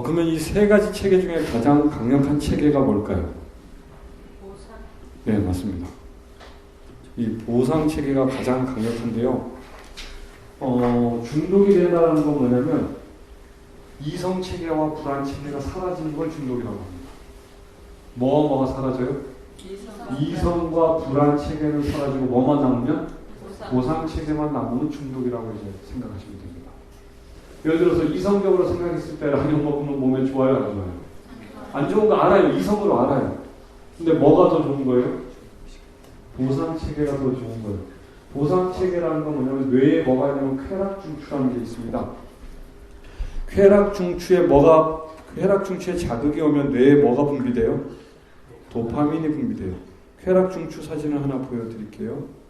그러면 이 세 가지 체계 중에 가장 강력한 체계가 뭘까요? 보상. 네, 맞습니다. 이 보상 체계가 가장 강력한데요. 중독이 된다는 건 뭐냐면 이성 체계와 불안 체계가 사라지는 걸 중독이라고 합니다. 뭐가 사라져요? 이성과 불안 체계는 사라지고 뭐만 남으면 보상 체계만 남으면 중독이라고 이제 생각하시면 됩니다. 예를 들어서 이성적으로 생각했을 때 라면 먹으면 몸에 좋아요, 안 좋아요? 안 좋은 거 알아요. 이성으로 알아요. 근데 뭐가 더 좋은 거예요? 보상 체계가 더 좋은 거예요. 보상 체계라는 건 뭐냐면 뇌에 뭐가 있냐면 쾌락 중추라는 게 있습니다. 쾌락 중추에 자극이 오면 뇌에 뭐가 분비돼요? 도파민이 분비돼요. 쾌락 중추 사진을 하나 보여드릴게요.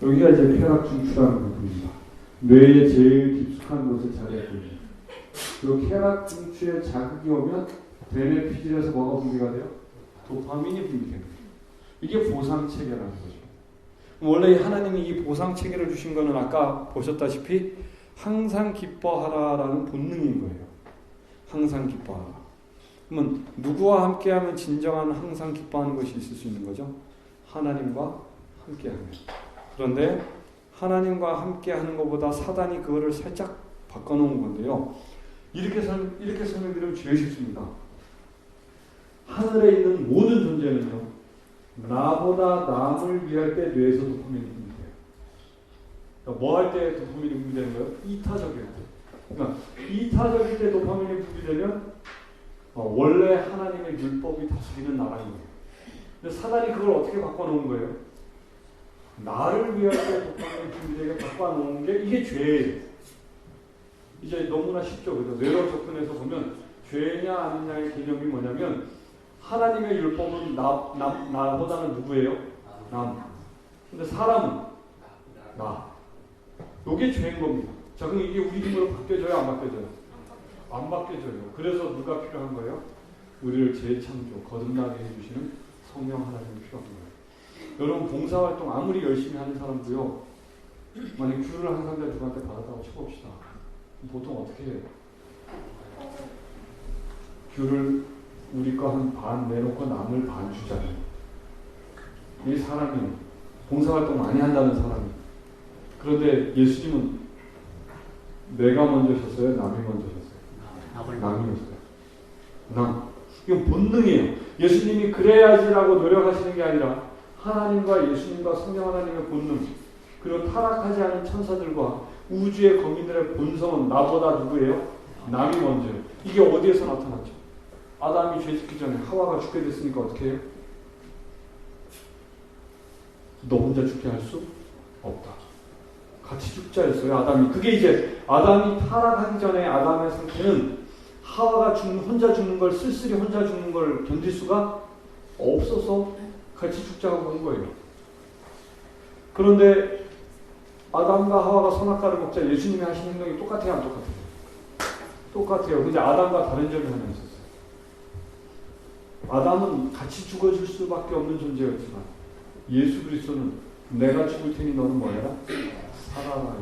여기가 이제 쾌락 중추라는 부분입니다. 뇌의 제일 깊숙한 곳에 자리해 있습니다. 그리고 쾌락 중추에 자극이 오면 대뇌 피질에서 뭐가 분비가 돼요? 도파민이 분비됩니다. 이게 보상 체계라는 거죠. 원래 하나님이 이 보상 체계를 주신 거는 아까 보셨다시피 항상 기뻐하라라는 본능인 거예요. 항상 기뻐하라. 그러면 누구와 함께하면 진정한 항상 기뻐하는 것이 있을 수 있는 거죠? 하나님과 함께하면. 그런데 하나님과 함께하는 것보다 사단이 그거를 살짝 바꿔놓은 건데요. 이렇게 설명드리면 제일 쉽습니다. 하늘에 있는 모든 존재는요, 나보다 남을 위할 때 뇌에서 도파민이 분비돼요. 그러니까 뭐 할 때 도파민이 분비되는 거예요? 이타적일 때. 그러니까 이타적일 때 도파민이 분비되면 원래 하나님의 율법이 다스리는 나라인 거예요. 근데 사단이 그걸 어떻게 바꿔놓은 거예요? 나를 위할 때 도파민이 분비되게 바꿔놓은 게 이게 죄예요. 이제 너무나 쉽죠. 그래서 뇌로 접근해서 보면 죄냐 아니냐의 개념이 뭐냐면 하나님의 율법은 나보다는 누구예요? 남. 근데 사람은 나. 이게 죄인 겁니다. 자, 그럼 이게 우리 힘으로 바뀌어져요? 안 바뀌어져요? 안 바뀌어져요. 그래서 누가 필요한 거예요? 우리를 재창조, 거듭나게 해주시는 성령 하나님이 필요한 거예요. 여러분 봉사활동 아무리 열심히 하는 사람도요, 만약 귤을 한 상자 누구한테 받았다고 쳐봅시다. 보통 어떻게 해요? 귤을 우리 거 한 반 내놓고 남을 반 주잖아요. 이 사람이 봉사활동 많이 한다는 사람이. 그런데 예수님은 내가 먼저 셨어요? 남이 먼저 셨어요? 남이었어요. 남. 이건 본능이에요. 예수님이 그래야지라고 노력하시는 게 아니라 하나님과 예수님과 성령 하나님의 본능, 그리고 타락하지 않은 천사들과 우주의 거민들의 본성은 나보다 누구예요? 남이 먼저예요. 이게 어디에서 나타났죠? 아담이 죄 짓기 전에 하와가 죽게 됐으니까 어떻게 해요? 너 혼자 죽게 할 수 없다. 같이 죽자였어요, 아담이. 그게 이제 아담이 타락하기 전에 아담의 상태는 하와가 혼자 죽는 걸, 쓸쓸히 혼자 죽는 걸 견딜 수가 없어서 같이 죽자고 한 거예요. 그런데 아담과 하와가 선악과를 먹자 예수님이 하신 행동이 똑같아요, 안 똑같아요? 똑같아요. 근데 아담과 다른 점이 하나 있었어요. 아담은 같이 죽어줄 수밖에 없는 존재였지만 예수 그리스도는 내가 죽을 테니 너는 뭐해라? 살아라.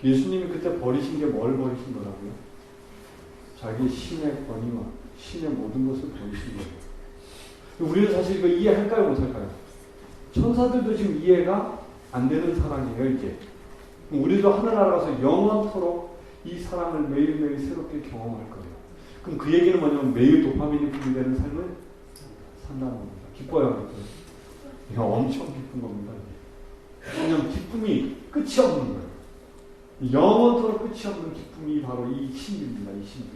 예수님이 그때 버리신 게 뭘 버리신 거라고요? 자기 신의 권위와 신의 모든 것을 버리신 거예요. 우리는 사실 이거 이해할까요? 못할까요? 천사들도 지금 이해가 안 되는 사랑이에요, 이게. 우리도 하늘나라 가서 영원토록 이 사랑을 매일매일 새롭게 경험할 거예요. 그럼 그 얘기는 뭐냐면 매일 도파민이 분비되는 삶을 산다는 겁니다. 기뻐요, 안 기뻐요? 이거 엄청 기쁜 겁니다. 왜냐하면 기쁨이 끝이 없는 거예요. 영원토록 끝이 없는 기쁨이 바로 이 신비입니다. 이 신비.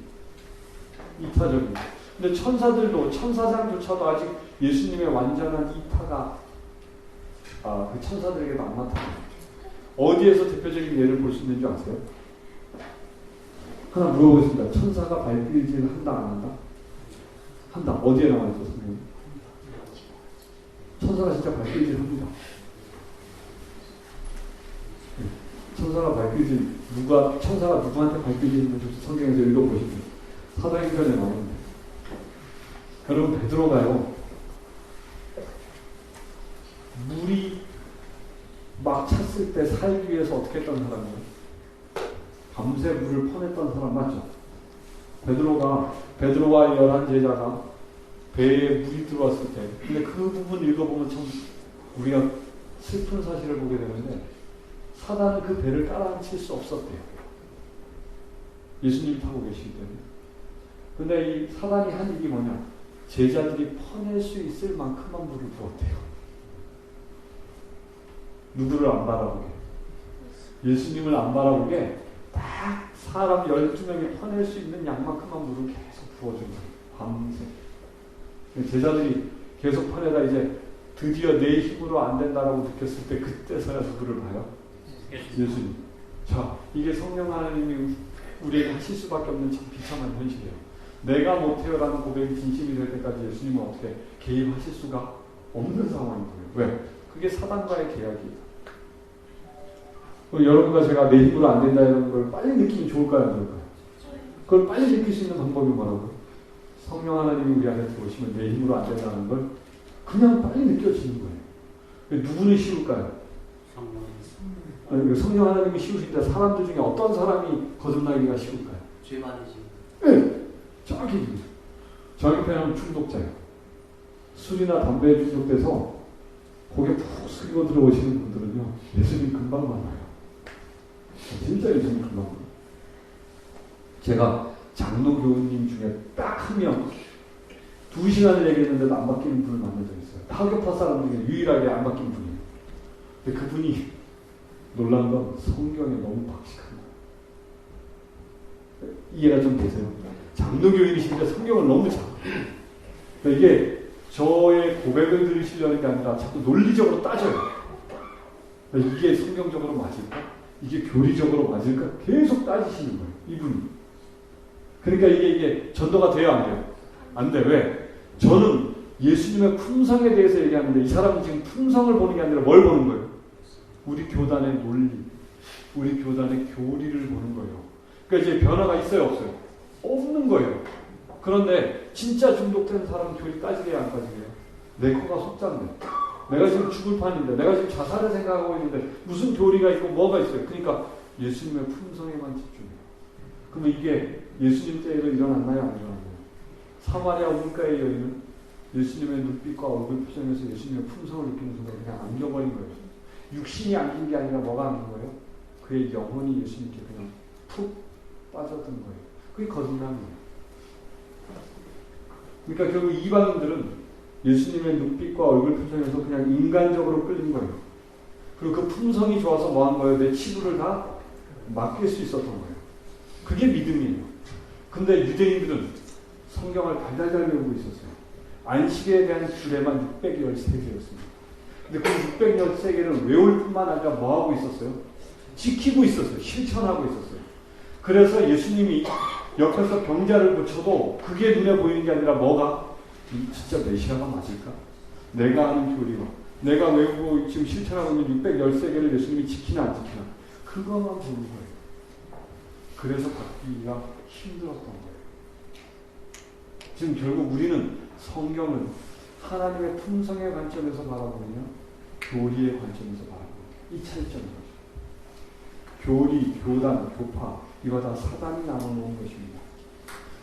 이타적입니다. 근데 천사들도, 천사장조차도 아직 예수님의 완전한 이타가 그 천사들에게도 안 나타납니다. 어디에서 대표적인 예를 볼 수 있는 줄 아세요? 하나 물어보겠습니다. 천사가 발길질 한다, 안 한다? 한다. 어디에 나와 있어, 성경에? 천사가 진짜 발길질 합니다. 천사가 발길질, 천사가 누구한테 발길질 하는지 성경에서 읽어보시면 사도행전에 나오는데. 여러분, 베드로가요, 물이 막 찼을 때 살기 위해서 어떻게 했던 사람이에요? 밤새 물을 퍼냈던 사람 맞죠? 베드로와 11 제자가 배에 물이 들어왔을 때, 근데 그 부분 읽어보면 참 우리가 슬픈 사실을 보게 되는데, 사단은 그 배를 깔아앉힐 수 없었대요. 예수님이 타고 계시기 때문에. 근데 이 사단이 한 일이 뭐냐? 제자들이 퍼낼 수 있을 만큼만 물을 부었대요. 누구를 안 바라보게? 예수님을 안 바라보게 딱 사람 12명이 퍼낼 수 있는 양만큼만 물을 계속 부어준 거예요. 밤새. 제자들이 계속 퍼내다 이제 드디어 내 힘으로 안 된다라고 느꼈을 때 그때서야 누구를 봐요? 예수님. 자, 이게 성령 하나님이 우리에게 하실 수밖에 없는 참 비참한 현실이에요. 내가 못해요라는 고백이 진심이 될 때까지 예수님은 어떻게 개입하실 수가 없는 상황인 거예요. 왜? 그게 사단과의 계약이에요. 여러분과 제가 내 힘으로 안 된다 이런 걸 빨리 느끼면 좋을까요? 안 좋을까요? 그걸 빨리 느낄 수 있는 방법이 뭐라고요? 성령 하나님이 우리 안에 들어오시면 내 힘으로 안 된다는 걸 그냥 빨리 느껴지는 거예요. 누구는 쉬울까요? 성령 하나님이 쉬우신데 사람들 중에 어떤 사람이 거듭나기가 쉬울까요? 죄 많으신. 네. 자기 편하면 중독자예요. 술이나 담배에 중독돼서 고개 푹 숙이고 들어오시는 분들은요, 예수님 금방 만나요. 진짜 예수님 금방 만나요. 제가 장로 교우님 중에 딱 한 명, 2시간을 얘기했는데도 안 바뀌는 분을 만난 적이 있어요. 타격파 사람 중에 유일하게 안 바뀐 분이에요. 근데 그분이 놀란 건 성경에 너무 박식한 거예요. 이해가 좀 되세요? 장로교인이신데 성경을 너무 잘. 그러니까 이게 저의 고백을 들으시려는 게 아니라 자꾸 논리적으로 따져요. 그러니까 이게 성경적으로 맞을까? 이게 교리적으로 맞을까? 계속 따지시는 거예요. 이분이. 그러니까 이게 전도가 돼야 안 돼요? 안 돼. 왜? 저는 예수님의 품성에 대해서 얘기하는데 이 사람은 지금 품성을 보는 게 아니라 뭘 보는 거예요? 우리 교단의 논리, 우리 교단의 교리를 보는 거예요. 그러니까 이제 변화가 있어요, 없어요? 없는 거예요. 그런데 진짜 중독된 사람은 교리 따지게요, 안 따지게요? 내 코가 속잖네. 내가 지금 죽을 판인데, 내가 지금 자살을 생각하고 있는데 무슨 교리가 있고 뭐가 있어요? 그러니까 예수님의 품성에만 집중해요. 그러면 이게 예수님 때에도 일어났나요, 안 일어났나요? 사마리아 문가의 여인은 예수님의 눈빛과 얼굴 표정에서 예수님의 품성을 느끼는 순간 그냥 안겨버린 거예요. 육신이 안긴 게 아니라 뭐가 안긴 거예요? 그의 영혼이 예수님께 그냥 푹 빠졌던 거예요. 그게 거듭남이에요. 그러니까 결국 이방인들은 예수님의 눈빛과 얼굴 표정에서 그냥 인간적으로 끌린 거예요. 그리고 그 품성이 좋아서 뭐 한 거예요? 내 치부를 다 맡길 수 있었던 거예요. 그게 믿음이에요. 근데 유대인들은 성경을 달달달 외우고 있었어요. 안식에 대한 규례만 613개였습니다. 근데 그 613개를 외울 뿐만 아니라 뭐 하고 있었어요? 지키고 있었어요. 실천하고 있었어요. 그래서 예수님이 옆에서 병자를 고쳐도 그게 눈에 보이는 게 아니라 뭐가? 진짜 메시아가 맞을까? 내가 아는 교리와 내가 외우고 지금 실천하고 있는 613개를 예수님이 지키나 안 지키나 그것만 보는 거예요. 그래서 바뀌기가 힘들었던 거예요. 지금 결국 우리는 성경을 하나님의 품성의 관점에서 바라보느냐 교리의 관점에서 바라보느냐 이 차이점인 거죠. 교리, 교단, 교파 이거 다 사단이 나눠놓은 것입니다.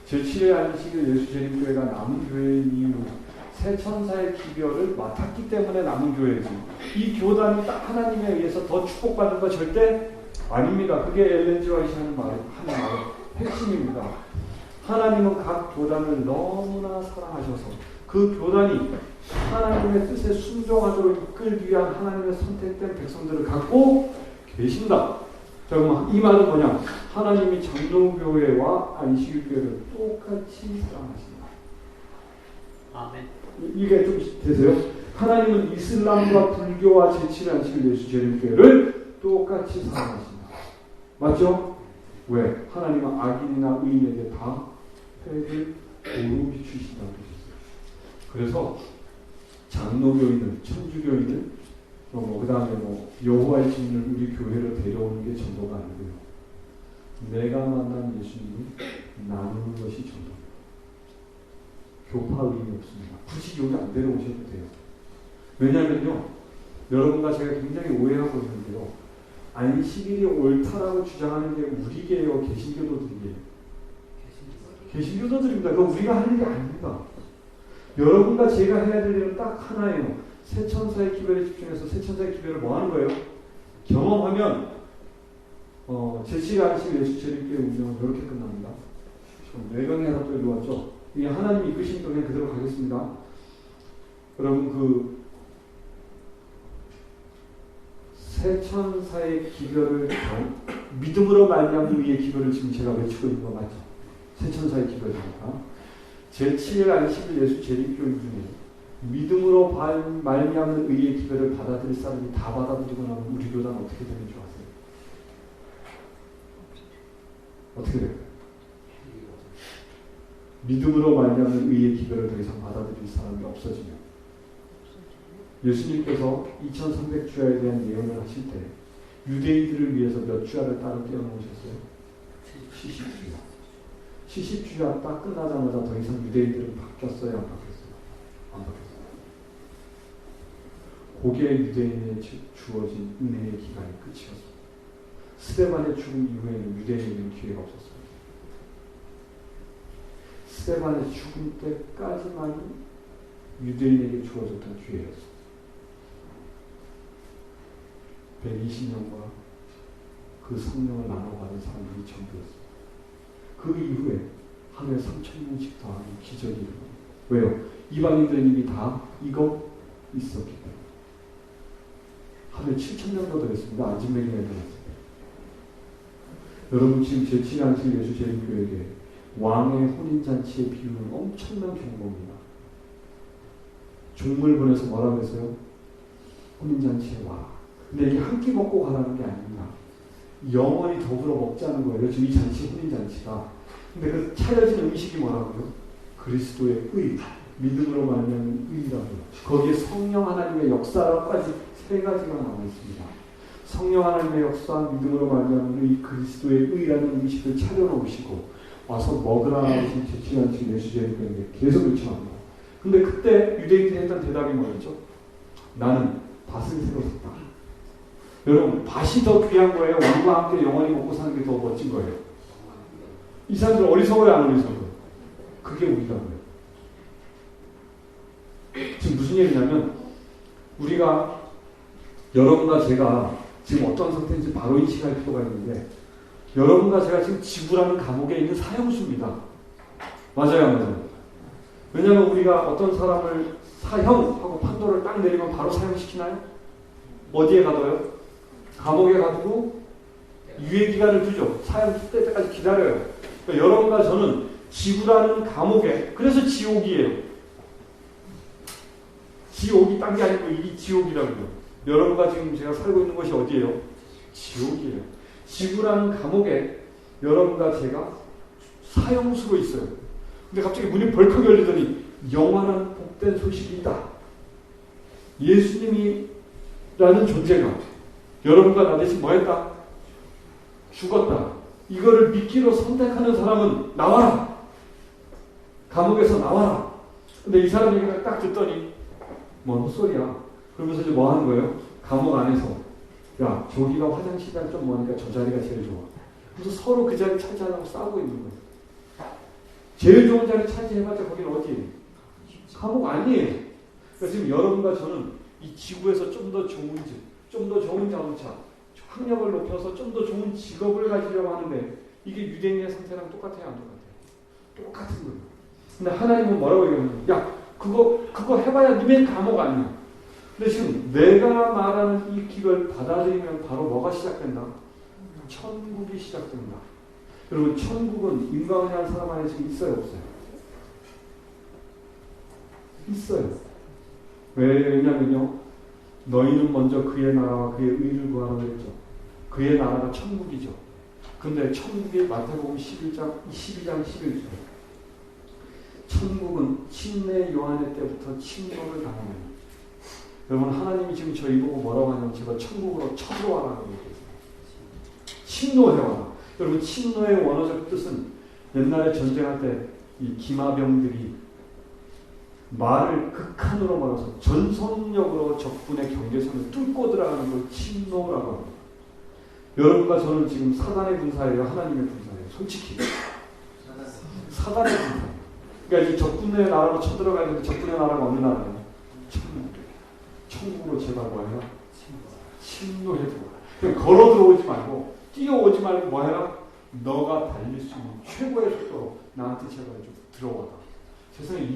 제7회 안식일 예수재림교회가 남은 교회인 이유는 새 천사의 기별을 맡았기 때문에 남은 교회지. 이 교단이 딱 하나님에 의해서 더 축복받는 거 절대 아닙니다. 그게 엘렌 G. 화이트가 하는 말의 핵심입니다. 하나님은 각 교단을 너무나 사랑하셔서 그 교단이 하나님의 뜻에 순종하도록 이끌기 위한 하나님의 선택된 백성들을 갖고 계신다. 자, 그럼 이 말은 뭐냐? 하나님이 장로교회와 안식일교회를 똑같이 사랑하신다. 아멘. 이게 좀 되세요? 하나님은 이슬람과 불교와 제7의 안식일 예수재림교회를 똑같이 사랑하신다. 맞죠? 왜? 하나님은 악인이나 의인에게 다 획을 오롯이 주신다고 그러셨어요. 그래서 장로교인을, 천주교인을 그 다음에 여호와의 증인을 우리 교회로 데려오는 게 전도가 아니고요. 내가 만난 예수님을 나누는 것이 전도입니다. 교파 의미 없습니다. 굳이 여기 안 데려오셔도 돼요. 왜냐하면요, 여러분과 제가 굉장히 오해하고 있는데요. 안식일이 옳다라고 주장하는 게 우리게요, 개신교도들이에요? 개신교도들입니다. 그건 우리가 할 일이 아닙니다. 여러분과 제가 해야 될 일은 딱 하나예요. 세 천사의 기별에 집중해서 세 천사의 기별을 뭐 하는 거예요? 경험하면 제7일 안식일 예수 재림교회 운영은 이렇게 끝납니다. 외경의 하나 또 일로 왔죠. 이게 하나님이 이끄신 동안 그대로 가겠습니다. 여러분 세 천사의 기별을 믿음으로 말미암는 위의 기별을 지금 제가 외치고 있는 거 맞죠? 세 천사의 기별이니까. 제7일 안식일 예수 재림교회 중에 믿음으로 말미암는 의의 기별을 받아들일 사람이 다 받아들이고 나면 우리 교단은 어떻게 되는 줄 아세요? 어떻게 될까요? 믿음으로 말미암는 의의 기별을 더 이상 받아들일 사람이 없어지면 예수님께서 2300주야에 대한 예언을 하실 때 유대인들을 위해서 몇 주야를 따로 떼어놓으셨어요? 70주야. 70주야 딱 끝나자마자 더 이상 유대인들은 바뀌었어요? 안 바뀌었어요? 안 바뀌었어요. 고기에 유대인에 주어진 은혜의 기간이 끝이었습니다. 스데반의 죽음 이후에는 유대인에게는 기회가 없었습니다. 스데반의 죽음 때까지만 유대인에게 주어졌던 기회였습니다. 120년과 그 성령을 나눠받은 사람들이 전부였습니다. 그 이후에 하루에 3,000명씩 더하는 기적이 일어납니다. 왜요? 이방인들은 이미 다 이거 있었기 때문에. 하루에 7,000명 더 됐습니다. 안진뱅이가 일어났습니다. 여러분 지금 제7일 안식일 예수 재림교회에 왕의 혼인잔치의 비유는 엄청난 경고입니다. 종물 보내서 뭐라고 했어요? 혼인잔치에 와. 근데 이게 한 끼 먹고 가라는 게 아닙니다. 영원히 더불어 먹자는 거예요. 지금 이 잔치, 혼인잔치가. 근데 그 차려진 음식이 뭐라고요? 그리스도의 의, 믿음으로 말미암는 의라고요. 거기에 성령 하나님의 역사까지 세 가지가 나와 있습니다. 성령 하나님의 역사, 믿음으로 말미암는 의, 그리스도의 의라는 음식을 차려놓으시고 와서 먹으라고 하신 제7일 안식일 예수 재림교회에 계속 요청합니다. 근데 그때 유대인들이 했던 대답이 뭐였죠? 나는 밭을 새로 샀다. 여러분, 밭이 더 귀한 거예요? 왕과 함께 영원히 먹고 사는 게 더 멋진 거예요? 이 사람들 어리석어요, 안 어리석어요? 그게 우리라고요. 지금 무슨 얘기냐면 우리가 여러분과 제가 지금 어떤 상태인지 바로 인식할 필요가 있는데 여러분과 제가 지금 지구라는 감옥에 있는 사형수입니다. 맞아요, 맞아요. 왜냐하면 우리가 어떤 사람을 사형하고 판도를 딱 내리면 바로 사형시키나요? 어디에 가둬요? 감옥에 가두고 유예기간을 두죠. 사형 될 때까지 기다려요. 그러니까 여러분과 저는 지구라는 감옥에, 그래서 지옥이에요. 지옥이 딴 게 아니고 이게 지옥이라고요. 여러분과 지금 제가 살고 있는 곳이 어디예요? 지옥이에요. 지구라는 감옥에 여러분과 제가 사형수로 있어요. 근데 갑자기 문이 벌컥 열리더니 영원한 복된 소식이 있다. 예수님이라는 존재가 여러분과 나 대신 뭐 했다? 죽었다. 이거를 믿기로 선택하는 사람은 나와라. 감옥에서 나와라. 근데 이 사람 얘기를 딱 듣더니 뭔 헛소리야. 그러면서 이제 뭐 하는 거예요? 감옥 안에서 야, 저기가 화장실이랑 좀 머니까 저 자리가 제일 좋아. 그래서 서로 그 자리 차지하려고 싸우고 있는 거예요. 제일 좋은 자리 차지해봤자 거기는 어디예요? 감옥 아니에요. 그러니까 지금 여러분과 저는 이 지구에서 좀 더 좋은 집, 좀 더 좋은 자동차, 학력을 높여서 좀 더 좋은 직업을 가지려고 하는데 이게 유대인의 상태랑 똑같아요? 안 똑같아요? 똑같은 거예요. 근데 하나님은 뭐라고 얘기하냐면 야, 그거 해봐야 니네 감옥 아니야. 근데 지금 내가 말하는 이 길을 받아들이면 바로 뭐가 시작된다? 천국이 시작된다. 여러분, 천국은 인간이 한 사람 안에 지금 있어요, 없어요? 있어요. 왜냐면요, 너희는 먼저 그의 나라와 그의 의를 구하라고 했죠. 그의 나라가 천국이죠. 근데 천국이 마태복음 12장 11절. 천국은 침례 요한의 때부터 침노를 당합니다. 여러분, 하나님이 지금 저희 보고 뭐라고 하냐면 제가 천국으로 쳐들어와라고 얘기했어요. 침노해와라. 여러분, 침노의 원어적 뜻은 옛날에 전쟁할 때 이 기마병들이 말을 극한으로 말아서 전속력으로 적군의 경계선을 뚫고 들어가는 걸 침노라고 합니다. 여러분과 저는 지금 사단의 군사예요, 하나님의 군사예요. 솔직히 사단의 군사. 그러니까 이 적군의 나라로 쳐들어가야 되는데 적군의 나라가 어느 나라예요? 천국으로 제발 뭐해요? 침노해 들어와. 그냥 걸어 들어오지 말고 뛰어오지 말고 뭐해라? 너가 달릴 수 있는 최고의 속도로 나한테 제발 좀 들어와라. 세상에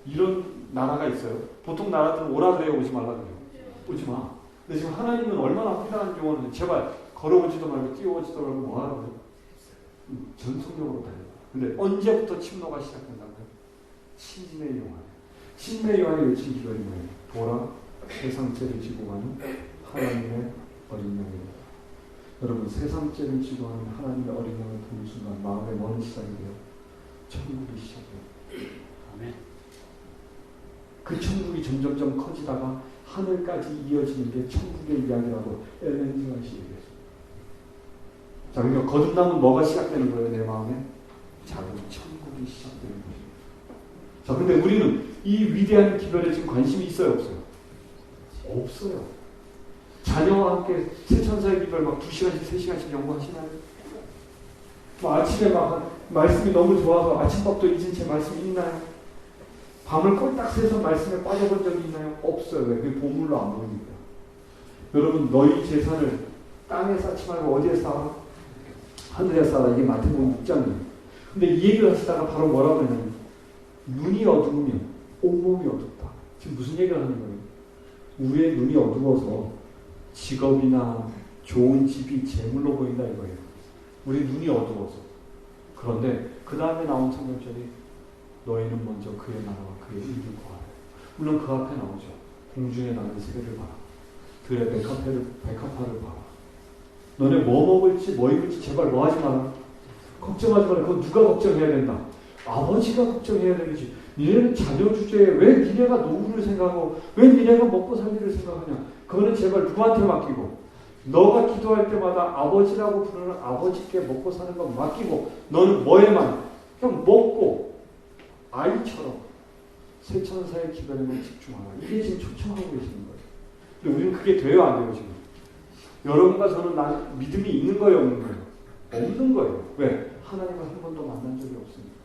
이런 나라가 있어요. 보통 나라들은 오라 그래요, 오지 말라 그래요. 오지 마. 근데 지금 하나님은 얼마나 훌륭한 경우는 제발 걸어오지도 말고 뛰어오지도 말고 뭐하라고요? 전속력으로 달려. 근데 언제부터 침노가 시작된다고요? 신의 용환. 신의 용환이 외친 기별이 뭐예요? 보라, 세상죄를 지고 가는 하나님의 어린 양이다. 여러분, 세상죄를 지고 가는 하나님의 어린 양을 보는 순간 마음에 뭐는 시작이 돼요? 천국이 시작돼요. 아멘. 그 천국이 점점점 커지다가 하늘까지 이어지는 게 천국의 이야기라고 엘렌 지와시 얘기했습니다. 자, 그러니까 거듭남은 뭐가 시작되는 거예요? 내 마음에 작은 천국이 시작되는 것입니다. 자, 근데 우리는 이 위대한 기별에 지금 관심이 있어요, 없어요? 없어요. 자녀와 함께 세천사의 기별 막 2시간씩 3시간씩 연구하시나요? 뭐 아침에 막 말씀이 너무 좋아서 아침밥도 잊은 채 말씀이 있나요? 밤을 꼴딱 새서 말씀에 빠져본 적이 있나요? 없어요. 왜? 그게 보물로 안 보입니다. 여러분, 너희 재산을 땅에 쌓지 말고 어디에 쌓아? 하늘에 쌓아. 이게 마태복음 6장이에요. 근데 이 얘기를 하시다가 바로 뭐라고 했냐면 눈이 어두우면 온몸이 어둡다. 지금 무슨 얘기를 하는 거예요? 우리의 눈이 어두워서 직업이나 좋은 집이 재물로 보인다 이거예요. 우리 눈이 어두워서. 그런데 그 다음에 나온 성경절이 너희는 먼저 그의 나라와 그의 일을 구하라. 물론 그 앞에 나오죠. 공중에 나는 새를 봐라. 들의 백합화를 봐라. 너네 뭐 먹을지 뭐 입을지 제발 뭐 하지 마라. 걱정하지 마라. 그건 누가 걱정해야 된다. 아버지가 걱정해야 되지. 니네는 자녀 주제에 왜 니네가 노후를 생각하고 왜 니네가 먹고 살 일을 생각하냐. 그거는 제발 누구한테 맡기고 너가 기도할 때마다 아버지라고 부르는 아버지께 먹고 사는 건 맡기고 너는 뭐에만 그냥 먹고 아이처럼 세천사의 기별에만 집중하라. 이게 지금 초청하고 계시는 거예요. 근데 우리는 그게 돼요, 안 돼요, 지금? 여러분과 저는 난 믿음이 있는 거예요, 없는 거예요? 없는 거예요. 왜? 하나님을 한 번도 만난 적이 없으니까.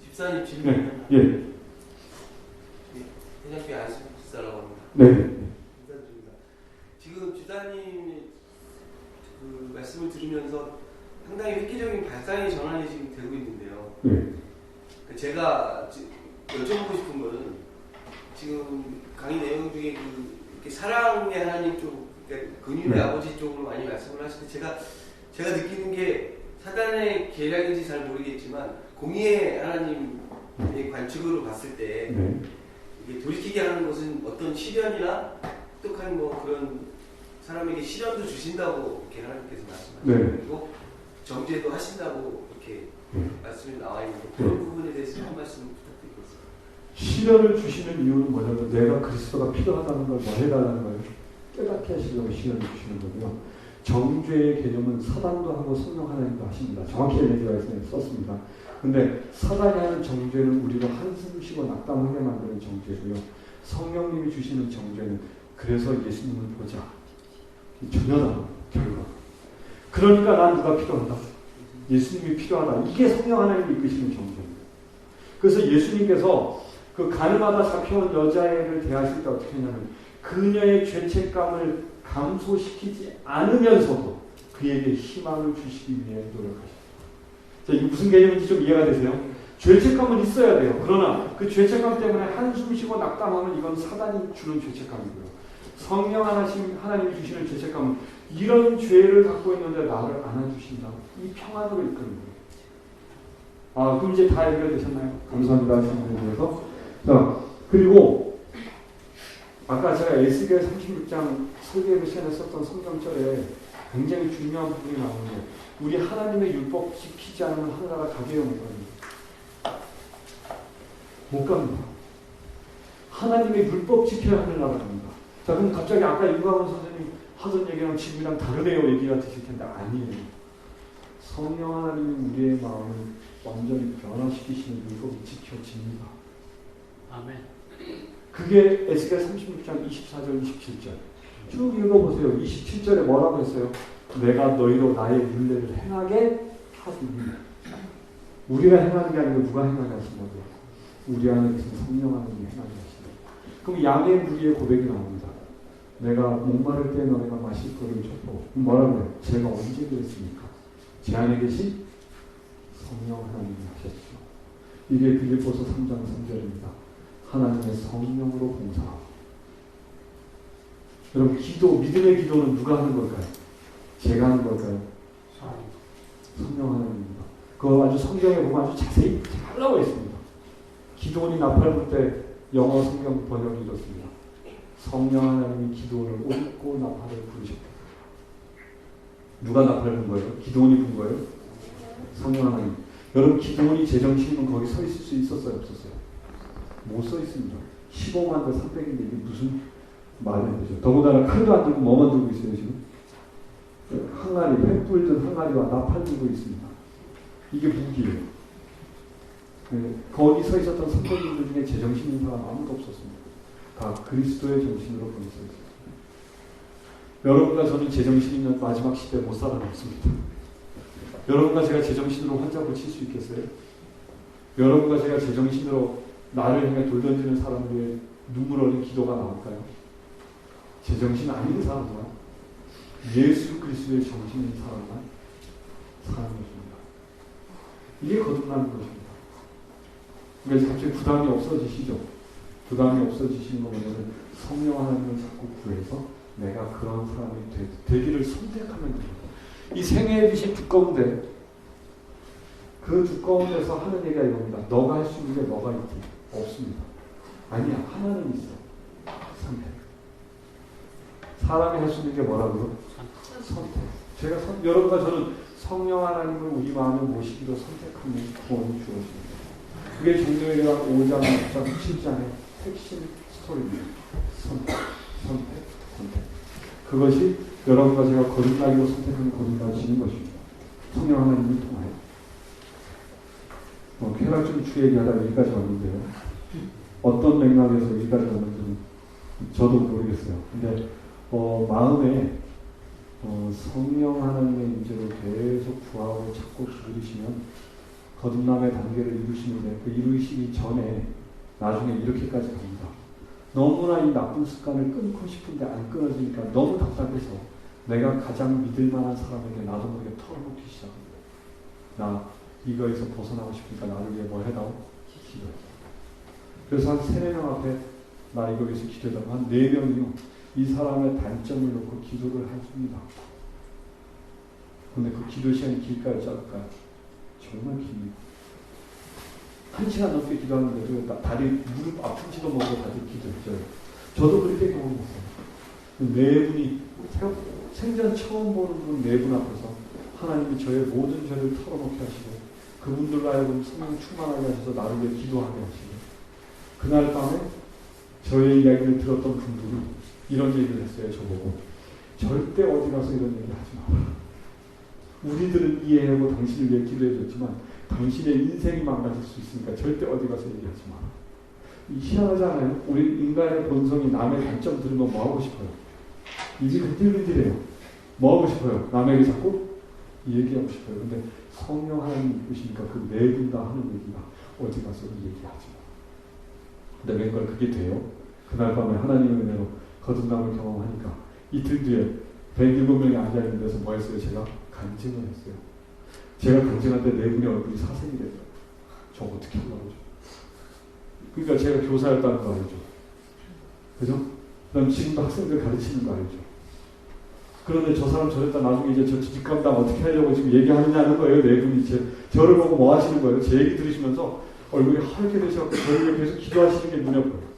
집사님 질문. 네, 예. 대장교 안수 집사라고 합니다. 네. 지금 집사님 그 말씀을 들으면서 상당히 획기적인 발상의 전환이 지금 되고 있는데요. 네. 제가 여쭤보고 싶은 거는 지금 강의 내용 중에 이렇게 사랑의 하나님 쪽, 그러니까 근육의 네. 아버지 쪽으로 많이 말씀을 하시는데 제가 느끼는 게 사단의 계략인지 잘 모르겠지만 공의의 하나님의 관측으로 봤을 때 네. 이게 돌이키게 하는 것은 어떤 시련이나 똑똑한 뭐 그런 사람에게 시련도 주신다고 이렇게 하나님께서 말씀하시고 네. 그리고 정죄도 하신다고 이렇게 네. 말씀이 나와 있는데 그런 부분에 대해서 한 말씀 부탁드리겠습니다. 시련을 주시는 이유는 뭐냐면 내가 그리스도가 필요하다는 걸 뭐 해달라는 거예요. 깨닫게 하시려고 시련을 주시는 거고요. 정죄의 개념은 사단도 하고 성령 하나님도 하십니다. 정확히 엘레지가 썼습니다. 근데 사단이 하는 정죄는 우리가 한숨 쉬고 낙담하게 만드는 정죄고요. 성령님이 주시는 정죄는 그래서 예수님을 보자. 전혀 다른 결과. 그러니까 난 누가 필요하다? 예수님이 필요하다. 이게 성령 하나님이 이끄시는 정죄입니다. 그래서 예수님께서 그 가늠하다 잡혀온 여자애를 대하실 때 어떻게 했냐면 그녀의 죄책감을 감소시키지 않으면서도 그에게 희망을 주시기 위해 노력하십니다. 자, 이게 무슨 개념인지 좀 이해가 되세요? 죄책감은 있어야 돼요. 그러나 그 죄책감 때문에 한숨 쉬고 낙담하면 이건 사단이 주는 죄책감이고요. 성령 하나님이 주시는 죄책감은 이런 죄를 갖고 있는데 나를 안아주신다. 이 평안으로 이끄는 거예요. 아, 그럼 이제 다 해결되셨나요? 감사합니다 하시는 분에 대해서. 자, 그리고 아까 제가 에스겔 36장 설계 시간에 썼던 성경절에 굉장히 중요한 부분이 나오는데 우리 하나님의 율법 지키지 않으면 하늘나라 가게요 못 갑니다. 못 갑니다. 하나님의 율법 지켜야 하늘나라 갑니다. 자, 그럼 갑자기 아까 윤광훈 선생님 하던 얘기랑 지금이랑 다르네요 얘기가 드실 텐데 아니에요. 성령 하나님이 우리의 마음을 완전히 변화시키시는 율법이 지켜집니다. 아멘. 그게 에스겔 36장 24절 27절 쭉 읽어보세요. 27절에 뭐라고 했어요? 내가 너희로 나의 율례를 행하게 하시니. 우리가 행하는 게 아니고 누가 행하게 하신다고요? 우리 안에 계신 성령 하나님이 행하게 하신다. 그럼 양의 무리의 고백이 나옵니다. 내가 목마를 때 너네가 마실 거를 줬고 뭐라고 해요? 제가 언제 그랬습니까? 제 안에 계신 성령 하나님이 하셨죠. 이게 빌립보서 3장 3절입니다. 하나님의 성령으로 봉사하고. 여러분 기도, 믿음의 기도는 누가 하는 걸까요? 제가 하는 걸까요? 성령 하나님입니다. 그거 아주 성경에 보면 아주 자세히 잘 나와 있습니다. 기도원이 나팔 불 때 영어 성경 번역이 이렇습니다. 성령 하나님이 기도원을 옳고 나팔을 부르셨다. 누가 나팔을 분 거예요? 기도원이 분 거예요? 성령 하나님. 여러분 기도원이 제정신이면 거기 서 있을 수 있었어요? 없었어요? 못 서 있습니다. 15만 대 300인데 이게 무슨 말이 되죠? 더군다나 칼도 안 들고 뭐만 들고 있어요 지금? 항아리, 횃불 든 항아리와 나팔 들고 있습니다. 이게 무기예요. 거기 서 있었던 선배님들 중에 제정신인 사람 아무도 없었습니다. 다 그리스도의 정신으로 거기 서 있었습니다. 여러분과 저는 제정신이면 마지막 시대에 못 살아남습니다. 여러분과 제가 제정신으로 환자 고칠 수 있겠어요? 여러분과 제가 제정신으로 나를 향해 돌 던지는 사람 위에 눈물 흘린 기도가 나올까요? 제정신 아닌 사람만, 예수 그리스도의 정신인 사람만 사는 것입니다. 이게 거듭나는 것입니다. 그러니까 갑자기 부담이 없어지시죠? 부담이 없어지시는 건 뭐냐면 성령 하나님을 자꾸 구해서 내가 그런 사람이 되기를 선택하면 됩니다. 이 생애의 빛이 두꺼운데 그 두꺼운 데서 하는 얘기가 이겁니다. 너가 할 수 있는 게 뭐가 있지? 없습니다. 아니야. 하나는 있어. 선택. 사람이 할 수 있는 게 뭐라고요? 선택. 여러분과 저는 성령 하나님을 우리 마음에 모시기로 선택하는 구원이 주어집니다. 그게 종교회개랑 5장, 6장, 7장의 핵심 스토리입니다. 선택. 그것이 여러분과 제가 거듭나기로 선택하는 거듭나시는 것입니다. 성령 하나님을 통하여. 쾌락적인 주 얘기하다가 여기까지 왔는데요. 어떤 맥락에서 여기까지 왔는지는 저도 모르겠어요. 근데 마음에 성령 하나님의 임재로 계속 구하고 찾고 기르시면 거듭남의 단계를 이루시는데 그 이루시기 전에 나중에 이렇게까지 갑니다. 너무나 이 나쁜 습관을 끊고 싶은데 안 끊어지니까 너무 답답해서 내가 가장 믿을 만한 사람에게 나도 모르게 털어놓기 시작합니다. 나 이거에서 벗어나고 싶으니까 나를 위해 뭘 해다오? 기도해. 그래서 한 3-4명 앞에 나 이거 위해서 기도해다오. 한 4명이요. 이 사람의 단점을 놓고 기도를 해줍니다. 근데 그 기도 시간이 길까요? 짧을까요? 정말 깁니다. 1시간 넘게 기도하는데도 다리, 무릎 아픈지도 모르고 다들 기도했죠. 저도 그렇게 경험했어요. 4분이, 생전 처음 보는 분 4분 앞에서 하나님이 저의 모든 죄를 털어놓게 하시고 그분들로 하여금 성령 충만하게 하셔서 나를 위해 기도하게 하시고 그날 밤에 저의 이야기를 들었던 분들이 이런 얘기를 했어요. 저보고 절대 어디 가서 이런 얘기 하지 마라. 우리들은 이해하고 당신을 위해 기도해줬지만 당신의 인생이 망가질 수 있으니까 절대 어디 가서 얘기하지 마라. 희한하지 않아요? 우리 인간의 본성이 남의 단점 들으면 뭐 하고 싶어요? 이게 근질근질해요. 뭐 하고 싶어요? 남에게 자꾸 얘기하고 싶어요. 근데 성령 하나님 이끄시니까 그 4분 다 하는 얘기가 어디 가서 얘기하지 마. 근데 웬걸 그게 돼요? 그날 밤에 하나님의 은혜로 거듭남을 경험하니까 이틀 뒤에 107명이 앉아있는 데서 뭐 했어요? 제가 간증을 했어요. 제가 간증할 때 4분의 얼굴이 사색이 됐어요. 저 어떻게 하려고 그러죠? 그러니까 제가 교사였다는 거 알죠? 그죠? 그럼 지금도 학생들 가르치는 거 알죠? 그런데 저 사람 저랬다 나중에 이제 저 직감당 어떻게 하려고 지금 얘기하느냐는 거예요. 4분이 저를 보고 뭐 하시는 거예요? 제 얘기 들으시면서 얼굴이 하얗게 되셔서 저를 위해 계속 기도하시는 게 눈에 보여요.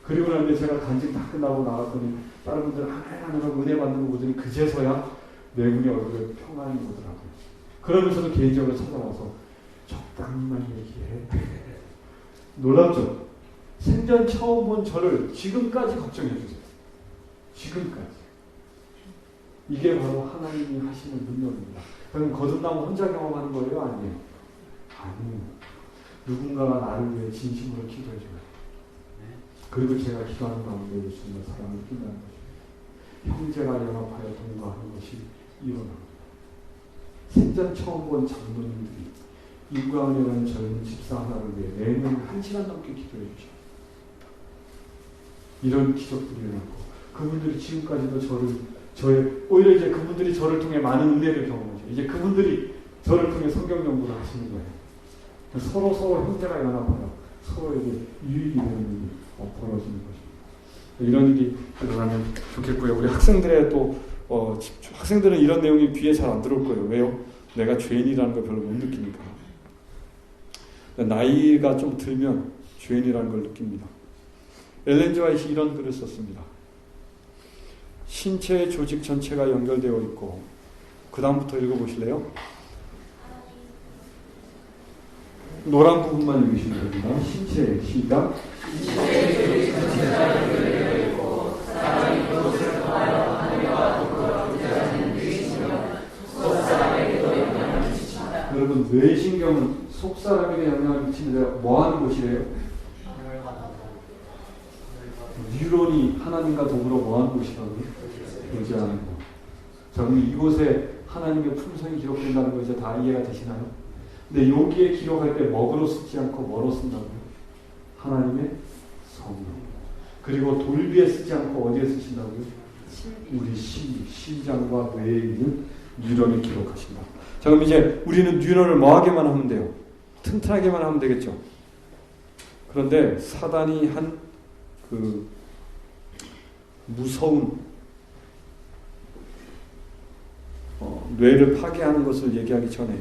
그리고 나서 제가 간증 다 끝나고 나갔더니 다른 분들 하나하나 은혜 받는 거 보더니 그제서야 4분이 얼굴에 평안이 오더라고요. 그러면서도 개인적으로 찾아와서 적당히만 얘기해. 놀랍죠? 생전 처음 본 저를 지금까지 걱정해 주세요. 지금까지. 이게 바로 하나님이 하시는 능력입니다. 그럼 거듭남 혼자 경험하는 거예요? 아니에요? 아니에요. 누군가가 나를 위해 진심으로 기도해 줘요. 그리고 제가 기도하는 가운데 예수님의 사랑을 끼는 것입니다. 형제가 연합하여 동거하는 것이 일어납니다. 생전 처음 본 장로님들이 인구강이라는 젊은 집사 하나를 위해 매년 1시간 넘게 기도해 주죠. 이런 기적들이 일어나고 그분들이 지금까지도 오히려 이제 그분들이 저를 통해 많은 은혜를 경험하죠. 이제 그분들이 저를 통해 성경 연구를 하시는 거예요. 서로 형제가 연합하여 서로에게 유익이 되는 일이 벌어지는 것입니다. 이런 일이 일어나면 좋겠고요. 우리 학생들의 학생들은 이런 내용이 귀에 잘 안 들어올 거예요. 왜요? 내가 죄인이라는 걸 별로 못 느끼니까. 나이가 좀 들면 죄인이라는 걸 느낍니다. 엘렌 지 화이트이 이런 글을 썼습니다. 신체의 조직 전체가 연결되어 있고, 그 다음부터 읽어보실래요? 노란 부분만 읽으시면 됩니다. 신체의 시작. 신체의 조직 전체가 연결되어 있고 사람이 그것을 통하여 하나님과 동거가 존재하는 뇌신경, 속사람에게도 영향을 미친다. 여러분, 뇌신경은 속사람에게 영향을 미치는데 뭐하는 곳이래요? 뉴런이 하나님과 더불어 뭐하는 곳이라고요? 교제하는 곳. 자, 그럼 이곳에 하나님의 품성이 기록된다는 거 이제 다 이해가 되시나요? 근데 여기에 기록할 때 먹으로 쓰지 않고 뭐로 쓴다고요? 하나님의 성령. 그리고 돌비에 쓰지 않고 어디에 쓰신다고요? 우리 심장과 뇌에 있는 뉴런을 기록하신다. 자, 그럼 이제 우리는 뉴런을 뭐하게만 하면 돼요? 튼튼하게만 하면 되겠죠. 그런데 사단이 한 그 무서운 뇌를 파괴하는 것을 얘기하기 전에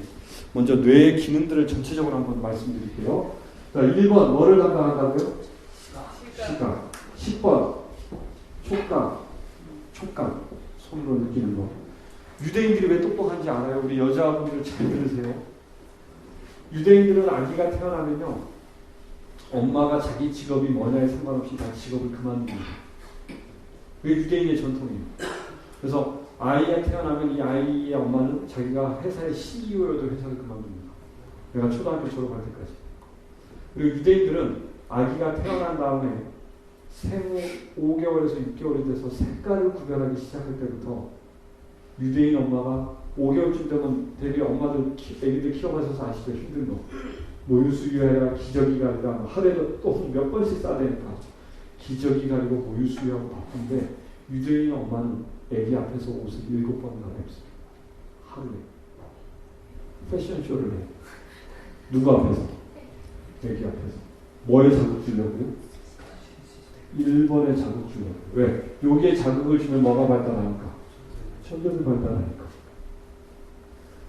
먼저 뇌의 기능들을 전체적으로 한번 말씀드릴게요. 자, 1번 뭐를 담당한다고요? 시각. 10번 촉감. 손으로 느끼는 거. 유대인들이 왜 똑똑한지 알아요? 우리 여자분들 잘 들으세요. 유대인들은 아기가 태어나면요, 엄마가 자기 직업이 뭐냐에 상관없이 다 직업을 그만둡니다. 그게 유대인의 전통이에요. 그래서 아이가 태어나면 이 아이의 엄마는 자기가 회사의 CEO여도 회사를 그만둡니다. 내가 초등학교 졸업할 때까지. 그리고 유대인들은 아기가 태어난 다음에 생후 5개월에서 6개월이 돼서 색깔을 구별하기 시작할 때부터 유대인 엄마가 5개월쯤 되면 대개 엄마들 애기들 키워가셔서 아시죠? 힘든 거. 모유수유해라, 기저귀 가리라, 하루에도 또 몇 번씩 싸야 되니까 기저귀 가리고 모유수유하고 바쁜데 유대인 엄마는 애기 앞에서 옷을 7번 갈아입습니다. 하루에. 패션쇼를 해. 누구 앞에서? 애기 앞에서. 뭐에 자극 주려고요? 1번에 자극 주려고. 왜? 여기에 자극을 주면 뭐가 발달하니까? 천적이 발달하니까.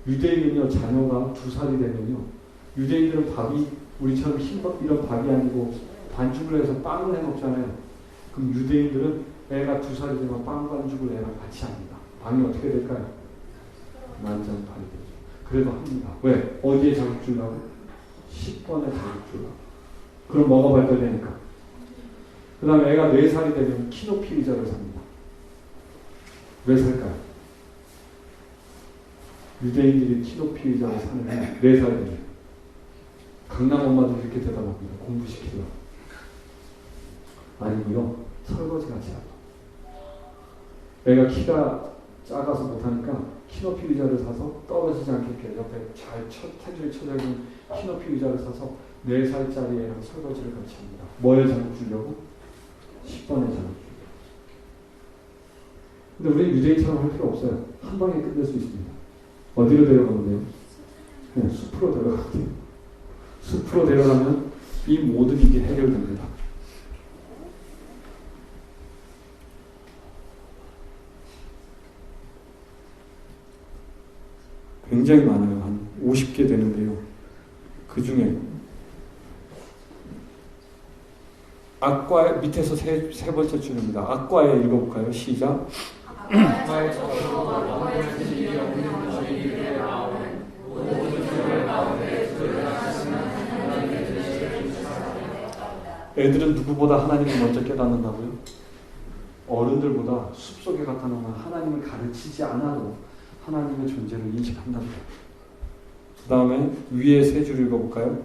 유대인은요, 자녀가 2살이 되면요, 유대인들은 밥이 우리처럼 흰밥 이런 밥이 아니고 반죽을 해서 빵을 해 먹잖아요. 그럼 유대인들은 애가 2살이 되면 빵 반죽을 애랑 같이 합니다. 빵이 어떻게 될까요? 만장팔이 되죠. 그래도 합니다. 왜? 어디에 자극 주려고? 10번에 자극 주려고. 그럼 뭐가 발달되니까? 그 다음에 애가 4살이 되면 키높이 의자를 삽니다. 왜 살까요? 유대인들이 키높이 의자를 사는 게 4살이 되면. 강남 엄마도 이렇게 대답합니다. 공부시키려고. 아니고요, 설거지 같이 하고. 애가 키가 작아서 못하니까 키높이 의자를 사서 떨어지지 않게 옆에 잘 테두리에 쳐져 있는 키높이 의자를 사서 4살짜리 애랑 설거지를 같이 합니다. 뭐에 자극 주려고? 10번에 자극 주려고. 근데 우리 유대인처럼 할 필요 없어요. 한 방에 끝낼 수 있습니다. 어디로 데려가면 돼요? 네, 숲으로 데려가면 돼요. 숲으로 데려가면 이 모든 일이 해결됩니다. 굉장히 많아요. 한 50개 되는데요. 그 중에 악과 밑에서 세 번째 줄입니다. 악과에 읽어볼까요? 시작. 악과의 적으로 영원의 진리 없는 저희들의 마음은 모든 죄를 가운데 드러나시는 하나님의 뜻을 주시옵소서. 애들은 누구보다 하나님을 먼저 깨닫는다고요? 어른들보다 숲속에 갔다 놓으면 하나님을 가르치지 않아도 하나님의 존재를 인식한답니다. 그 다음에 위에 세 줄 읽어볼까요?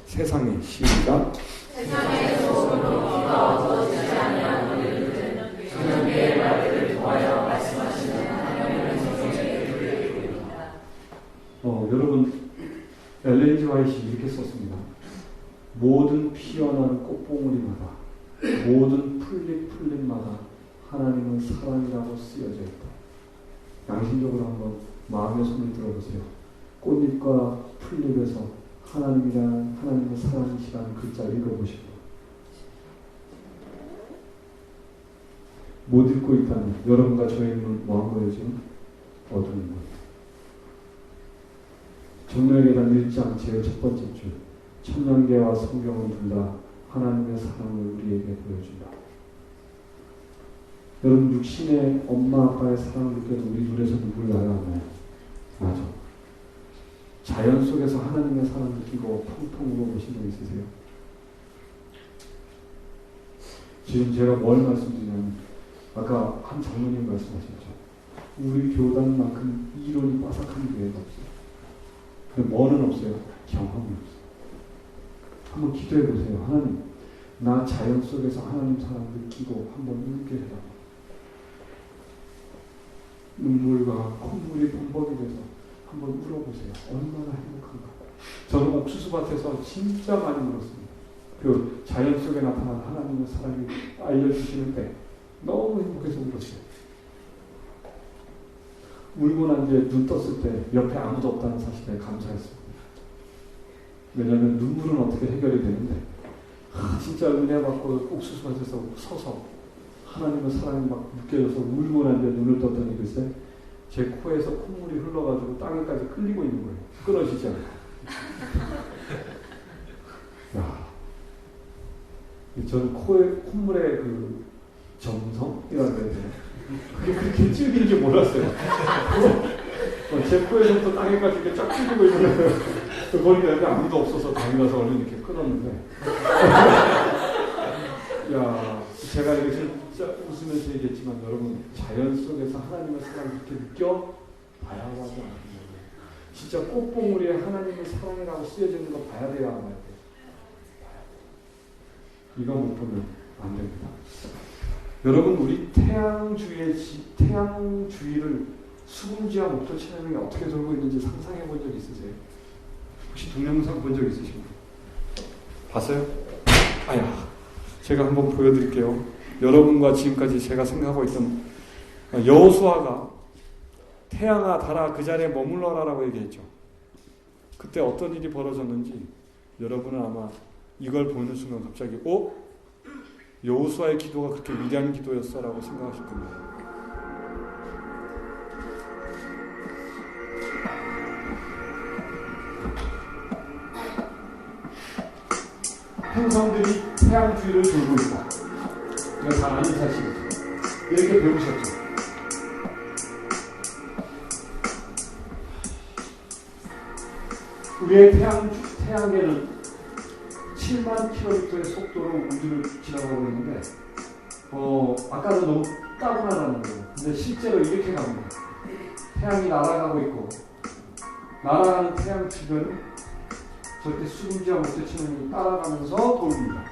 세상에 시작. 세상의 소원으로 기가 얻어지지 아니하는 우리들은 주님의 말들을 통하여 화이트이 이렇게 썼습니다. 모든 피어나는 꽃봉오리마다, 모든 풀잎마다 하나님은 사랑이라고 쓰여져 있다. 양심적으로 한번 마음의 손을 들어보세요. 꽃잎과 풀잎에서 하나님의 사랑이시라는 글자 읽어보시고, 못 읽고 있다면 여러분과 저의 눈은 뭐한 지금 어두운 거예요. 정렬계단 1장 제일 첫 번째 줄, 천년계와 성경은 둘 다 하나님의 사랑을 우리에게 보여준다. 여러분, 육신의 엄마 아빠의 사랑을 느껴도 우리 눈에서 눈물 나요, 안 나요? 맞아. 자연 속에서 하나님의 사랑을 느끼고 펑펑 울어보신 적 있으세요? 지금 제가 뭘 말씀드리냐면, 아까 한 장로님 말씀하셨죠. 우리 교단만큼 이론이 빠삭한 교회가 없어요. 근데 뭐는 없어요? 경험이 없어요. 한번 기도해 보세요. 하나님, 나 자연 속에서 하나님 사랑 느끼고 한번 울게 해라. 눈물과 콧물이 범벅이 돼서 한번 울어보세요. 얼마나 행복한가. 저는 옥수수밭에서 진짜 많이 울었습니다. 그 자연 속에 나타난 하나님의 사랑이 알려주시는데 너무 행복해서 울었어요. 울고 난 뒤에 눈 떴을 때 옆에 아무도 없다는 사실에 감사했습니다. 왜냐하면 눈물은 어떻게 해결이 되는데, 진짜 은혜 받고 옥수수밭에서 서서 하나님의 사랑이 막 느껴져서 울고 난 뒤에 눈을 떴더니 글쎄 제 코에서 콧물이 흘러가지고 땅에까지 끌리고 있는 거예요. 끊어지지 않고. 야, 저는 콧물의 그 정성이라고 해야 되나? 그게 그렇게 질긴 줄 몰랐어요. 제 코에서부터 땅에까지 이렇게 쫙 끌리고 있는 거예요. 거기가 아무도 없어서 다니면서 얼른 이렇게 끊었는데. 야, 제가 이렇게 진짜 웃으면서 얘기했지만 여러분, 자연 속에서 하나님의 사랑을 이렇게 느껴봐야 하지 않나요? 진짜 꽃봉우리에 하나님의 사랑이라고 쓰여지는 거 봐야 돼요, 안 봐야 돼요? 이거 못 보면 안 됩니다. 여러분, 우리 태양주위를 수금지와 목도 천연이 어떻게 돌고 있는지 상상해 본 적 있으세요? 혹시 동영상 본 적 있으신가요? 봤어요? 아야, 제가 한번 보여드릴게요. 여러분과 지금까지 제가 생각하고 있던 여호수아가 태양아 달아 그 자리에 머물러라라고 얘기했죠. 그때 어떤 일이 벌어졌는지 여러분은 아마 이걸 보는 순간 갑자기 여호수아의 기도가 그렇게 위대한 기도였어라고 생각하실 겁니다. 행성들이 태양 주위를 돌고 있다. 이거 다 아는 사실이죠. 이렇게 배우셨죠. 우리의 태양계는 7만 킬로미터의 속도로 우주를 지나가고 있는데, 아까는 너무 따분하다는 거예요. 근데 실제로 이렇게 갑니다. 태양이 날아가고 있고, 날아가는 태양 주변을 저렇게 수금지와 목재천연이 따라가면서 돌립니다.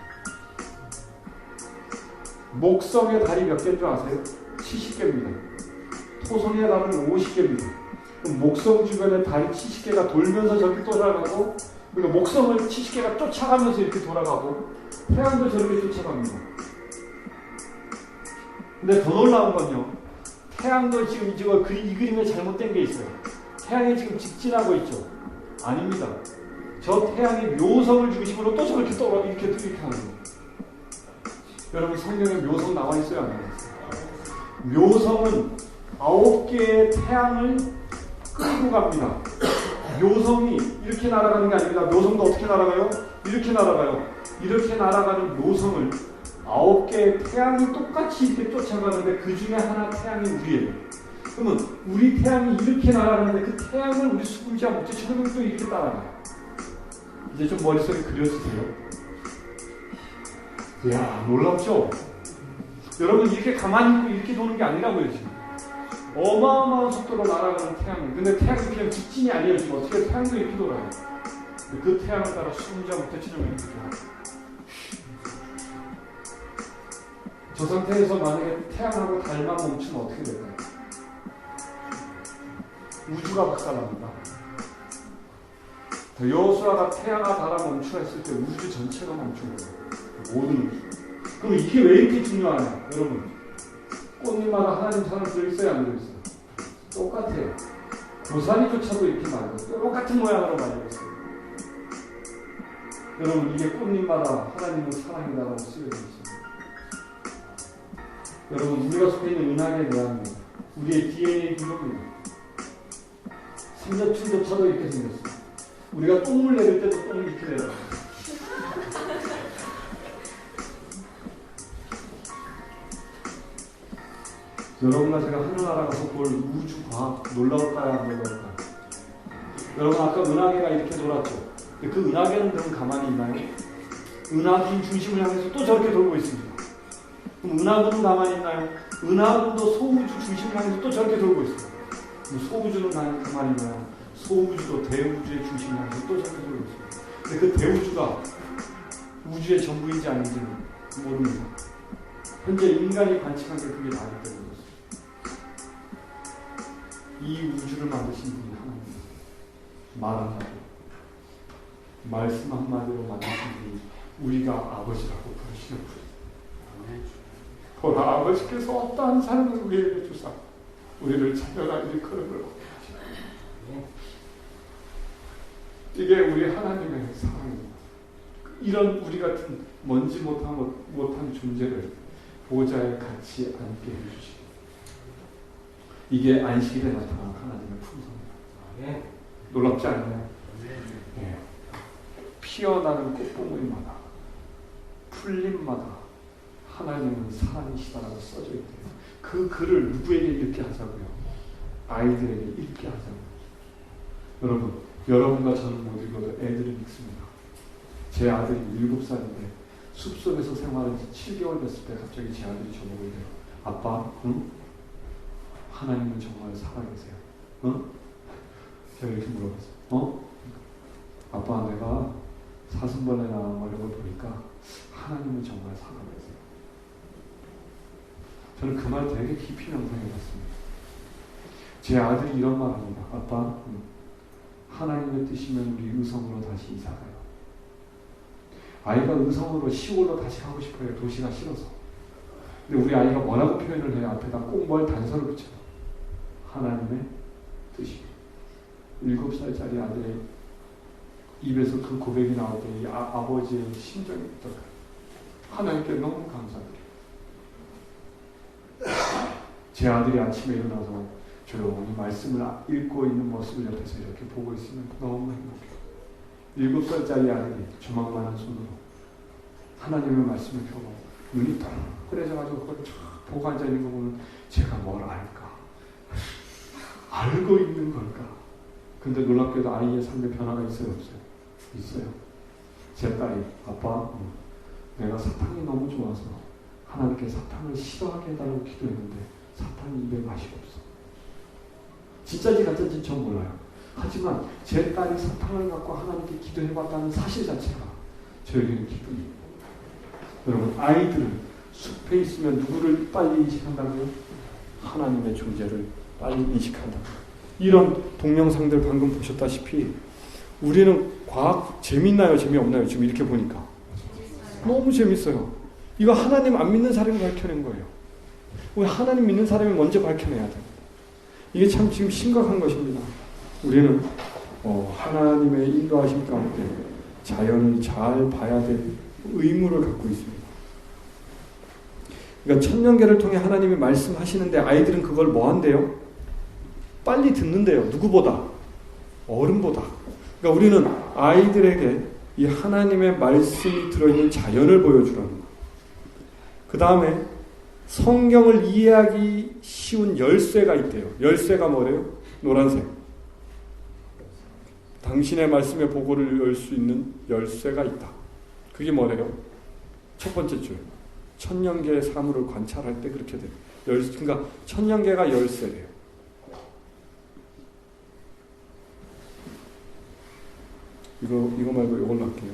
목성의 달이 몇 개인 줄 아세요? 70개입니다. 토성의 달은 50개입니다. 그럼 목성 주변에 달이 70개가 돌면서 저렇게 돌아가고, 그리고 목성을 70개가 쫓아가면서 이렇게 돌아가고, 태양도 저렇게 쫓아갑니다. 근데 더 놀라운 건요, 태양도 지금 이 그림에 잘못된 게 있어요. 태양이 지금 직진하고 있죠? 아닙니다. 저 태양이 묘성을 중심으로 또 저렇게 이렇게 하는 거예요. 여러분, 성경에 묘성 나와 있어요, 안 나와 있어요? 묘성은 9개의 태양을 끌고 갑니다. 묘성이 이렇게 날아가는 게 아닙니다. 묘성도 어떻게 날아가요? 이렇게 날아가요. 이렇게 날아가는 묘성을 9개의 태양이 똑같이 이렇게 쫓아가는데 그 중에 하나 태양이 우리예요. 그러면 우리 태양이 이렇게 날아가는데 그 태양을 우리 수금지와 목재천연이 또 이렇게 따라가요. 이제 좀 머릿속에 그려지세요? 이야, 놀랍죠? 여러분, 이렇게 가만히 있고 이렇게 도는 게 아니라고요, 지금. 어마어마한 속도로 날아가는 태양을. 근데 태양이 그냥 직진이 아니에요. 지금 어떻게 태양도 이렇게 돌아요. 그 태양을 따라 수금지와 목재천연이 이렇게 돌아요. 저 상태에서 만약에 태양하고 달만 멈추면 어떻게 될까요? 우주가 박살납니다. 여호수아가 태양아 달아 멈추라 했을 때 우주 전체가 멈춘 거예요. 모든 우주. 그럼 이게 왜 이렇게 중요하냐 여러분. 꽃잎마다 하나님 사람 들어있어요 안 들어있어요? 똑같아요. 고사리조차도 이렇게 말했어요. 똑같은 모양으로 말했어요. 여러분 이게 꽃잎마다 하나님은 사랑이다라고 쓰여져 있습니다. 여러분 우리가 속해 있는 은하계 내합니다. 우리의 DNA 구조입니다. 삼겹살조차도 이렇게 생겼어요. 우리가 똥물 내릴 때도 똥이 이렇게 내려요. 여러분과 제가 하늘나라 가서 볼 우주과학 놀라울까요? 안 놀라울까요? 여러분 아까 은하계가 이렇게 돌았죠? 근데 그 은하계는 그럼 가만히 있나요? 은하균 중심을 향해서 또 저렇게 돌고 있습니다. 그럼 은하군은 가만히 있나요? 은하군도 소우주 중심을 향해서 또 저렇게 돌고 있어요. 그럼 소우주는 가만히 있나요? 소우주도 대우주의 중심을 향해서 또 저렇게 돌고 있습니다. 근데 그 대우주가 우주의 전부인지 아닌지는 모릅니다. 현재 인간이 관측한 게 그게 나기 때문에 이 우주를 만드신 분이 하나님입니다. 말 한마디로, 말씀 한마디로 만드신 분이 우리가 아버지라고 부르시는 분이에요. 보라 아버지께서 어떠한 삶을 우리에게 주사 우리를 자녀라 일컬음을 하시고 이게 우리 하나님의 사랑입니다. 이런 우리 같은 먼지 못한 존재를 보좌에 같이 앉게 해주시고 이게 안식일에 나타난 하나님의 품성입니다. 놀랍지 않나요? 네. 피어나는 꽃봉오리마다 풀잎마다 하나님은 사랑이시다라고 써져 있대요. 그 글을 누구에게 읽게 하자고요? 아이들에게 읽게 하자고요. 여러분, 여러분과 저는 못 읽어도 애들은 읽습니다. 제 아들이 7살인데 숲속에서 생활한 지 7개월 됐을 때 갑자기 제 아들이 저보고 이래요. 아빠, 응? 하나님은 정말 살아계세요. 응? 제가 이렇게 물어봤어요. 아빠 내가 사슴벌레 나온 걸 보니까 하나님은 정말 살아계세요. 저는 그 말 되게 깊이 명상해봤습니다. 제 아들이 이런 말 합니다. 아빠, 하나님의 뜻이면 우리 의성으로 다시 이사가요. 아이가 의성으로 시골로 다시 가고 싶어요. 도시가 싫어서. 근데 우리 아이가 뭐라고 표현을 해요? 앞에다 꼭 뭘 단서를 붙여요. 하나님의 뜻이. 7살짜리 아들의 입에서 그 고백이 나올 때 이 아버지의 심정이 어떨까요? 하나님께 너무 감사드려요. 제 아들이 아침에 일어나서 조용히 말씀을 읽고 있는 모습을 옆에서 이렇게 보고 있으면 너무 행복해요. 7살짜리 아들이 주먹만한 손으로 하나님의 말씀을 펴고 눈이 동그래져가지고 그걸 쫙 보고 앉아있는 거 보면 제가 뭘 알까? 알고 있는 걸까? 근데 놀랍게도 아이의 삶에 변화가 있어요? 없어요? 있어요. 제 딸이 아빠 내가 사탕이 너무 좋아서 하나님께 사탕을 싫어하게 해달라고 기도했는데 사탕이 입에 맛이 없어. 진짜인지 가짜인지 전 몰라요. 하지만 제 딸이 사탕을 갖고 하나님께 기도해봤다는 사실 자체가 저에게는 기쁨이에요. 여러분 아이들은 숲에 있으면 누구를 빨리 인식한다고요? 하나님의 존재를 빨리 인식한다고요. 이런 동영상들 방금 보셨다시피 우리는 과학 재밌나요? 재미없나요? 지금 이렇게 보니까 너무 재밌어요. 이거 하나님 안 믿는 사람이 밝혀낸 거예요. 우리 하나님 믿는 사람이 먼저 밝혀내야 돼요. 이게 참 지금 심각한 것입니다. 우리는 하나님의 인도하심 가운데 자연을 잘 봐야 될 의무를 갖고 있습니다. 그러니까 천년계를 통해 하나님이 말씀하시는데 아이들은 그걸 뭐 한대요? 빨리 듣는데요. 누구보다? 어른보다. 그러니까 우리는 아이들에게 이 하나님의 말씀이 들어있는 자연을 보여주라는 거예요. 그 다음에 성경을 이해하기 쉬운 열쇠가 있대요. 열쇠가 뭐래요? 노란색. 당신의 말씀의 보고를 열 수 있는 열쇠가 있다. 그게 뭐래요? 첫 번째 줄. 천년계의 사물을 관찰할 때 그렇게 돼요. 그러니까 천년계가 열쇠래요. 이거 말고 이걸로 할게요.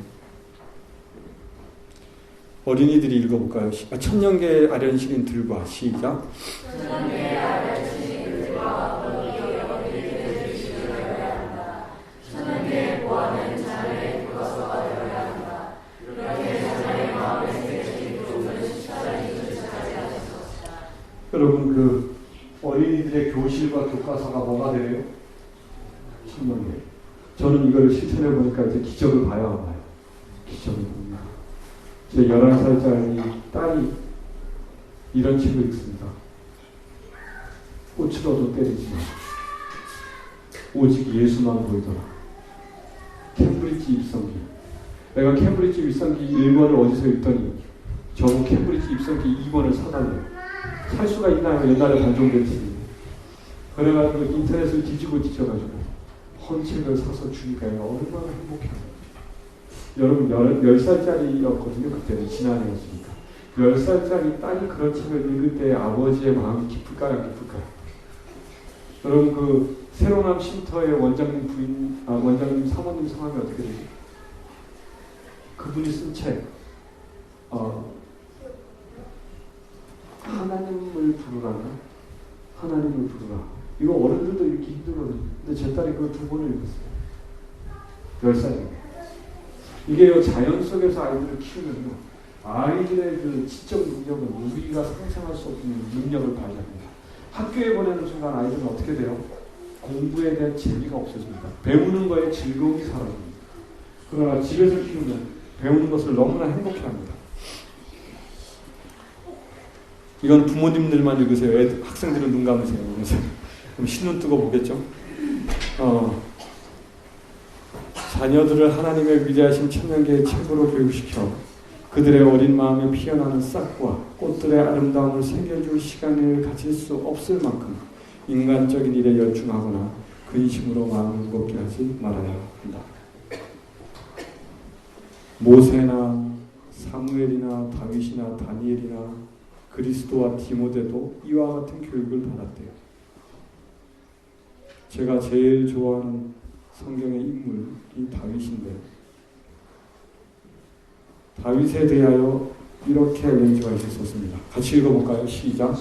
어린이들이 읽어볼까요? 천년계 아련실인 들과 시작. 천년계 아련실인 들과 어린이들을 지켜야 한다. 천년계 보아는 아이들의 교실과 교과서가 뭐가 돼요? 천명계. 저는 이걸 실천해 보니까 이제 기적을 봐야 봐요. 기적을 봅니다. 제 11살짜리 딸이 이런 책을 읽습니다. 꽃으로도 때리지 마. 오직 예수만 보이더라. 캠브리지 입성기. 내가 캠브리지 입성기 1권을 어디서 읽더니 저거 캠브리지 입성기 2권을 사달래요. 살 수가 있나요? 옛날에 단종됐지. 그래가지고 인터넷을 뒤지고 뒤져가지고 헌 책을 사서 주니까 얼마나 행복해요. 여러분 10살짜리였거든요. 그때는 지난해였으니까. 10살짜리 딸이 그런 책을 읽을 때 아버지의 마음이 기쁠까요? 안 기쁠까요? 여러분 그 새로남 쉼터의 원장님 사모님 성함이 어떻게 되죠? 그분이 쓴 책 하나님을 부르라나? 하나님을 부르라. 이거 어른들도 읽기 힘들거든요. 근데 제 딸이 그걸 2번을 읽었어요. 10살이에요. 이게요, 자연 속에서 아이들을 키우면요, 아이들의 그 지적 능력은 우리가 상상할 수 없는 능력을 발휘합니다. 학교에 보내는 순간 아이들은 어떻게 돼요? 공부에 대한 재미가 없어집니다. 배우는 거에 즐거움이 사라집니다. 그러나 집에서 키우면 배우는 것을 너무나 행복해합니다. 이건 부모님들만 읽으세요. 학생들은 눈 감으세요. 그럼 신눈 뜨고 보겠죠? 자녀들을 하나님의 위대하신 천년계의 책으로 교육시켜 그들의 어린 마음에 피어나는 싹과 꽃들의 아름다움을 새겨줄 시간을 가질 수 없을 만큼 인간적인 일에 열중하거나 근심으로 마음을 무겁게 하지 말아야 한다. 모세나 사무엘이나 다윗이나 다니엘이나 그리스도와 디모데도 이와 같은 교육을 받았대요. 제가 제일 좋아하는 성경의 인물이 다윗인데 다윗에 대하여 이렇게 렌즈가 있었습니다. 같이 읽어볼까요? 시작.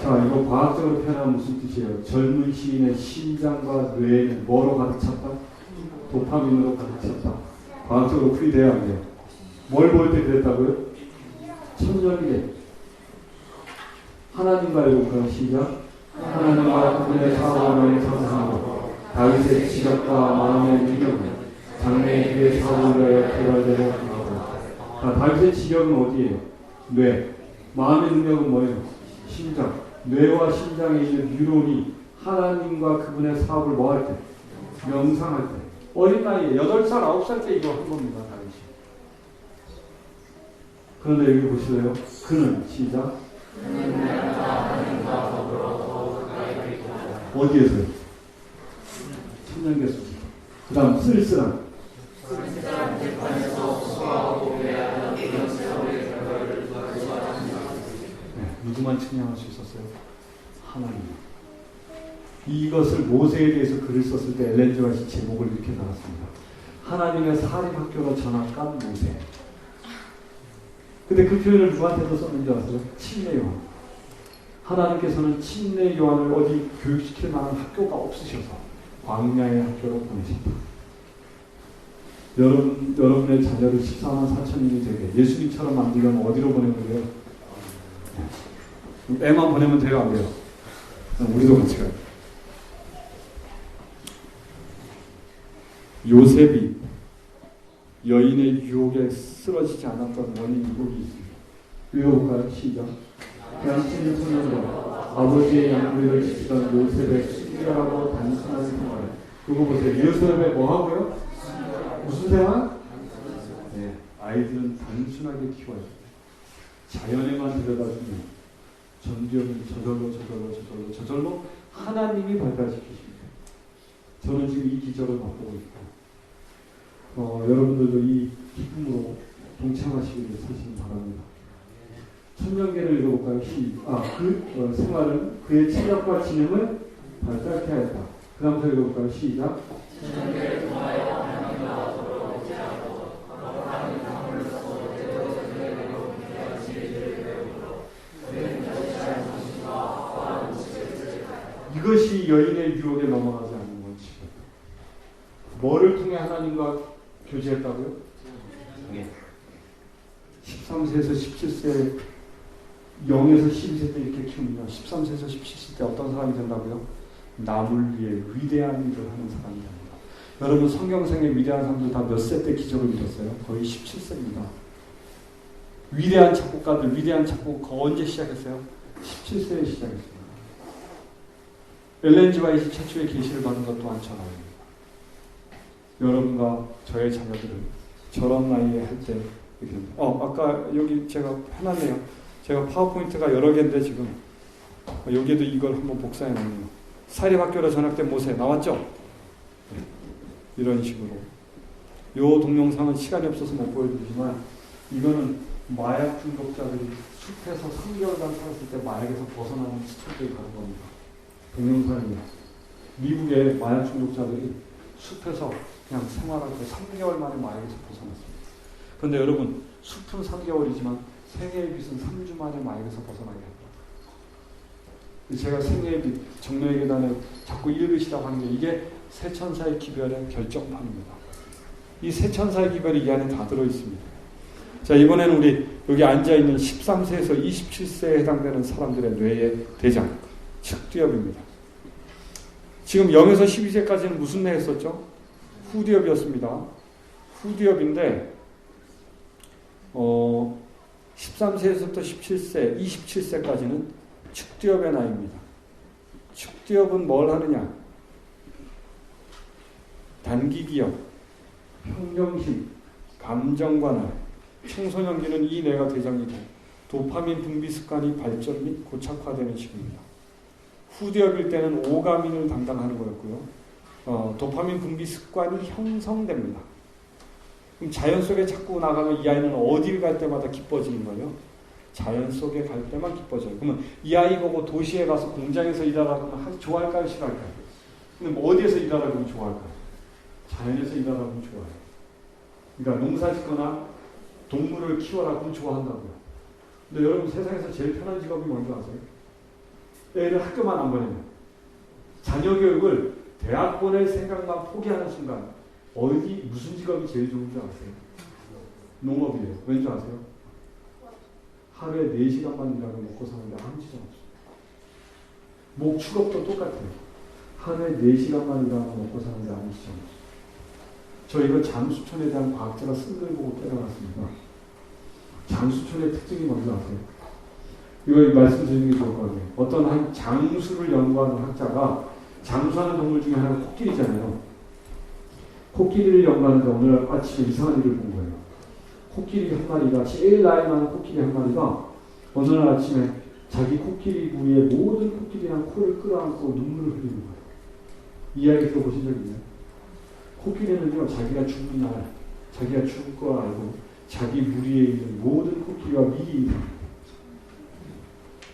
자, 이거 과학적으로 표현하면 무슨 뜻이에요? 젊은 시인의 심장과 뇌에는 뭐로 가득 찼다? 도파민으로 가득 찼다. 과학적으로 풀이돼야 안 돼요. 뭘 볼 때 그랬다고요? 천년계. 하나님과 읽을까요? 시작. 하나님과 그분의 사원을 상상하고 다윗의 지각과 마음의 능력은 장래의 그의 사원을 위하여 개발되고 강하다. 다윗의 지각은 어디예요? 뇌. 마음의 능력은 뭐예요? 심장. 뇌와 심장에 있는 뉴런이 하나님과 그분의 사업을 뭐 할 때? 명상할 때. 어린 나이에 8살, 9살 때 이거 한 겁니다. 다윗이. 그런데 여기 보실래요? 그는 시작. 어디에서요? 천년계 속에서. 그 다음 쓸쓸한. 누구만 측량할 수 있었어요? 하나님. 이것을 모세에 대해서 글을 썼을 때 엘렌 지 화이트 제목을 이렇게 달았습니다. 하나님의 사립학교로 전학간 모세. 근데 그 표현을 누구한테도 썼는지 아세요? 침례 요한. 하나님께서는 침례 요한을 어디 교육시킬 만한 학교가 없으셔서 광야의 학교로 보내셨다. 여러분의 자녀를 14만 4천인이 되게 예수님처럼 만들려면 어디로 보내면 돼요? 애만 보내면 돼요? 안 돼요? 우리도 같이 가요. 요셉이 여인의 유혹에 쓰러지지 않았던 원인이 여기 있습니다. 읽어볼까요? 시작. 양친의 소년과 아버지의 양부리를 지키던 요셉의 순결하고 단순한 생활. 그거 보세요. 요셉의 뭐하고요? 무슨 생활? 네, 아이들은 단순하게 키워야 돼요. 자연에만 들여다주면 전기업은 저절로 하나님이 발달시키십니다. 저는 지금 이 기적을 맛보고 있고 여러분들도 이 기쁨으로 동참하시기를 사실 바랍니다. 천년계를 읽어볼까요? 그 생활은 그의 체력과 지능을 발달케 하였다. 그 다음 저 읽어볼까요? 시작. 천년계를 통하여 하나님과 서로 대체하고 거룩한 사물로서 제대로 지내고 귀한 지혜를 배우므로 그는 여자의 정신과 과한 지혜를 이것이 여인의 유혹에 넘어가지 않는 원칙이다. 뭐를 통해 하나님과 교제했다고요? 13세에서 17세, 0에서 12세 때 이렇게 키우면요. 13세에서 17세 때 어떤 사람이 된다고요? 남을 위해 위대한 일을 하는 사람이 됩니다. 여러분 성경상의 위대한 사람들 다 몇 세 때 기적을 이뤘어요? 거의 17세입니다. 위대한 작곡가들, 위대한 작곡 언제 시작했어요? 17세에 시작했습니다. 엘렌 G 화이트 최초의 계시를 받은 것 또한 저라입니다. 여러분과 저의 자녀들은 저런 나이에 할 때 이렇게 아까 여기 제가 해놨네요. 제가 파워포인트가 여러 개인데 지금 여기에도 이걸 한번 복사해놨네요. 사립학교로 전학된 모세 나왔죠? 네. 이런 식으로 요 동영상은 시간이 없어서 못 보여드리지만 이거는 마약 중독자들이 숲에서 3개월간 살았을 때 마약에서 벗어나는 스토리를 가는 겁니다. 동영상이에요. 미국의 마약 중독자들이 숲에서 그냥 생활할 때 3개월 만에 마약에서 벗어났습니다. 그런데 여러분 숲은 3개월이지만 생애의 빛은 3주 만에 마약에서 벗어나게 합니다. 제가 생애의 빛 정로의 계단을 자꾸 읽으시라고 하는 게 이게 세 천사의 기별의 결정판입니다. 이 세 천사의 기별이 이 안에 다 들어있습니다. 자, 이번에는 우리 여기 앉아있는 13세에서 27세에 해당되는 사람들의 뇌의 대장, 측두엽입니다. 지금 0에서 12세까지는 무슨 뇌 했었죠? 후두엽이었습니다. 후두엽인데 13세에서부터 17세, 27세까지는 측두엽의 나이입니다. 측두엽은 뭘 하느냐? 단기기억, 평정심, 감정관할, 청소년기는 이 뇌가 대장이 돼 도파민 분비 습관이 발전 및 고착화되는 시기입니다. 후두엽일 때는 오가민을 담당하는 거였고요. 도파민 분비 습관이 형성됩니다. 그럼 자연 속에 자꾸 나가면 이 아이는 어딜 갈 때마다 기뻐지는 거예요? 자연 속에 갈 때만 기뻐져요. 그러면 이 아이 보고 도시에 가서 공장에서 일하라 그러면 좋아할까요? 싫어할까요? 근데 뭐 어디에서 일하라 그러면 좋아할까요? 자연에서 일하라 그러면 좋아해요. 그러니까 농사 짓거나 동물을 키워라 그러면 좋아한다고요. 근데 여러분 세상에서 제일 편한 직업이 뭔지 아세요? 애를 학교만 안 보내면 자녀 교육을 대학 보낼 생각만 포기하는 순간 어디 무슨 직업이 제일 좋은 줄 아세요? 농업이에요. 왠지 아세요? 하루에 4시간만 일하고 먹고 사는데 아무 지장 없어요. 목축업도 똑같아요. 하루에 4시간만 일하고 먹고 사는데 아무 지장 없어요. 저 이거 장수촌에 대한 과학자가 쓴 글 보고 깨달았습니다. 장수촌의 특징이 뭔지 아세요? 이거 말씀드리는 게 좋을 것 같아요. 어떤 한 장수를 연구하는 학자가 장수하는 동물 중에 하나가 코끼리잖아요. 코끼리를 연구하는데 오늘 아침에 이상한 일을 본 거예요. 코끼리 한 마리가 제일 나이 많은 코끼리 한 마리가 어느 날 아침에 자기 코끼리 부위에 모든 코끼리랑 코를 끌어안고 눈물을 흘리는 거예요. 이야기 들어보신 적 있나요? 코끼리는요, 자기가 죽는 날, 자기가 죽을 거 알고 자기 무리에 있는 모든 코끼리와 미리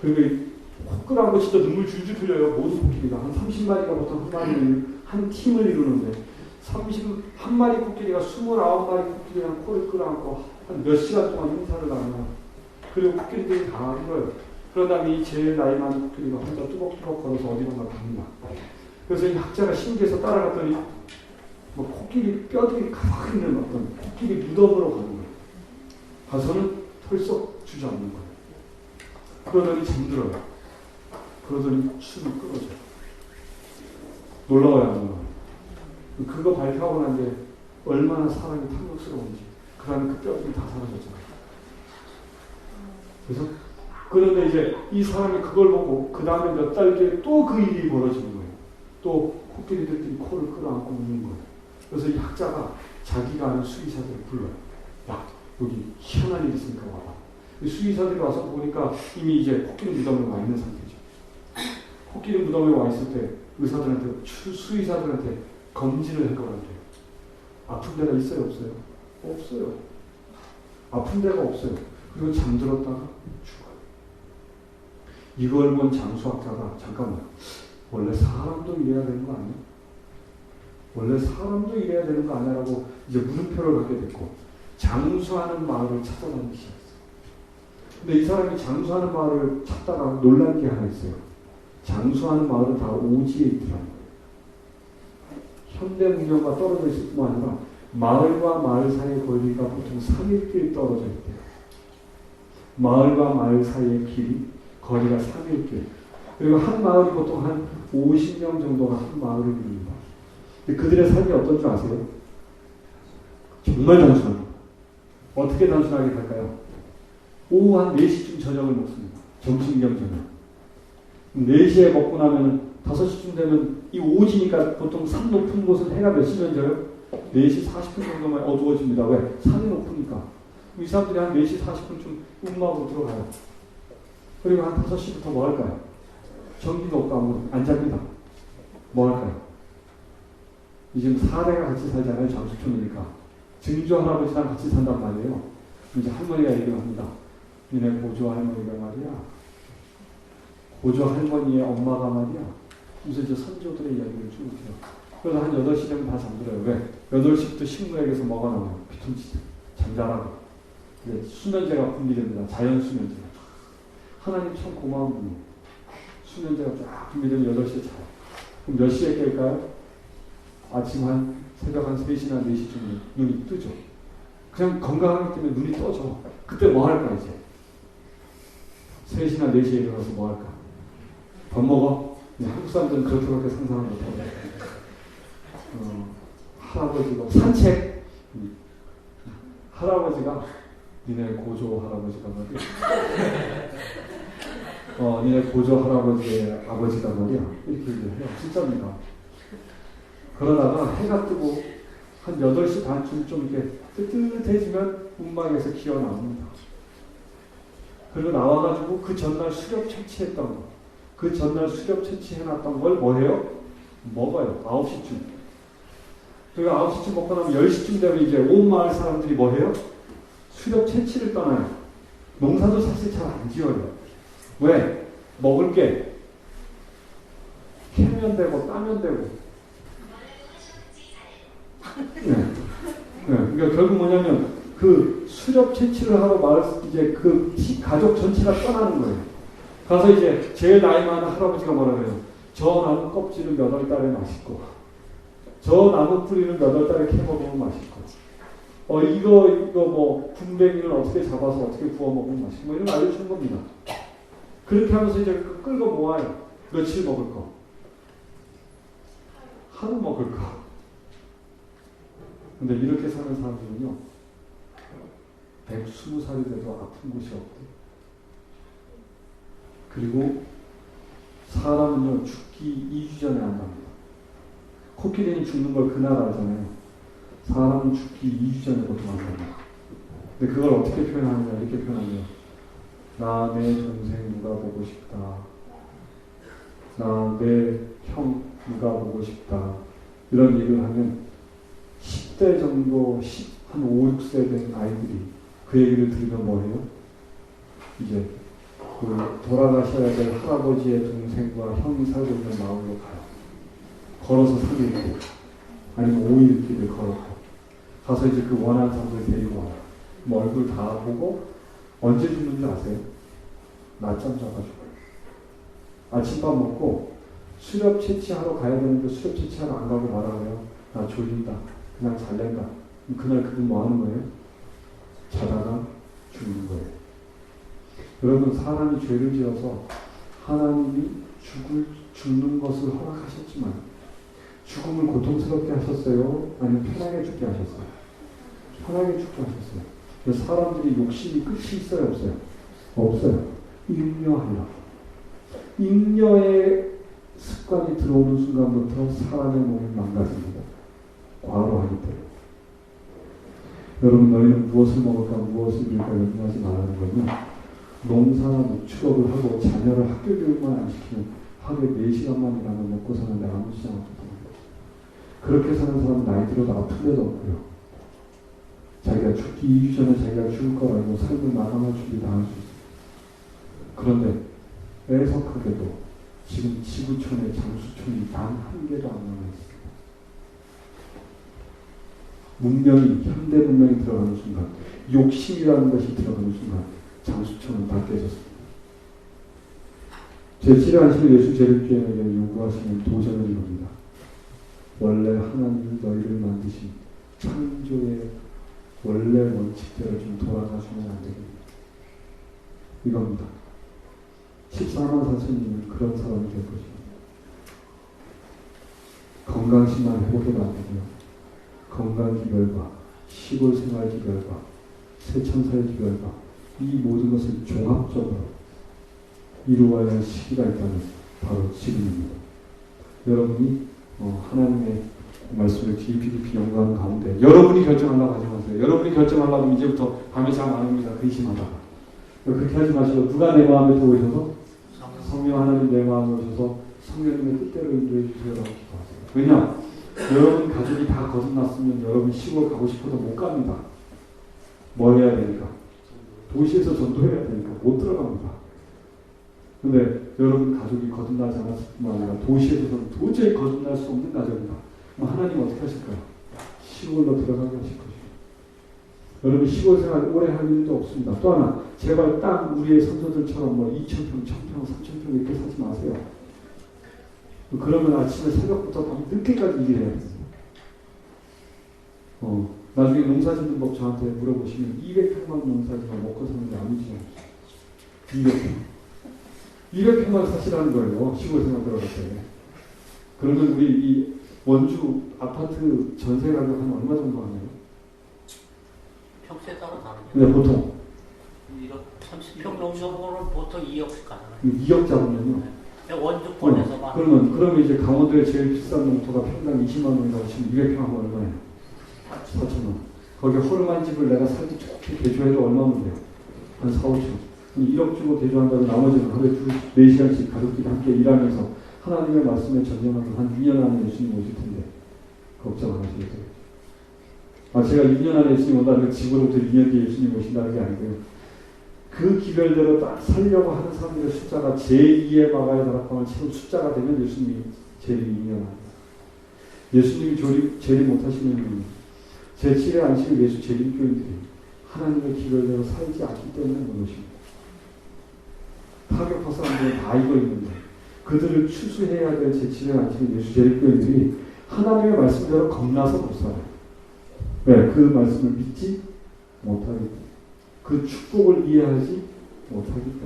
그리고 코 끌어안고 진짜 눈물 줄줄 흘려요. 모든 코끼리가 한 30마리가 보통 한 마리를 한 팀을 이루는데 31마리 코끼리가 29마리 코끼리랑 코를 끌어안고 한 몇 시간 동안 행사를 하면 그리고 코끼리들이 다 하는 거예요. 그런 다음에 이 제일 나이 많은 코끼리가 혼자 뚜벅뚜벅 걸어서 어디론가 갑니다. 그래서 이 학자가 신기해서 따라갔더니 뭐 코끼리 뼈들이 가득 있는 어떤 코끼리 무덤으로 가는 거예요. 가서는 털썩 주저앉는 거예요. 그러더니 잠들어요. 그러더니 숨이 끊어져요. 놀라워요, 안 놀라워요? 그거 발표하고 난 뒤에 얼마나 사람이 탐욕스러운지 그 다음에 그 뼈들이 다 사라졌잖아요. 그래서 그런데 이제 이 사람이 그걸 보고 그 다음에 몇 달 뒤에 또 그 일이 벌어지는 거예요. 또 코끼리들끼리 코를 끌어안고 웃는 거예요. 그래서 이 학자가 자기가 아는 수의사들을 불러요. 야, 여기 희한한 일이 있으니까 와봐. 수의사들이 와서 보니까 이미 이제 코끼리 무덤에 와 있는 상태죠. 코끼리 무덤에 와 있을 때 의사들한테, 수의사들한테 검진을 해보란대요. 아픈 데가 있어요, 없어요? 없어요. 아픈 데가 없어요. 그리고 잠들었다가 죽어요. 이걸 본 장수학자가 잠깐만, 원래 사람도 이래야 되는 거 아니야? 원래 사람도 이래야 되는 거 아니야라고 이제 물음표를 하게 됐고 장수하는 마을을 찾아다니기 시작했어요. 근데 이 사람이 장수하는 마을을 찾다가 놀란 게 하나 있어요. 장수하는 마을은 다 오지에 있더라는 거예요. 현대 문명과 떨어져 있을 뿐만 아니라 마을과 마을 사이의 거리가 보통 3일길 떨어져 있대요. 마을과 마을 사이의 길이 거리가 3일길. 그리고 한 마을이 보통 한 50명 정도가 한 마을을 이룹니다. 근데 그들의 삶이 어떤 줄 아세요? 정말 단순합니다. 어떻게 단순하게 갈까요? 오후 한 4시쯤 저녁을 먹습니다. 점심 겸 저녁. 4시에 먹고 나면 5시쯤 되면 이 오지니까 보통 산 높은 곳은 해가 몇 시면 져요? 4시 40분 정도면 어두워집니다. 왜? 산이 높으니까. 이 사람들이 한 4시 40분쯤 음악으로 들어가요. 그리고 한 5시부터 뭐 할까요? 전기도 없고 아무것도 안 잡니다. 뭐 할까요? 지금 4대가 같이 살잖아요. 장수촌이니까. 증조 할아버지랑 같이 산단 말이에요. 이제 할머니가 얘기를 합니다. 니네 고조 할머니가 말이야. 고조 할머니의 엄마가 말이야. 그래서 이제 선조들의 이야기를 쭉 해요. 그래서 한 8시 되면 다 잠들어요. 왜? 8시부터 식물에게서 뭐가 나와요? 피톤치드. 잠자라고. 수면제가 분비됩니다. 자연 수면제. 하나님 참 고마운 분이에요. 수면제가 쫙 분비되면 8시에 자요. 그럼 몇 시에 깰까요? 아침 한 새벽 한 3시나 4시쯤에 눈이 뜨죠. 그냥 건강하기 때문에 눈이 떠져. 그때 뭐 할까 이제? 3시나 4시에 일어나서 뭐 할까? 밥 먹어? 한국 사람들은 그렇게 상상을 못하고 할아버지가 산책 할아버지가 니네 고조 할아버지가 말이야 니네 고조 할아버지의 아버지가 말이야 이렇게 얘기를 해요. 진짜입니다. 그러다가 해가 뜨고 한 8시 반쯤 좀 이렇게 뜨뜻해지면 움막에서 기어 나옵니다. 그리고 나와가지고 그 전날 수렵 채취했던 거, 그 전날 수렵 채취해놨던 걸 뭐 해요? 먹어요. 9시쯤. 그리고 9시쯤 먹고 나면 10시쯤 되면 이제 온 마을 사람들이 뭐 해요? 수렵 채취를 떠나요. 농사도 사실 잘 안 지어요. 왜? 먹을 게 캐면 되고 따면 되고. 네. 그러니까 결국 뭐냐면 그 수렵 채취를 하고 마을 이제 그 가족 전체가 떠나는 거예요. 가서 이제 제일 나이 많은 할아버지가 뭐라 그래요? 저 나무 껍질은 몇 월 달에 맛있고, 저 나무 뿌리는 몇 월 달에 캐 먹으면 맛있고, 이거 뭐 군뱅이는 어떻게 잡아서 어떻게 구워 먹으면 맛있고, 뭐 이런 거 알려주는 겁니다. 그렇게 하면서 이제 끌고 모아요. 며칠 먹을 거, 하루 먹을 거. 근데 이렇게 사는 사람들은요, 120살이 돼도 아픈 곳이 없대요. 그리고 사람은요, 죽기 2주 전에 안답니다. 코끼리는 죽는 걸 그날 알잖아요. 사람은 죽기 2주 전에 보통 안답니다. 근데 그걸 어떻게 표현하느냐, 이렇게 표현하네요. 나 내 동생 누가 보고 싶다. 나 내 형 누가 보고 싶다. 이런 얘기를 하면 10대 정도, 한 5, 6세 된 아이들이 그 얘기를 들으면 뭐예요? 이제 그 돌아가셔야 될 할아버지의 동생과 형이 살고 있는 마을로 가요. 걸어서 3일길 아니면 5일길을 걸어서 가서 이제 그 원하는 사람들 데리고 와요. 뭐 얼굴 다 보고 언제 죽는지 아세요? 낮잠 자가지고 아침밥 먹고 수렵 채취하러 가야 되는데 수렵 채취하러 안 가고 뭐라 그래요? 나 졸린다. 그냥 잘랜다. 그날 그분 뭐 하는 거예요? 자다가 죽는 거예요. 여러분, 사람이 죄를 지어서 하나님이 죽는 것을 허락하셨지만 죽음을 고통스럽게 하셨어요? 아니면 편하게 죽게 하셨어요? 편하게 죽게 하셨어요. 그래서 사람들이 욕심이 끝이 있어요? 없어요? 없어요. 잉여하려고. 잉여의 습관이 들어오는 순간부터 사람의 몸이 망가집니다. 과로하기 때문에. 여러분, 너희는 무엇을 먹을까 무엇을 입을까 염려하지 말라는 거는 농사나 목축업을 하고 자녀를 학교 교육만 안 시키면 하루에 4시간만 일하면 먹고 사는데 아무 지장 없다는 거예요. 그렇게 사는 사람은 나이 들어도 아픈 데도 없고요. 자기가 죽기 2주 전에 자기가 죽을 거라고 삶을 마감할 준비 다 할 수 있어요. 그런데 애석하게도 지금 지구촌에 장수촌이 단 한 개도 안 남아있습니다. 문명이, 현대 문명이 들어가는 순간, 욕심이라는 것이 들어가는 순간 장수촌은 다 깨졌습니다. 제7회 예수 제일교회에게 요구하시는 도전을 이룹니다. 원래 하나님이 너희를 만드신 창조의 원래 원칙대로 좀 돌아가주면 안 되겠냐. 이겁니다. 14만 4천님은 그런 사람이 될 것입니다. 건강식만 회복해도 안 되고요. 건강기별과 시골생활기별과 새천사의 기별과 이 모든 것을 종합적으로 이루어야 할 시기가 있다면 바로 지금입니다. 여러분이 하나님의 말씀을 깊이 연구하는 가운데 여러분이 결정하려고 하지 마세요. 여러분이 결정하려고 하면 이제부터 밤에 잠 안 옵니다. 근심하다가. 그렇게 하지 마시고 누가 내 마음에 들어오셔서 성령 하나님 내 마음에 오셔서 성령님의 뜻대로 인도해 주세요라고 기도하세요. 왜냐? 여러분 가족이 다 거듭났으면 여러분 시골 가고 싶어도 못 갑니다. 뭐 해야 되니까? 도시에서 전도해야 되니까 못 들어갑니다. 근데 여러분 가족이 거듭나지 않았을 뿐만 아니라 도시에서는 도저히 거듭날 수 없는 가정이다. 그럼 하나님 어떻게 하실까요? 시골로 들어가게 하실 것입니다. 여러분 시골 생활 오래 할 일도 없습니다. 또 하나 제발 딱 우리의 선조들처럼 2,000평, 1,000평, 3,000평 이렇게 사지 마세요. 그러면 아침에 새벽부터 밤 늦게까지 일해야 됩니다. 나중에 농사짓는 법 저한테 물어보시면 200평만 농사지만 먹고 사는 게 아니지. 200평만 사시라는 거예요. 시골 생활 들어갈 때. 그러면 우리 이 원주 아파트 전세 가격 한 얼마 정도 하나요? 평수에 따라 다르죠. 네, 보통 1억 30평 넘는 보통 2억씩 가잖아요. 2억 잡으면요. 원주권에서만. 그러면 이제 강원도의 제일 비싼 농토가 평당 20만 원이라고 치면 200평 하면 얼마예요? 4천 원. 거기 허름한 집을 내가 살기 좋게 개조해도 얼마면 돼요? 한 4, 5천. 1억 주고 개조한다고 나머지는 하루에 4시간씩 가족끼리 함께 일하면서 하나님의 말씀에 전념하면서 한 2년 안에 예수님 오실 텐데 걱정 안 하셔도 돼요. 제가 2년 안에 예수님 온다는 집으로부터 2년 뒤에 예수님 오신다는 게 아니고요. 그 기별대로 딱 살려고 하는 사람들의 숫자가 제2의 마가의 다락방을 채운 숫자가 되면 예수님이 재림이 일어납니다. 예수님이 재림 못하시는 이유는 제7의 안식일 예수 재림교인들이 하나님의 기별대로 살지 않기 때문에 못 오십니다. 타격파 사람들은 다 이거 있는데 그들을 추수해야 될 제7의 안식일 예수 재림교인들이 하나님의 말씀대로 겁나서 못 살아요. 왜? 그 말씀을 믿지 못하기 때문에. 그 축복을 이해하지 못하기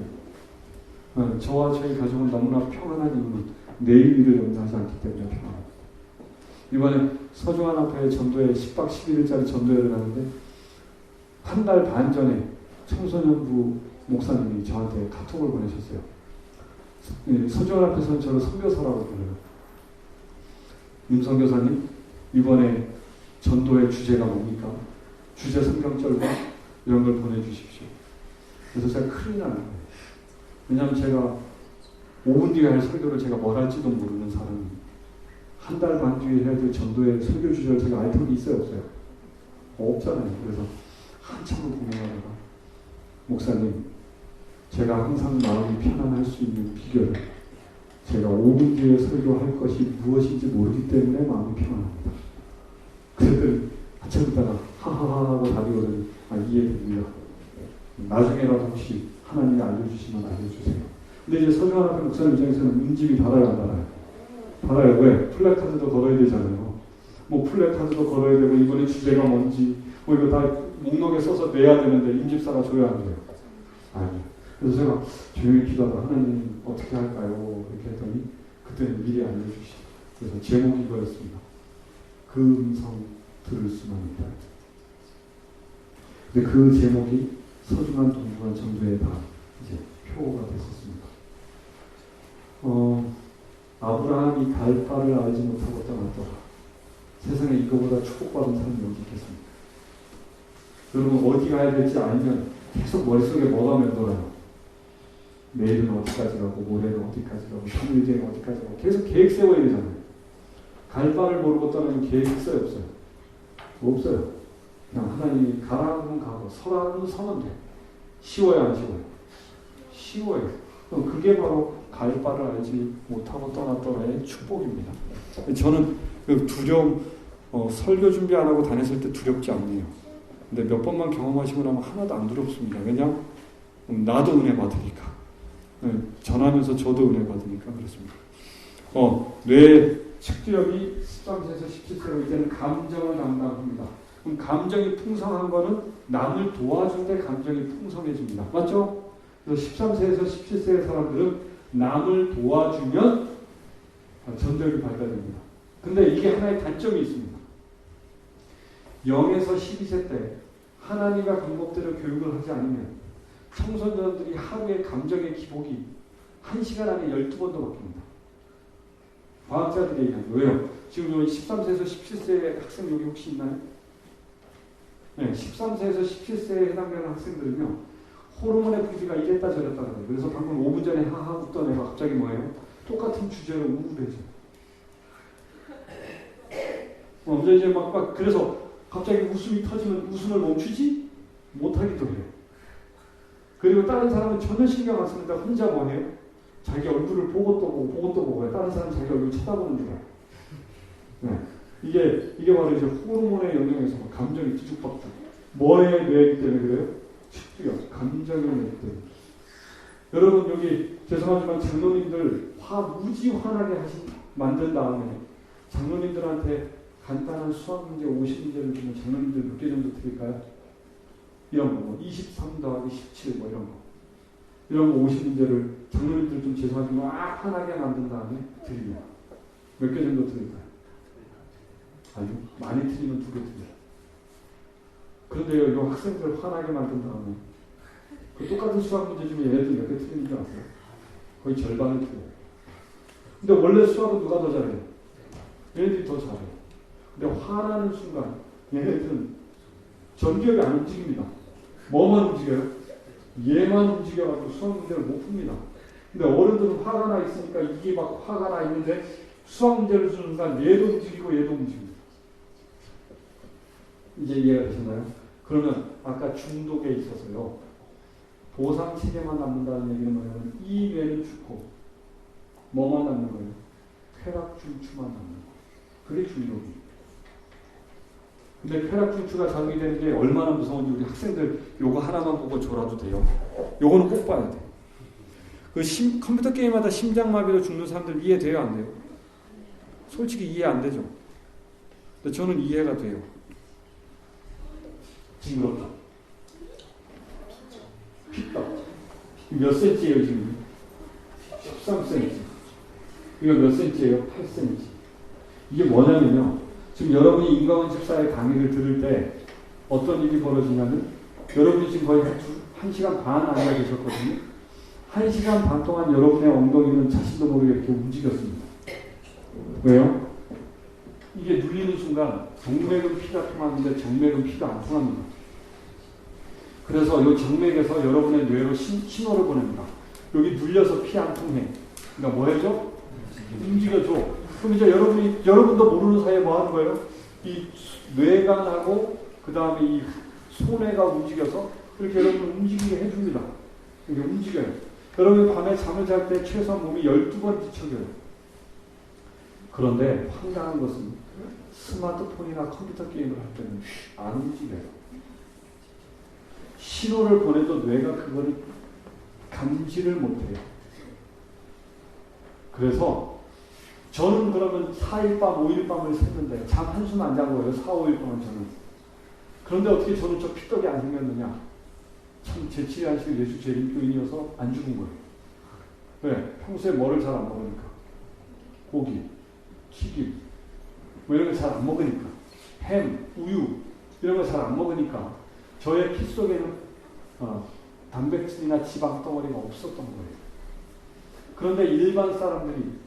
때문에. 저와 저희 가족은 너무나 평안한 이유는 내일 일을 염려하지 않기 때문에 평안합니다. 이번에 서중환 앞에 전도회 10박 11일짜리 전도회를 가는데 한 달 반 전에 청소년부 목사님이 저한테 카톡을 보내셨어요. 서중환 앞에서는 저를 선교사라고 불러요. 임선교사님 이번에 전도의 주제가 뭡니까? 주제 성경절과 이런 걸 보내주십시오. 그래서 제가 큰일 나는 거예요. 왜냐하면 제가 5분 뒤에 할 설교를 제가 뭘 할지도 모르는 사람이 한 달 반 뒤에 해야 될 전도의 설교 주제를 제가 아이템이 있어요? 없어요? 없잖아요. 그래서 한참을 고민하다가 목사님 제가 항상 마음이 편안할 수 있는 비결은 제가 5분 뒤에 설교할 것이 무엇인지 모르기 때문에 마음이 편안합니다. 그들은 한참 있다가 하하하 하고 답이거든요. 이해됩니다. 나중에라도 혹시 하나님이 알려주시면 알려주세요. 근데 이제 서중환 앞에 목사님 입장에서는 운집이 달아요, 안 달아요? 달아요. 왜? 플래카드도 걸어야 되잖아요. 플래카드도 걸어야 되고 이번에 주제가 뭔지 이거 다 목록에 써서 내야 되는데 임집사가 줘야 안 돼요. 아니요. 그래서 제가 조용히 기도하다 하나님 어떻게 할까요? 이렇게 했더니 그때는 미리 알려주시죠. 그래서 제목이 이거였습니다. 그 음성 들을 수만 있다. 근데 그 제목이 서중환 동부한 전도에 다 이제 표가 됐었습니다. 아브라함이 갈 바를 알지 못하고 떠났더라. 세상에 이거보다 축복받은 사람이 어디 있겠습니까? 여러분 어디 가야 될지 알면 계속 머릿속에 뭐가 맴돌아요? 내일은 어디까지 가고 모레는 어디까지 가고 3일 뒤에는 어디까지 가고 계속 계획 세워야 되잖아요. 갈 바를 모르고 떠나면 계획 있어요? 없어요? 없어요. 그냥 하나님이 가라면 가고 서라면 서면 돼. 쉬워요? 안 쉬워요? 쉬워요. 그럼 그게 바로 갈 바를 알지 못하고 떠났더라의 축복입니다. 저는 그 두려움, 설교 준비 안 하고 다녔을 때 두렵지 않네요. 근데 몇 번만 경험하시고 나면 하나도 안 두렵습니다. 왜냐? 나도 은혜 받으니까. 전하면서 저도 은혜 받으니까 그렇습니다. 뇌 측두엽이 13세에서 17세로 이제는 감정을 담당합니다. 그럼 감정이 풍성한 거는 남을 도와줄 때 감정이 풍성해집니다. 맞죠? 그래서 13세에서 17세의 사람들은 남을 도와주면 전적이 발달됩니다. 근데 이게 하나의 단점이 있습니다. 0에서 12세 때 하나님과 방법대로 교육을 하지 않으면 청소년들이 하루에 감정의 기복이 1시간 안에 12번도 바뀝니다. 과학자들이 얘기하는 거예요. 왜요? 지금 여기 13세에서 17세의 학생 여기 혹시 있나요? 네, 13세에서 17세에 해당되는 학생들은요, 호르몬의 분비가 이랬다 저랬다 그래요. 그래서 방금 5분 전에 하하 웃던 애가 갑자기 뭐예요? 똑같은 주제로 우울해져요. 이제 막 그래서 갑자기 웃음이 터지면 웃음을 멈추지 못하기도 해요. 그리고 다른 사람은 전혀 신경 안 쓰는데 혼자 뭐해요? 자기 얼굴을 보고 또 보고 또 보고 해요. 다른 사람 자기 얼굴 쳐다보는 줄 알아요. 네. 이게 바로 이제 호르몬의 영향에서 감정이 뒤죽박죽. 뭐의 뇌이기 때문에 그래요? 축두요. 감정의 뇌 때문에. 여러분 여기 죄송하지만 장로님들 무지 화나게 만든 다음에 장로님들한테 간단한 수학 문제 50문제를 주면 장로님들 몇 개 정도 드릴까요? 이런 거, 23 더하기 17 뭐 이런 거 50문제를 장로님들 좀 죄송하지만 화나게 만든 다음에 드리면 몇 개 정도 드릴까요? 아니요, 많이 틀리면 2개 드려요. 그런데요, 이 학생들 화나게 만든 다음에 그 똑같은 수학 문제 중에 얘네들 몇 개 틀리는 줄 아세요? 거의 절반을 틀려요. 근데 원래 수학은 누가 더 잘해요? 얘네들이 더 잘해요. 근데 화나는 순간 얘네들은 전기력이 안 움직입니다. 뭐만 움직여요? 얘만 움직여가지고 수학 문제를 못 풉니다. 근데 어른들은 화가 나 있으니까 이게 막 화가 나 있는데 수학 문제를 주는 순간 얘도 움직이고 얘도 움직입니다. 이제 이해가 되셨나요? 그러면 아까 중독에 있어서요. 보상 체계만 남는다는 얘기는 뭐냐면 이 뇌는 죽고 뭐만 남는 거예요? 쾌락 중추만 남는 거예요. 그게 중독이에요. 근데 쾌락 중추가 자극이 되는 게 얼마나 무서운지 우리 학생들 요거 하나만 보고 졸아도 돼요. 요거는 꼭 봐야 돼. 컴퓨터 게임하다 심장마비로 죽는 사람들 이해돼요? 안 돼요? 솔직히 이해 안 되죠? 근데 저는 이해가 돼요. 징그럽다. 핏다. 몇 센치예요 지금? 13cm. 이거 몇 센치예요? 8cm. 이게 뭐냐면요. 지금 여러분이 임강원 집사의 강의를 들을 때 어떤 일이 벌어지냐면 여러분이 지금 거의 1시간 반 안에 계셨거든요. 1시간 반 동안 여러분의 엉덩이는 자신도 모르게 이렇게 움직였습니다. 왜요? 이게 눌리는 순간 동맥은 피가 통하는데 정맥은 피가 안 통합니다. 그래서 이 정맥에서 여러분의 뇌로 신호를 보냅니다. 여기 눌려서 피 안 통해. 그러니까 뭐 해줘? 움직여줘. 그럼 이제 여러분도 모르는 사이에 뭐 하는 거예요? 이 뇌관하고 그 다음에 이 소뇌가 움직여서 이렇게 여러분을 움직이게 해줍니다. 이렇게 움직여요. 여러분 밤에 잠을 잘 때 최소한 몸이 12번 뒤척여요. 그런데 황당한 것은 스마트폰이나 컴퓨터 게임을 할 때는 안 움직여요. 신호를 보내도 뇌가 그거를 감지를 못해요. 그래서 저는 그러면 4일 밤, 5일 밤을 샜는데 잠 한숨 안 자고요. 4, 5일 동안 저는. 그런데 어떻게 저는 저 피떡이 안 생겼느냐. 참 재치의 한식 예수 재림교인이어서 안 죽은 거예요. 왜? 평소에 뭐를 잘 안 먹으니까. 고기, 튀김, 뭐 이런 거 잘 안 먹으니까. 햄, 우유 이런 거 잘 안 먹으니까 저의 피 속에는 단백질이나 지방 덩어리가 없었던 거예요. 그런데 일반 사람들이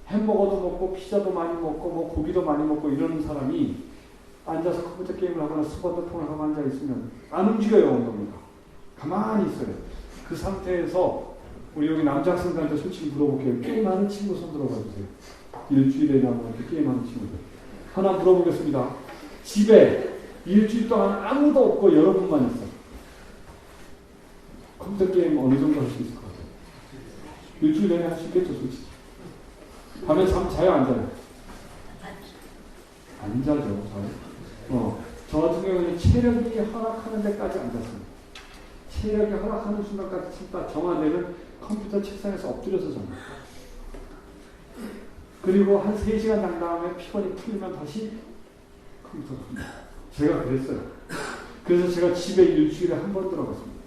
햄버거도 먹고 피자도 많이 먹고 뭐 고기도 많이 먹고 이러는 사람이 앉아서 컴퓨터 게임을 하거나 스마트폰을 하고 앉아 있으면 안 움직여요. 엉덩이가. 가만히 있어요. 그 상태에서 우리 여기 남자 학생들한테 솔직히 물어볼게요. 게임하는 친구 손 들어봐 주세요. 일주일에나 뭐 이렇게 게임하는 친구들. 하나 물어보겠습니다. 집에 일주일 동안 아무도 없고 여러분만 있어요. 컴퓨터 게임 어느 정도 할 수 있을 것 같아요? 일주일 내내 할 수 있겠죠, 솔직히. 밤에 잠 자요, 안 자요? 안 자죠, 잘. 저 같은 경우는 체력이 허락하는 데까지 안 잤어요. 체력이 허락하는 순간까지 진짜 정화되면 컴퓨터 책상에서 엎드려서 잡니다. 그리고 한 3시간 잔 다음에 피곤이 풀리면 다시 컴퓨터 갑니다. 제가 그랬어요. 그래서 제가 집에 일주일에 한 번 들어갔습니다.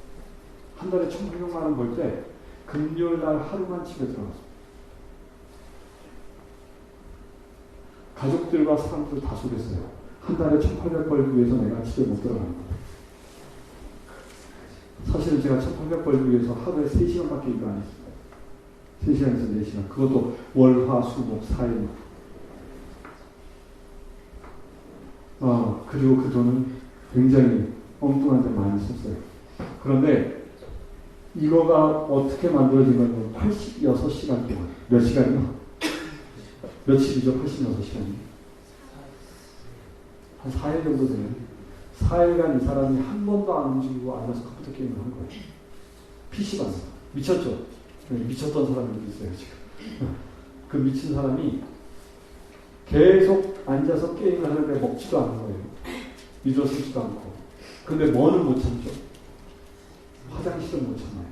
한 달에 1,800만 원 벌 때 금요일 날 하루만 집에 들어갔어요. 가족들과 사람들 다 속였어요. 한 달에 1,800 벌기 위해서 내가 집에 못 들어가는 거예요. 사실은 제가 1,800 벌기 위해서 하루에 3시간밖에 일을 안 했어요. 3시간에서 4시간. 그것도 월, 화, 수, 목 4일. 그리고 그 돈은 굉장히 엉뚱한 데 많이 썼어요. 그런데 이거가 어떻게 만들어진 건 86시간 동안. 몇 시간이요? 며칠이죠? 86시간이. 한 4일 정도 되면 4일간 이 사람이 한 번도 안 움직이고 앉아서 컴퓨터 게임을 한 거예요. PC방. 미쳤죠? 미쳤던 사람들도 있어요, 지금. 그 미친 사람이 계속 앉아서 게임을 하는데 먹지도 않는 거예요. 일어서지도 않고. 근데 뭐는 못 참죠? 화장실을 못 참아요.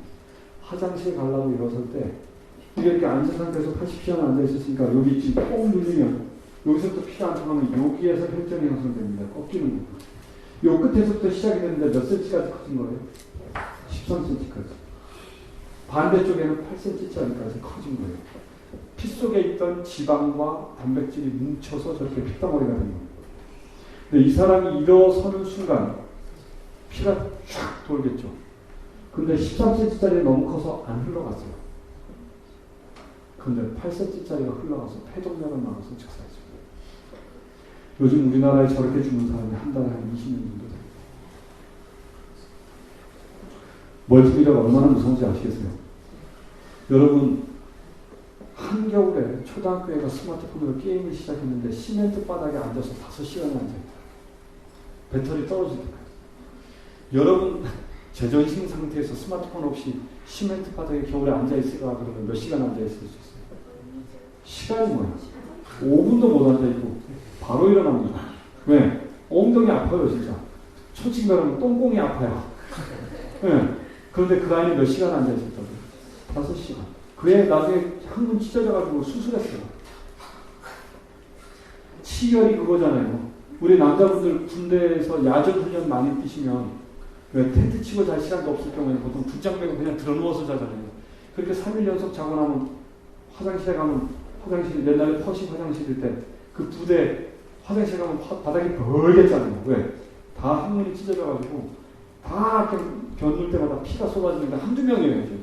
화장실 가려고 일어설 때 이렇게 앉은 상태에서 80시간 앉아있었으니까 여기 지금 꼭 누르면 여기서부터 피가 안 통하면 여기에서 혈전이 형성됩니다. 꺾이는 거. 요 끝에서부터 시작이 됐는데 몇 cm까지 커진 거예요? 13cm까지. 반대쪽에는 8cm짜리까지 커진 거예요. 피 속에 있던 지방과 단백질이 뭉쳐서 저렇게 핏덩어리가 된 겁니다. 근데 이 사람이 일어서는 순간 피가 쫙 돌겠죠. 근데 13cm짜리 너무 커서 안 흘러갔어요. 근데 8cm짜리가 흘러가서 폐동맥을 막아서 즉사했습니다. 요즘 우리나라에 저렇게 죽는 사람이 한 달에 한 20명 정도 돼요. 멀티미디어가 얼마나 무서운지 아시겠어요? 여러분, 한겨울에 초등학교에 가 스마트폰으로 게임을 시작했는데 시멘트 바닥에 앉아서 5시간을 앉아있다. 배터리 떨어질 때까지. 여러분, 제정신 상태에서 스마트폰 없이 시멘트 바닥에 겨울에 앉아있으라 그러면 몇 시간 앉아있을 수 있어요? 시간이 뭐예요? 5분도 못 앉아있고 바로 일어납니다. 왜? 엉덩이 아파요, 진짜. 솔직히 말하면 똥공이 아파요. 네. 그런데 그 아이는 몇 시간 앉아있었다고요? 5시간. 그애 나중에 한분 찢어져가지고 수술했어요. 치열이 그거잖아요. 우리 남자분들 군대에서 야전 훈련 많이 뛰시면 왜 텐트 치고 잘 시간도 없을 경우에는 보통 붙장 메고 그냥 들어누워서 자잖아요. 그렇게 3일 연속 자고 나면 화장실에 가면 화장실, 옛날에 퍼싱 화장실일 때 그 부대 화장실 가면 바닥이 벌겠잖아요. 왜? 다 항문이 찢어져가지고 다 겨눌 때마다 피가 쏟아지는데 한두 명이에요.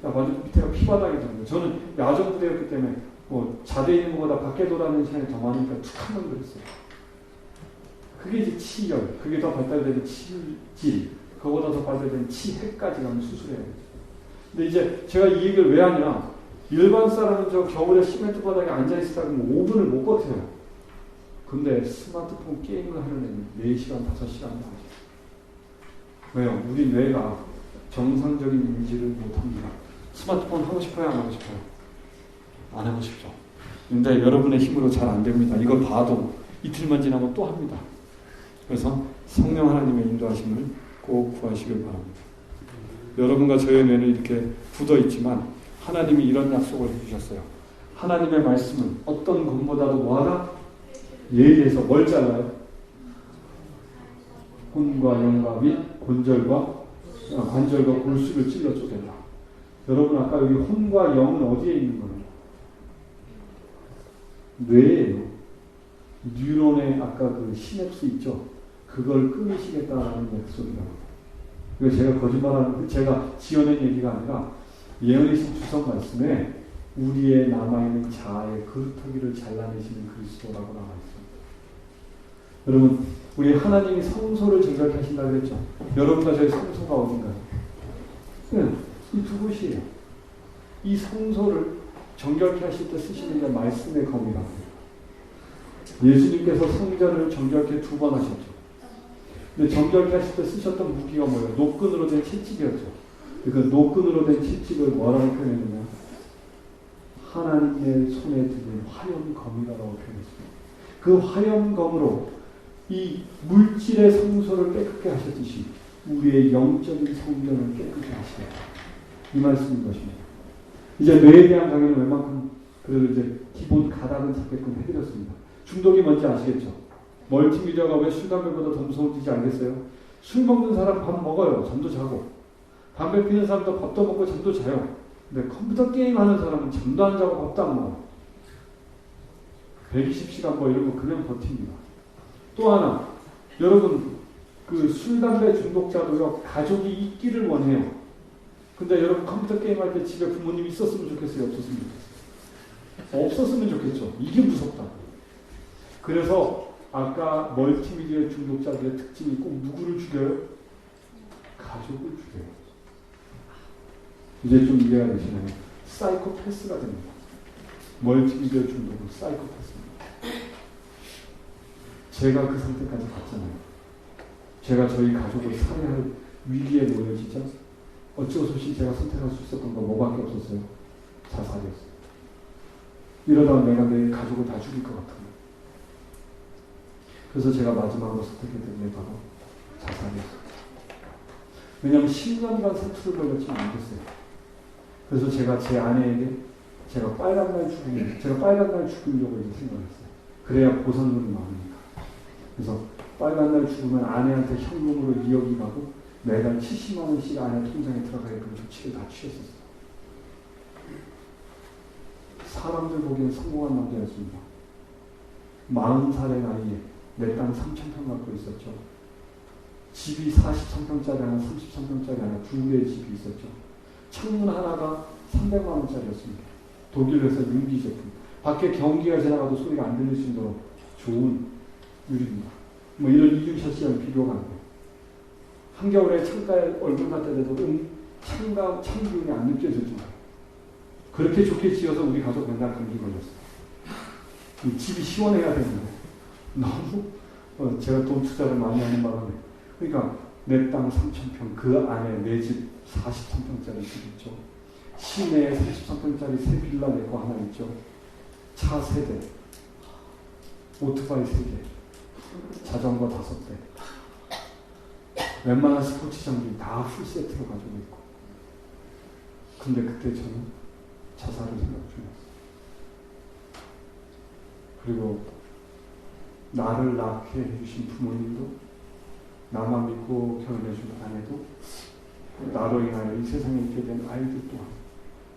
완전 밑에가 피바닥이 되는 거예요. 저는 야전부대였기 때문에 뭐 자대에 있는 것보다 밖에 돌아다니는 시간이 더 많으니까 툭 하면 그랬어요. 그게 이제 치열, 그게 더 발달되는 치질, 그거보다 더 발달되는 치해까지 가면 수술해야 돼요. 근데 이제 제가 이 얘기를 왜 하냐? 일반 사람은 저 겨울에 시멘트 바닥에 앉아있으다 보면 5분을 못 버텨요. 근데 스마트폰 게임을 하려면 4시간, 5시간 나오죠. 왜요? 우리 뇌가 정상적인 인지를 못합니다. 스마트폰 하고 싶어요? 안 하고 싶어요? 안 하고 싶죠. 근데 여러분의 힘으로 잘 안 됩니다. 이거 봐도 이틀만 지나면 또 합니다. 그래서 성령 하나님의 인도하심을 꼭 구하시길 바랍니다. 여러분과 저의 뇌는 이렇게 굳어 있지만 하나님이 이런 약속을 해주셨어요. 하나님의 말씀은 어떤 것보다도 뭐하다? 예리해서 뭘 잘라요? 혼과 영과 및 관절과 골수를 찔러 쪼갠다. 여러분 아까 여기 혼과 영은 어디에 있는 거예요? 뇌예요. 뉴런의 아까 그 시냅스 있죠? 그걸 끊으시겠다라는 약속이라고. 그래서 제가 거짓말하는, 제가 지어낸 얘기가 아니라 예언이신 주석 말씀에 우리의 남아있는 자아의 그루터기를 잘라내시는 그리스도라고 나와 있습니다. 여러분, 우리 하나님이 성소를 정결케 하신다고 그랬죠? 여러분과 저의 성소가 어딘가요? 네, 이 두 곳이에요. 이 성소를 정결케 하실 때 쓰시는 게 말씀의 검이라고. 예수님께서 성전을 정결케 2번 하셨죠. 근데 정결케 하실 때 쓰셨던 무기가 뭐예요? 노끈으로 된 채찍이었죠. 그 노끈으로 된 채찍을 뭐라고 표현했느냐? 하나님의 손에 드는 화염검이라고 표현했습니다. 그 화염검으로 이 물질의 성소를 깨끗게 하셨듯이 우리의 영적인 성전을 깨끗게 하시라. 이 말씀인 것입니다. 이제 뇌에 대한 강의는 웬만큼 그래도 이제 기본 가닥은 잡게끔 해드렸습니다. 중독이 뭔지 아시겠죠? 멀티미디어가 왜 술, 담배보다 더 무서운지 알겠어요? 술 먹는 사람 밥 먹어요. 잠도 자고. 담배 피는 사람도 밥도 먹고 잠도 자요. 근데 컴퓨터 게임 하는 사람은 잠도 안 자고 밥도 안 먹어요. 120시간 뭐 이런 거 그냥 버팁니다. 또 하나, 여러분 그 술, 담배 중독자도요 가족이 있기를 원해요. 근데 여러분 컴퓨터 게임 할 때 집에 부모님이 있었으면 좋겠어요? 없었으면 좋겠어요? 없었으면 좋겠죠. 이게 무섭다. 그래서 아까 멀티미디어 중독자들의 특징이 꼭 누구를 죽여요? 가족을 죽여요. 이제 좀 이해가 되시나요? 사이코패스가 됩니다. 멀티미디어 중독은 사이코패스입니다. 제가 그 상태까지 갔잖아요. 제가 저희 가족을 살해할 위기에 놓여지자 어찌어서시 제가 선택할 수 있었던 건 뭐밖에 없었어요? 자살이었어요. 이러다가 내가 내 가족을 다 죽일 것 같은 거예요. 그래서 제가 마지막으로 선택했던 게 바로 자살이었어요. 왜냐하면 10년간 상투를 걸렸지만 안 됐어요. 그래서 제가 제 아내에게 제가 빨간 날 죽이려고 이제 생각했어요. 그래야 보상금이 많으니까. 그래서 빨간 날 죽으면 아내한테 현금으로 2억이 가고 매달 70만 원씩 아내 통장에 들어가게끔 조치를 다 취했었어요. 사람들 보기엔 성공한 남자였습니다. 40살의 나이에 내 땅 3,000평 갖고 있었죠. 집이 43평짜리 하나, 33평짜리 하나, 두 개의 집이 있었죠. 창문 하나가 300만 원짜리였습니다. 독일 회사 유리 제품. 밖에 경기가 지나가도 소리가 안 들릴 정도로 좋은 유리입니다. 뭐 이런 이중샷이랑 비교가 안 돼요. 한겨울에 창가에 얼굴 갖다 대도 찬 기운이 안 느껴질 정도로. 그렇게 좋게 지어서 우리 가족 맨날 감기 걸렸어요. 집이 시원해야 되는데 너무 제가 돈 투자를 많이 하는 바람에 그러니까 내 땅 3,000평 그 안에 내 집 43평짜리 집 있죠. 시내에 33평짜리 새 빌라 내 거 하나 있죠. 차 3대, 오토바이 3대, 자전거 5대, 웬만한 스포츠 장비 다 풀세트로 가지고 있고. 근데 그때 저는 자살을 생각 중이었어요. 그리고 나를 낳게 해주신 부모님도, 나만 믿고 결혼해준 아내도, 나로 인하여 이 세상에 있게 된 아이들 또한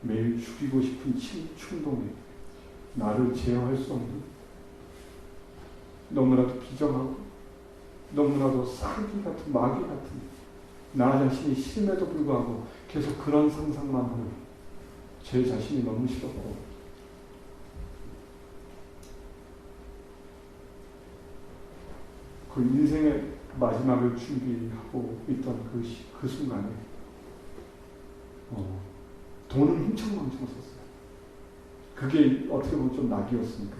매일 죽이고 싶은 충동에 나를 제어할 수 없는, 너무나도 비정하고 너무나도 사기 같은, 마귀 같은 나 자신이 싫음에도 불구하고 계속 그런 상상만 하는 제 자신이 너무 싫었고, 그 인생의 마지막을 준비하고 있던 그 순간에 돈을 흥청망청 썼어요. 그게 어떻게 보면 좀 낙이었으니까.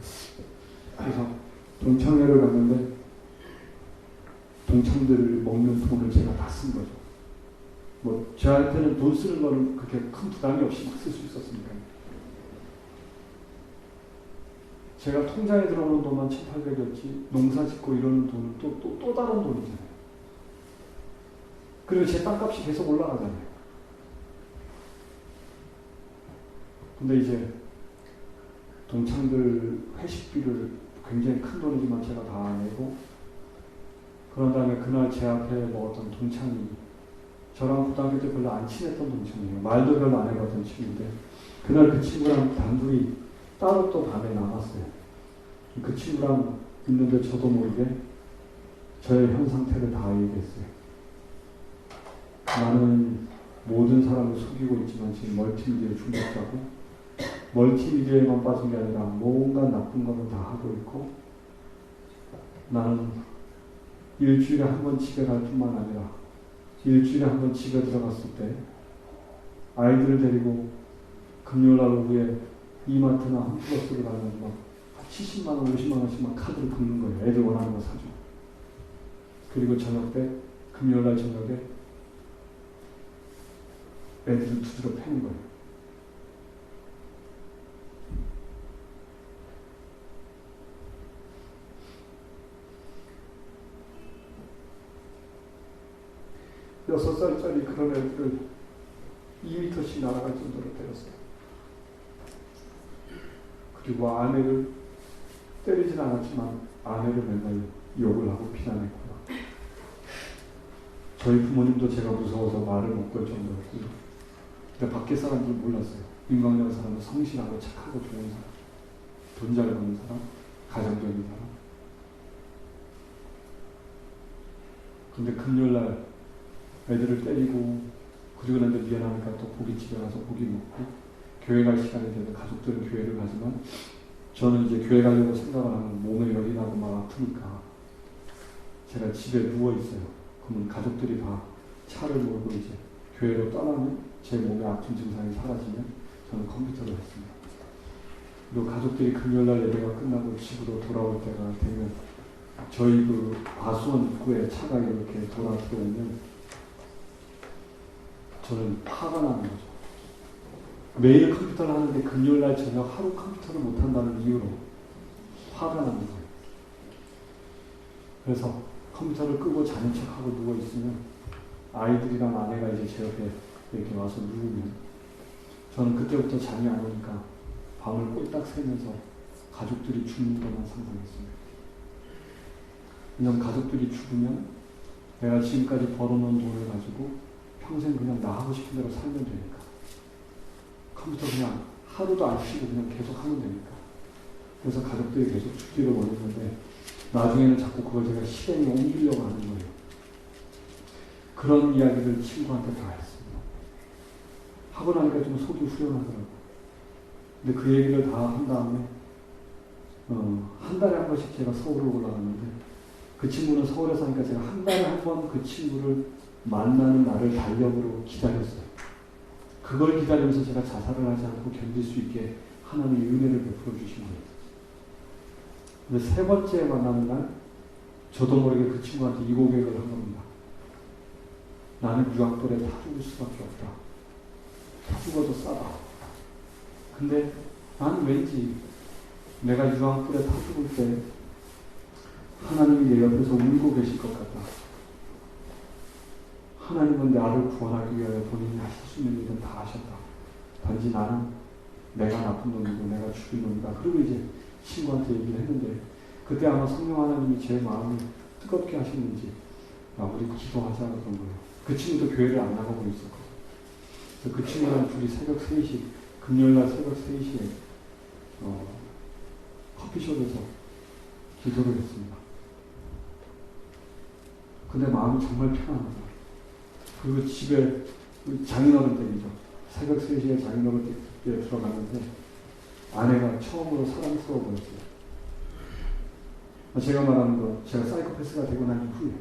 그래서 동창회를 갔는데 동창들 먹는 돈을 제가 다 쓴 거죠. 뭐 저한테는 돈 쓰는 거는 그렇게 큰 부담이 없이 막 쓸 수 있었으니까. 제가 통장에 들어오는 돈만 1,800이었지 농사 짓고 이러는 돈은 또 다른 돈이잖아요. 그리고 제 땅값이 계속 올라가잖아요. 근데 이제 동창들 회식비를 굉장히 큰 돈이지만 제가 다 내고, 그런 다음에 그날 제 앞에 먹었던 동창이 저랑 고등학교 때 별로 안 친했던 동창이에요. 말도 별로 안 해봤던 친구인데 그날 그 친구랑 단둘이 따로 또 밤에 남았어요. 그 친구랑 있는데 저도 모르게 저의 현 상태를 다 얘기했어요. 나는 모든 사람을 속이고 있지만 지금 멀티미디어 중독자고, 멀티미디어에만 빠진 게 아니라 뭔가 나쁜 거는 다 하고 있고, 나는 일주일에 한 번 집에 갈 뿐만 아니라 일주일에 한 번 집에 들어갔을 때 아이들을 데리고 금요일날 오후에 이마트나 홈플러스를 가면 막 70만 원, 50만 원씩만 카드를 긁는 거예요. 애들 원하는 거 사줘. 그리고 저녁 때, 금요일날 저녁에 애들을 두드려 패는 거예요. 여섯 살짜리 그런 애들을 2m씩 날아갈 정도로 때렸어요. 그리고 아내를 때리진 않았지만 아내를 맨날 욕을 하고 비난했고요. 저희 부모님도 제가 무서워서 말을 못 걸 정도였고요. 근데 밖에 사람들 몰랐어요. 인광역 사람은 성실하고 착하고 좋은 사람, 돈 잘 버는 사람, 가정적인 사람. 근데 금요일날 애들을 때리고 그러고 나는데 미안하니까 또 고깃집에 가서 고기 먹고 교회 갈 시간이 되면 가족들은 교회를 가지만 저는 이제 교회 가려고 생각을 하면 몸에 열이 나고 막 아프니까 제가 집에 누워 있어요. 그러면 가족들이 다 차를 몰고 이제 교회로 떠나면 제 몸에 아픈 증상이 사라지면 저는 컴퓨터를 했습니다. 그리고 가족들이 금요일날 예배가 끝나고 집으로 돌아올 때가 되면 저희 그 과수원 입구에 차가 이렇게 돌아 들어오면 저는 화가 나는 거죠. 매일 컴퓨터를 하는데 금요일날 저녁 하루 컴퓨터를 못한다는 이유로 화가 나는 거예요. 그래서 컴퓨터를 끄고 자는 척하고 누워있으면 아이들이랑 아내가 이제 제 옆에 이렇게 와서 누우면 저는 그때부터 잠이 안 오니까 밤을 꼴딱 새면서 가족들이 죽는 것만 상상했습니다. 왜냐면 가족들이 죽으면 내가 지금까지 벌어놓은 돈을 가지고 평생 그냥 나 하고 싶은 대로 살면 되니까. 컴퓨터 그냥 하루도 안 쉬고 그냥 계속 하면 되니까. 그래서 가족들이 계속 죽기를 원했는데 나중에는 자꾸 그걸 제가 실행에 옮기려고 하는 거예요. 그런 이야기를 친구한테 다 했습니다. 하고 나니까 좀 속이 후련하더라고요. 근데 그 얘기를 다 한 다음에 한 달에 한 번씩 제가 서울을 올라갔는데 그 친구는 서울에 사니까 제가 한 달에 한 번 그 친구를 만나는 날을 달력으로 기다렸어요. 그걸 기다리면서 제가 자살을 하지 않고 견딜 수 있게 하나님의 은혜를 베풀어 주신 거예요. 근데 세 번째 만나는 날 저도 모르게 그 친구한테 이 고백을 한 겁니다. 나는 유학벌에 타 죽을 수밖에 없다. 타 죽어도 싸다. 근데 나는 왠지 내가 유학벌에 타 죽을 때 하나님이 내 옆에서 울고 계실 것 같다. 하나님은 나를 구원하기 위하여 본인이 하실 수 있는 일은 다 하셨다. 단지 나는 내가 나쁜 놈이고 내가 죽인 놈이다. 그리고 이제 친구한테 얘기를 했는데 그때 아마 성령 하나님이 제 마음을 뜨겁게 하셨는지 우리 기도하자 그런 거예요. 그 친구도 교회를 안 나가고 있었거든요. 그래서 그 친구랑 둘이 새벽 3시 금요일날 새벽 3시에 커피숍에서 기도를 했습니다. 근데 마음이 정말 편안하다. 그리고 집에 장인어른 댁이죠. 새벽 3시에 장인어른 댁에 들어갔는데 아내가 처음으로 사랑스러워 보였어요. 제가 말하는 거, 제가 사이코패스가 되고 난 이후에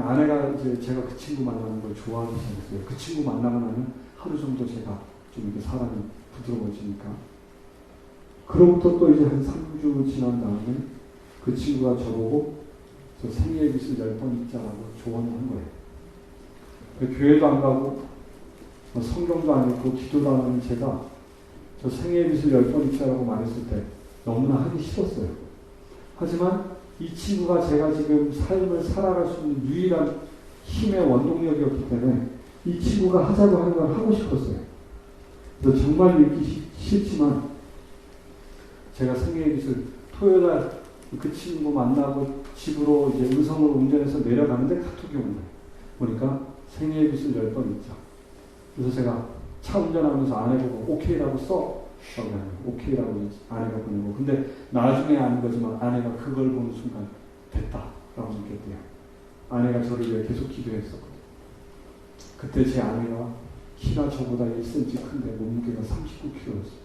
아내가 이제 제가 그 친구 만나는 걸 좋아하기 시작했어요. 그 친구 만나고 나면 하루 정도 제가 좀 이렇게 사람이 부드러워지니까. 그로부터 또 이제 한 3주 지난 다음에 그 친구가 저보고 저 생애의 빛을 10번 읽자라고 조언을 한 거예요. 교회도 안 가고 성경도 안 읽고 기도도 안 하는 제가 저 생애의 빛을 10번 읽자라고 말했을 때 너무나 하기 싫었어요. 하지만 이 친구가 제가 지금 삶을 살아갈 수 있는 유일한 힘의 원동력이었기 때문에 이 친구가 하자고 하는 걸 하고 싶었어요. 그래서 정말 읽기 싫지만 제가 생애의 빛을 토요일날 그 친구 만나고 집으로 이제 의성으로 운전해서 내려가는데 카톡이 온 거예요. 보니까 생애의 빛을 10번 읽자. 그래서 제가 차 운전하면서 아내 보고 오케이라고 써. 오케이라고 아내가 보내고. 근데 나중에 아는 거지만 아내가 그걸 보는 순간 됐다라고 느꼈대요. 아내가 저를 위해 계속 기도했었거든요. 그때 제 아내가 키가 저보다 1cm 큰데 몸무게가 39kg였어요.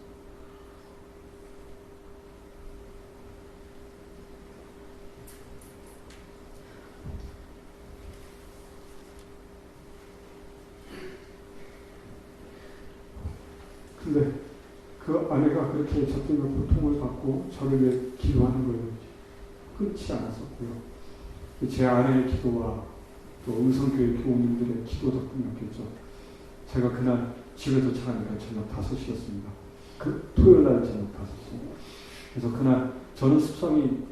근데 그 아내가 그렇게 저 때문에 고통을 받고 저를 위해 기도하는 걸 끊지 않았었고요. 제 아내의 기도와 또 의성교회 교우님들의 기도 덕분이었겠죠. 제가 그날 집에 도착하니까 저녁 5시였습니다. 그 토요일날 저녁 5시. 그래서 그날 저는 습성이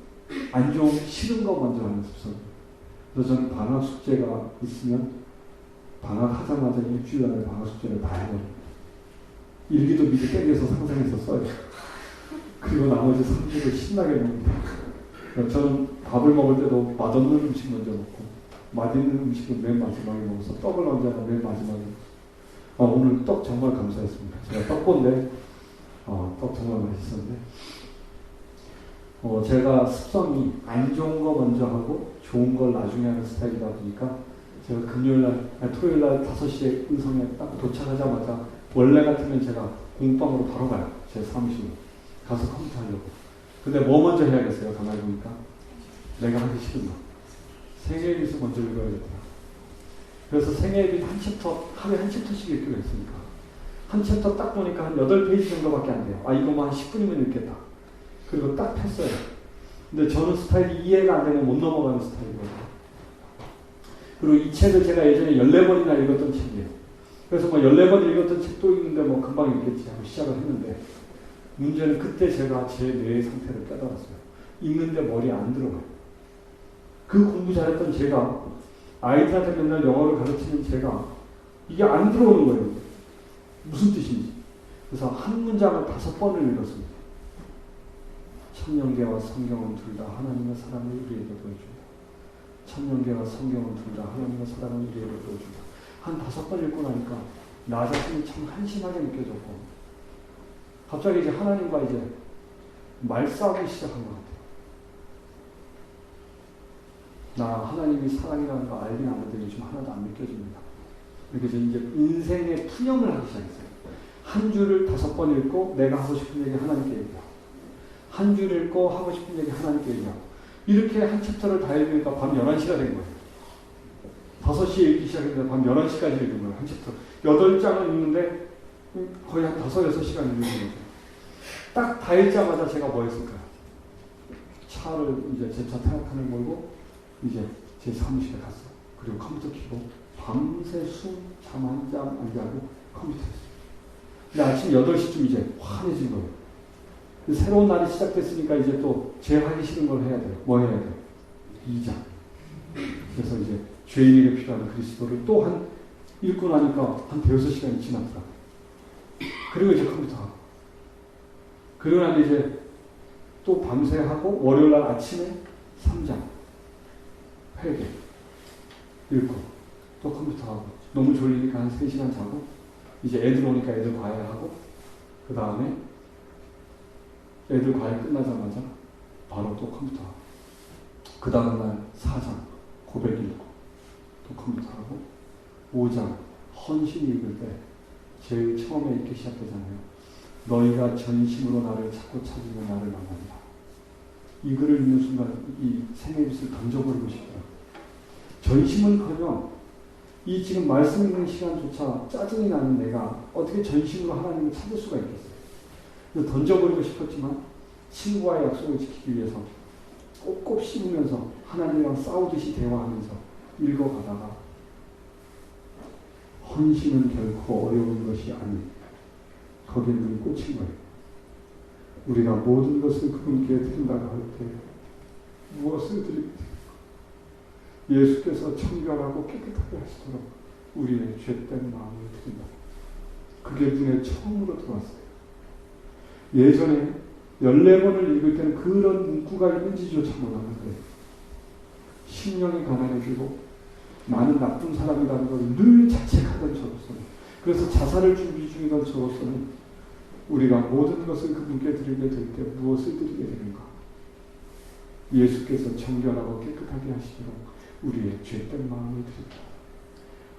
안 좋은 싫은 거 먼저 하는 습성이에요. 그래서 저는 방학 숙제가 있으면 방학하자마자 일주일 안에 방학 숙제를 다 해버립니다. 일기도 미리 땡겨서 상상해서 써요. 그리고 나머지 3주를 신나게 먹습니다. 저는 밥을 먹을 때도 맛없는 음식 먼저 먹고 맛있는 음식은 맨 마지막에 먹어서 떡을 언제나 맨 마지막에 오늘 떡 정말 감사했습니다. 제가 떡본데 떡 정말 맛있었는데 제가 습성이 안 좋은 거 먼저 하고 좋은 걸 나중에 하는 스타일이다 보니까 제가 토요일날 5시에 의성에 딱 도착하자마자 원래 같으면 제가 공방으로 바로 가요. 제 사무실로 가서 컴퓨터 하려고. 근데 뭐 먼저 해야겠어요? 가만히 보니까 내가 하기 싫은 거 생애비서 먼저 읽어야겠다. 그래서 생애비 한 챕터 하루에 한 챕터씩 읽기로 했으니까 한 챕터 딱 보니까 한 8페이지 정도밖에 안 돼요. 이거만 한 10분이면 읽겠다. 그리고 딱 폈어요. 근데 저는 스타일이 이해가 안 되면 못 넘어가는 스타일이거든요. 그리고 이 책을 제가 예전에 14번이나 읽었던 책이에요. 그래서 14번 읽었던 책도 읽는데 금방 읽겠지 하고 시작을 했는데 문제는 그때 제가 제 뇌의 상태를 깨달았어요. 읽는데 머리에 안 들어가요. 그 공부 잘했던 제가 아이들한테 맨날 영어를 가르치는 제가 이게 안 들어오는 거예요. 무슨 뜻인지. 그래서 한 문장을 5번을 읽었습니다. 천년계와 성경은 둘 다 하나님의 사랑을 우리에게 보여준다. 천년계와 성경은 둘 다 하나님의 사랑을 우리에게 보여준다. 한 5번 읽고 나니까 나 자신이 참 한심하게 느껴졌고 갑자기 이제 하나님과 이제 말싸움을 시작한 것 같아요. 나 하나님이 사랑이라는 거 알긴 아는데 요즘 하나도 안 느껴집니다. 그래서 이제 인생의 푸념을 하기 시작했어요. 한 줄을 5번 읽고 내가 하고 싶은 얘기 하나님께 얘기하고 한 줄 읽고 하고 싶은 얘기 하나님께 얘기하고 이렇게 한 챕터를 다 읽으니까 밤 11시가 된 거예요. 5시에 읽기 시작했는데 밤 11시까지 읽은 거예요. 한 챕터. 8장을 읽는데 거의 한 5, 6시간 읽는 거죠. 딱 다 읽자마자 제가 뭐 했을까요? 차를 이제 제 차 타락칸을 몰고 이제 제 사무실에 갔어요. 그리고 컴퓨터 켜고 밤새 잠 한 잠 안 자고 컴퓨터 했어요. 근데 아침 8시쯤 이제 환해진 거예요. 새로운 날이 시작됐으니까 이제 또 제 하기 싫은 걸 해야 돼요. 뭐 해야 돼요? 2장. 그래서 이제 죄인에게 필요한 그리스도를 또 한 읽고 나니까 한 5시간이 지났더라고요. 그리고 이제 컴퓨터 하고. 그리고 난 이제 또 밤새 하고 월요일 날 아침에 3장. 회개. 읽고. 또 컴퓨터 하고. 너무 졸리니까 한 3시간 자고. 이제 애들 오니까 애들 과외하고. 그 다음에 애들 과외 끝나자마자 바로 또 컴퓨터 하고. 그 다음날 4장. 고백 읽고. 또 컴퓨터하고 5장 헌신 읽을 때 제일 처음에 읽기 시작하잖아요. 너희가 전심으로 나를 찾고 찾으면 나를 만난다. 이 글을 읽는 순간 이 생애빛을 던져버리고 싶더라고요. 전심은커녕 이 지금 말씀 읽는 시간조차 짜증이 나는 내가 어떻게 전심으로 하나님을 찾을 수가 있겠어요. 그래서 던져버리고 싶었지만 친구와의 약속을 지키기 위해서 꼭꼭 씹으면서 하나님이랑 싸우듯이 대화하면서 읽어가다가 헌신은 결코 어려운 것이 아닌 거기에 눈이 꽂힌 거예요. 우리가 모든 것을 그분께 드린다고 할 때 무엇을 드리게 됩니까? 예수께서 청결하고 깨끗하게 하시도록 우리의 죄된 마음을 드린다. 그게 눈에 처음으로 들어왔어요. 예전에 14번을 읽을 때는 그런 문구가 있는지조차 몰랐는데 심령이 가난해지고 나는 나쁜 사람이라는 걸 늘 자책하던 저로서는, 그래서 자살을 준비 중이던 저로서는 우리가 모든 것을 그분께 드리게 될 때 무엇을 드리게 되는가? 예수께서 정결하고 깨끗하게 하시도록 우리의 죄된 마음을 드립니다.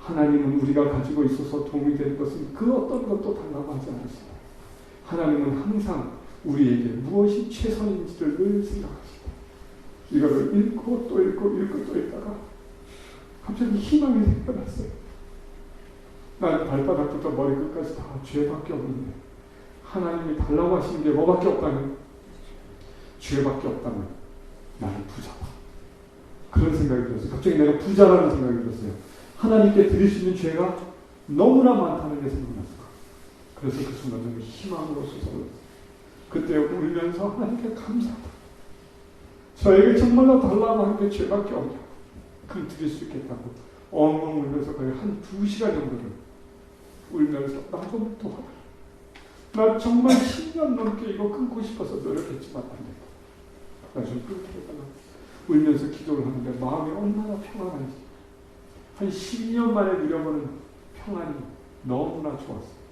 하나님은 우리가 가지고 있어서 도움이 되는 것은 그 어떤 것도 달라고 하지 않으십니다. 하나님은 항상 우리에게 무엇이 최선인지를 늘 생각하시다. 이거를 읽고 또 읽고 읽고 또 읽다가 갑자기 희망이 생겨났어요. 나는 발바닥부터 머리끝까지 다 죄밖에 없는데 하나님이 달라고 하시는 게 뭐밖에 없다면, 죄밖에 없다면 나는 부자다. 그런 생각이 들었어요. 갑자기 내가 부자라는 생각이 들었어요. 하나님께 드릴 수 있는 죄가 너무나 많다는 게 생각났어요. 그래서 그 순간 저는 희망으로 솟아올랐어요. 그때 울면서 하나님께 감사하다. 저에게 정말로 달라고 하는 게 죄밖에 없냐고. 그럼 드릴 수 있겠다고 엉엉 울면서 거의 한 2시간 정도를 울면서 나 좀 도와달라. 나 정말 10년 넘게 이거 끊고 싶어서 노력했지만 안 된다. 나 좀 끊게 해달라. 울면서 기도를 하는데 마음이 얼마나 평안한지. 한 12년 만에 누려보는 평안이 너무나 좋았어요.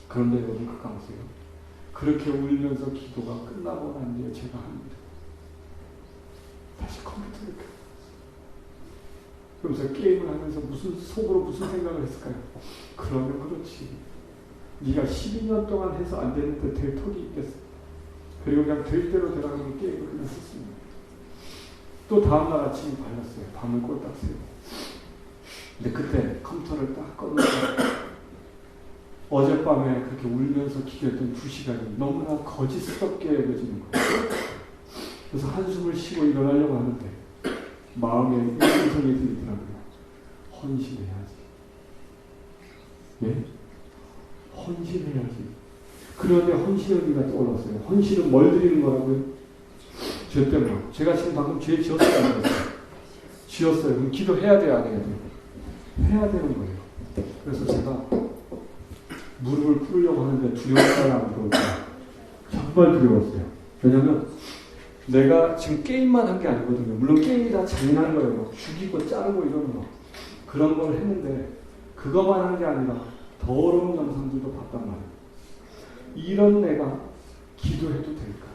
그런데 여러분 그거 아세요? 그렇게 울면서 기도가 끝나고 난 뒤에 제가 합니다. 다시 컴퓨터를 켜고 그러면서 게임을 하면서 속으로 무슨 생각을 했을까요? 그러면 그렇지. 네가 12년 동안 해서 안 되는데 될 턱이 있겠어. 그리고 그냥 될 대로 되라고 게임을 그냥 했습니다. 또 다음날 아침에 발랐어요. 밤을 꼴딱 새고. 근데 그때 컴퓨터를 딱 꺼놓고 어젯밤에 그렇게 울면서 기도했던 2시간이 너무나 거짓스럽게 여겨지는 거예요. 그래서 한숨을 쉬고 일어나려고 하는데 마음에 이 음성이 들리더라고요. 헌신해야지. 예? 헌신해야지. 그런데 헌신의 의미가 떠올랐어요. 헌신은 뭘 드리는 거라고요? 죄 때문에. 제가 지금 방금 죄 지었어요. 지었어요. 그럼 기도해야 돼요? 안 해야 돼요? 해야 되는 거예요. 그래서 제가 무릎을 꿇으려고 하는데 두려웠어요? 안 두려웠어요? 정말 두려웠어요. 왜냐면 내가 지금 게임만 한 게 아니거든요. 물론 게임이 다 잔인한 거예요. 죽이고 자르고 이러는 거. 그런 걸 했는데 그것만 한 게 아니라 더러운 영상들도 봤단 말이에요. 이런 내가 기도해도 될까?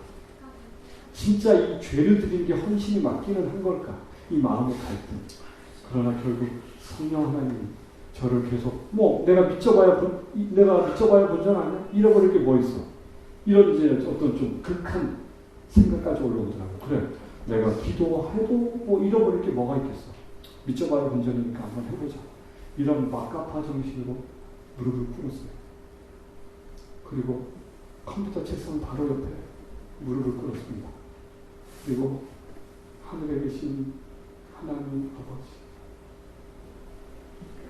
진짜 이 죄를 드린 게 헌신이 맞기는 한 걸까? 이 마음의 갈등. 그러나 결국 성령 하나님이 저를 계속 내가 미쳐봐야 본전 아니야? 잃어버릴 게 뭐 있어? 이런 이제 어떤 좀 극한 생각까지 올라오더라고요. 그래, 내가 기도해도 잃어버릴 게 뭐가 있겠어? 미쳐봐야 본전이니까 한번 해보자. 이런 막가파 정신으로 무릎을 꿇었어요. 그리고 컴퓨터 책상 바로 옆에 무릎을 꿇었습니다. 그리고 하늘에 계신 하나님 아버지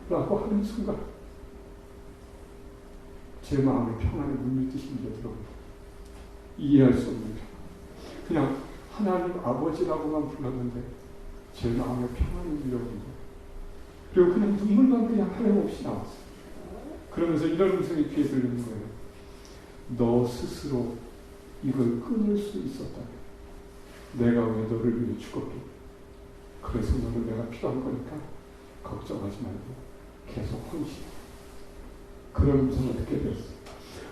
라고 하는 순간 제 마음의 평안이 물밀듯이 밀려들어옵니다. 이해할 수 없는 평안. 그냥 하나님 아버지라고만 불렀는데 제 마음의 평안이 밀려옵니다. 그리고 그냥 눈물만 그냥 하염없이 나왔어요. 그러면서 이런 음성이 귀에 들리는 거예요. 너 스스로 이걸 끊을 수 있었다면 내가 왜 너를 위해 죽었겠니? 그래서 너는 내가 필요한 거니까 걱정하지 말고 계속 헌신해. 그런 음성을 듣게 되었어요.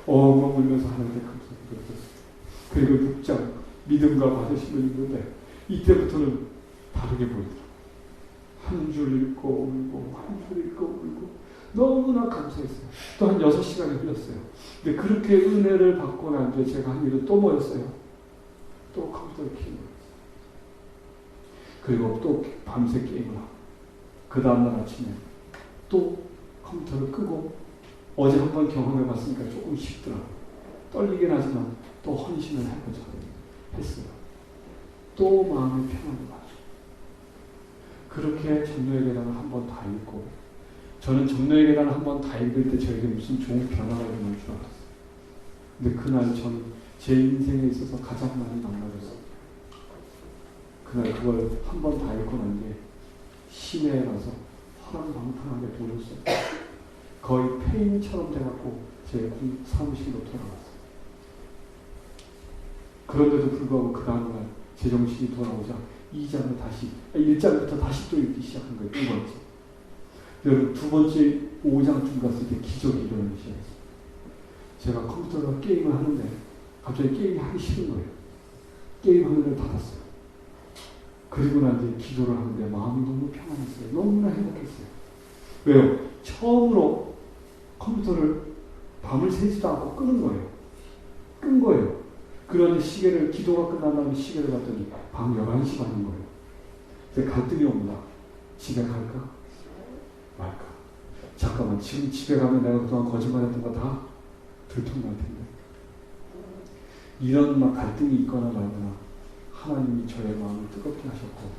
엉엉 울면서 하나님께 감사드렸어요. 그리고 6장 믿음과 받으심을 읽는데 이때부터는 다르게 보이더라고요. 한 줄 읽고 울고 한 줄 읽고 울고 너무나 감사했어요. 또 한 6시간이 흘렀어요. 근데 그렇게 은혜를 받고 난 뒤에 제가 한 일은 또 뭐였어요? 또 컴퓨터를 키는 거였어요. 그리고 또 밤새 게임을 하고 그 다음날 아침에 또 컴퓨터를 끄고 어제 한번 경험해봤으니까 조금 쉽더라고요. 떨리긴 하지만 또 헌신을 해보자 했어요. 또 마음의 평안을 받죠. 그렇게 전도의 계단을 한번 다 읽고 저는 전도의 계단을 한번 다 읽을 때 저에게 무슨 좋은 변화가 일어날 줄 알았어요. 근데 그날 저는 제 인생에 있어서 가장 많이 망가졌어요. 그날 그걸 한번 다 읽고 난 뒤에 시내에 가서 허랑방탕하게 돈을 썼어요. 거의 폐인처럼 돼갖고 제 사무실로 돌아갔어요. 그런데도 불구하고 그 다음날 제정신이 돌아오자 1장부터 다시 또 읽기 시작한 거예요. 두 번째. 여러분, 두 번째 5장쯤 갔을 때 기적이 일어나기 시작했어요. 제가 컴퓨터로 게임을 하는데 갑자기 게임이 하기 싫은 거예요. 게임 화면을 닫았어요. 그리고 난 뒤에 기도를 하는데 마음이 너무 평안했어요. 너무나 행복했어요. 왜요? 처음으로 컴퓨터를 밤을 새지도 않고 끄는 거예요. 끈 거예요. 그런데 기도가 끝난 다음에 시계를 봤더니 밤 11시 반인 거예요. 그래서 갈등이 옵니다. 집에 갈까? 말까? 잠깐만, 지금 집에 가면 내가 그동안 거짓말했던 거 다 들통날 텐데. 이런 막 갈등이 있거나 말거나 하나님이 저의 마음을 뜨겁게 하셨고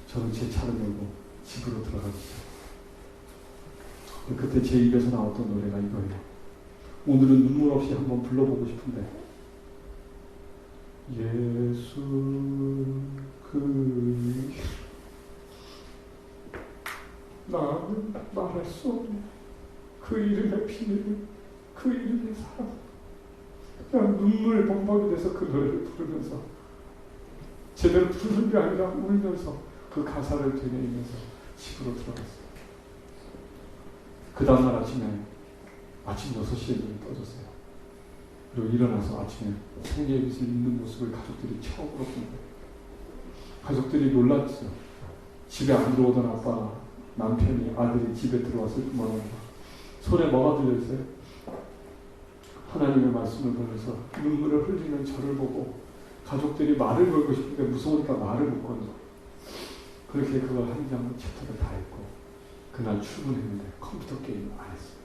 저는 제 차를 몰고 집으로 들어가시죠. 그때 제 입에서 나왔던 노래가 이거예요. 오늘은 눈물 없이 한번 불러보고 싶은데 예수 그 나는 말할 수 없는 그 이름의 비밀, 그 이름의 사랑. 그냥 눈물 범벅이 돼서 그 노래를 부르면서 제대로 부르는 게 아니라 울면서 그 가사를 되뇌이면서 집으로 들어갔어요. 그 다음날 아침 6시에 눈이 떠졌어요. 그리고 일어나서 아침에 생계빗을 입는 모습을 가족들이 처음으로 본 거예요. 가족들이 놀랐어요. 집에 안 들어오던 아빠, 남편이, 아들이 집에 들어왔을 뿐만 아니라 손에 뭐가 들려있어요? 하나님의 말씀을 보면서 눈물을 흘리는 저를 보고 가족들이 말을 걸고 싶은데 무서우니까 말을 못 건져. 그렇게 그걸 한 장 챕터를 다 했고 그날 출근했는데 컴퓨터 게임을 안 했어요.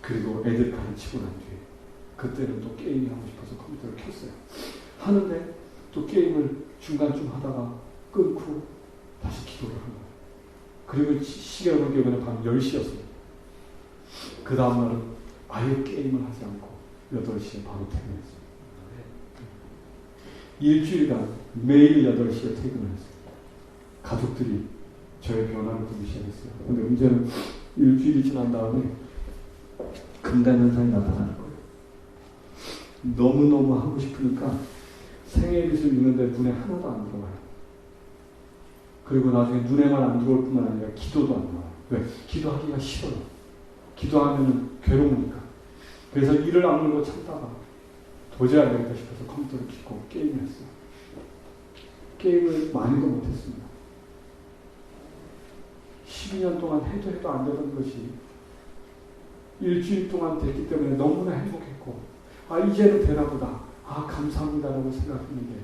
그리고 애들 가르치고 난 뒤에 그때는 또 게임이 하고 싶어서 컴퓨터를 켰어요. 하는데 또 게임을 중간쯤 하다가 끊고 다시 기도를 한 거예요. 그리고 시계를 볼 때는 밤 10시였어요. 그 다음날은 아예 게임을 하지 않고 8시에 바로 퇴근했어요. 일주일간 매일 8시에 퇴근을 했어요. 가족들이 저의 변화를 보기 시작했어요. 근데 문제는 일주일이 지난 다음에 금단현상이 나타나는 거예요. 너무너무 하고 싶으니까 생애빗을 읽는데 눈에 하나도 안 들어와요. 그리고 나중에 눈에만 안 들어올 뿐만 아니라 기도도 안 나와요. 왜? 기도하기가 싫어요. 기도하면 괴로우니까. 그래서 이를 악물고 참다가 도저히 안 되겠다 싶어서 컴퓨터를 켜고 게임을 했어요. 게임을 많이도 못했습니다. 12년 동안 해도 안 되던 것이 일주일 동안 됐기 때문에 너무나 행복했고 이제는 되나 보다. 감사합니다라고 생각했는데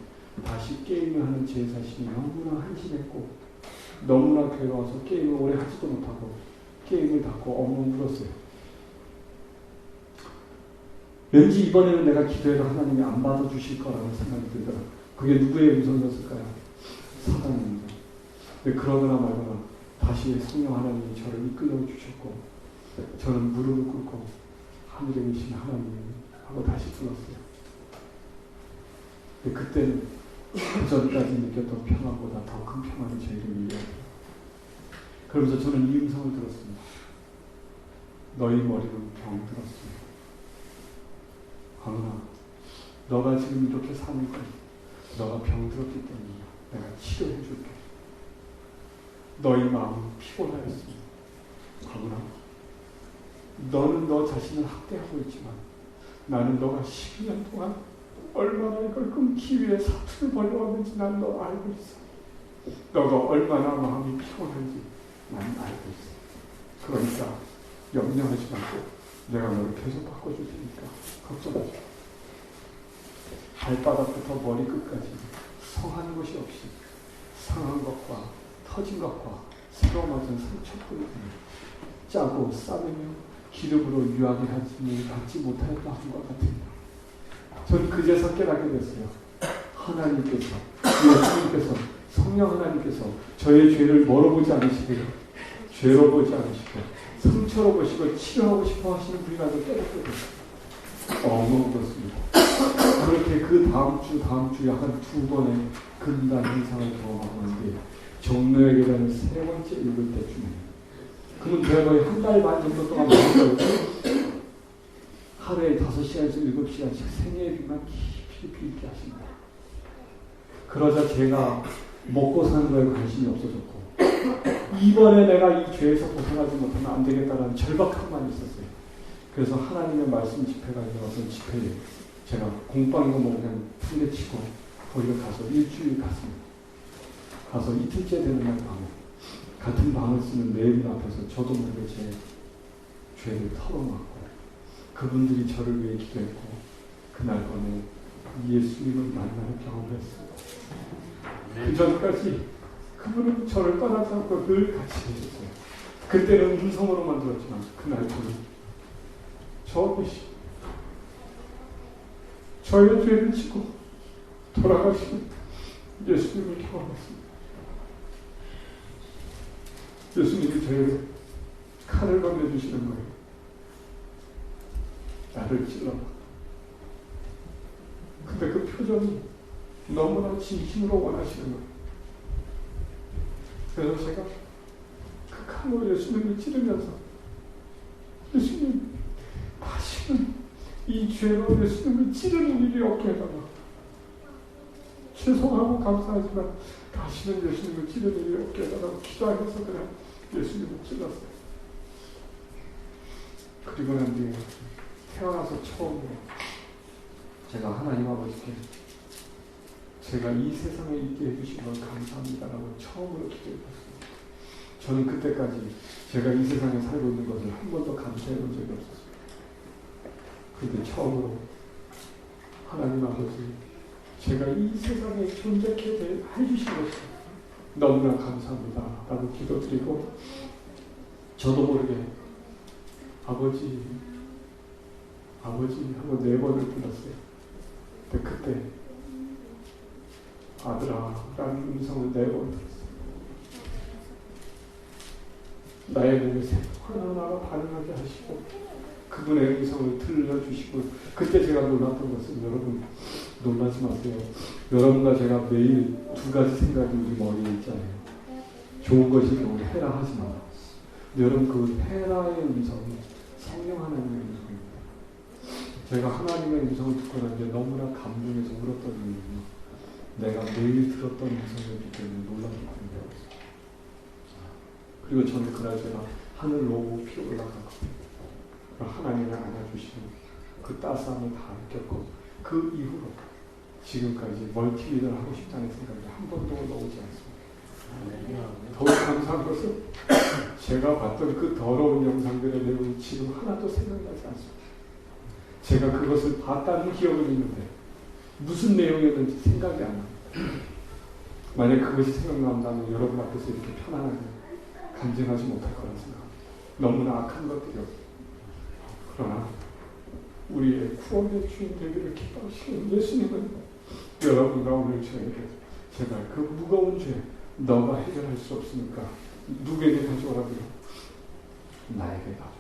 다시 게임을 하는 제 자신이 너무나 한심했고 너무나 괴로워서 게임을 오래 하지도 못하고 게임을 닫고 엉엉 울었어요. 왠지 이번에는 내가 기도해도 하나님이 안 받아주실 거라는 생각이 들더라고요. 그게 누구의 음성이었을까요? 사단의 음성. 그러거나 말거나 다시 성령 하나님이 저를 이끌어 주셨고 저는 무릎을 꿇고 하늘에 계신 하나님 하고 다시 불렀어요. 그때는 그 전까지 느꼈던 평화보다 더 큰 평화를 제 이름이 이어요. 그러면서 저는 이 음성을 들었습니다. 너희 머리는 병들었습니다. 강은아, 너가 지금 이렇게 사는 건 너가 병들었기 때문이야. 내가 치료해 줄게. 너희 마음은 피곤하였습니다. 강은아, 너는 너 자신을 학대하고 있지만 나는 너가 12년 동안 얼마나 이걸 끊기 위해 사투를 벌여왔는지 난 너 알고 있어. 너가 얼마나 마음이 피곤한지 난 알고 있어. 그러니까 염려하지 말고 내가 너를 계속 바꿔줄 테니까 걱정하지 마. 발바닥부터 머리끝까지 성한 것이 없이 상한 것과 터진 것과 새로 맞은 상처뿐이니 짜고 싸매며 기름으로 유하게 하심을 받지 못하였다 한 것 같습니다. 저는 그제서 깨닫게 됐어요. 하나님께서, 예수님께서, 성령 하나님께서 저의 죄를 뭐로 보지 않으시고 죄로 보지 않으시고 상처로 보시고 치료하고 싶어 하시는 분이라도 깨닫게 됐어요. 엉엉 울었습니다. 그렇게 그 다음 주에 한 2번의 금단 현상을 경험하고 있는데 종로의 계단을 3번째 읽을 때쯤에 그러면 제가 거의 한 달 반 정도 동안 먹었어요. 하루에 5시간에서 7시간씩 생애의 빛만 깊이 있게 하십니다. 그러자 제가 먹고 사는 거에 관심이 없어졌고 이번에 내가 이 죄에서 벗어나지 못하면 안 되겠다는 절박함만 있었어요. 그래서 하나님의 말씀 집회가 있어서 집회에 제가 공방인 거 뭐 그냥 풀려치고 거기를 가서 일주일 갔습니다. 가서 이틀째 되는 날 밤에 같은 방을 쓰는 네 분 앞에서 저도 모르게 제 죄를 털어놓았고 그분들이 저를 위해 기도했고 그날 밤에 예수님을 만나는 경험을 했습니다. 그 전까지 그분은 저를 떠나지 않고 늘 같이 계셨어요. 그때는 음성으로만 들었지만 그날 저는 저 계시 저의 죄를 지고 돌아가신 예수님을 경험했습니다. 예수님이 저에게 칼을 건네주시는 거예요. 나를 찔러봐. 근데 그 표정이 너무나 진심으로 원하시는 거예요. 그래서 제가 그 칼로 예수님을 찌르면서 예수님 다시는 이 죄로 예수님을 찌르는 일이 없게 해달라. 죄송하고 감사하지만 다시는 예수님을 찌르는 일이 없게 해달라고 기도하면서 그냥 예수님을 찔렀어요. 그리고 난 뒤에 태어나서 처음으로 제가 하나님 아버지께 제가 이 세상에 있게 해주신 걸 감사합니다라고 처음으로 기도해봤습니다. 저는 그때까지 제가 이 세상에 살고 있는 것을 한 번도 감사해 본 적이 없었어요. 그런데 처음으로 하나님 아버지, 제가 이 세상에 존재케 해주신 것을 너무나 감사합니다 라고 기도드리고, 저도 모르게 아버지 하고 4번을 불렀어요. 근데 그때 아들아 라는 음성을 4번 들었어요. 나의 몸에 하나하나가 반응하게 하시고 그분의 음성을 들려주시고, 그때 제가 놀랐던 것은, 여러분 놀라지 마세요. 여러분과 제가 매일 2가지 생각이 우리 머리에 있잖아요. 좋은 것이 겨우 해라 하지 마라. 여러분 그 해라의 음성이 성령 하나님의 음성입니다. 제가 하나님의 음성을 듣고 난 뒤에 너무나 감동해서 울었던 이유는 내가 매일 들었던 음성이었기 때문에 놀랐기 때문이었어요. 그리고 저는 그날 제가 하늘로 높이 올라가고 하나님을 안아주시는 그 따스함을 다 느꼈고, 그 이후로 지금까지 멀티미디어를 하고 싶다는 생각이 한 번도 나오지 않습니다. 더욱 감사한 것은 제가 봤던 그 더러운 영상들의 내용이 지금 하나도 생각나지 않습니다. 제가 그것을 봤다는 기억은 있는데 무슨 내용이었는지 생각이 안 납니다. 만약 그것이 생각난다면 여러분 앞에서 이렇게 편안하게 간증하지 못할 거라는 생각합니다. 너무나 악한 것들이었습니다. 그러나 우리의 구원의 주인 되기를 기뻐하시는 예수님은 여러분과 오늘 저에게 제발 그 무거운 죄 너가 해결할 수 없으니까 누구에게 가져오라고요? 나에게 가져오라.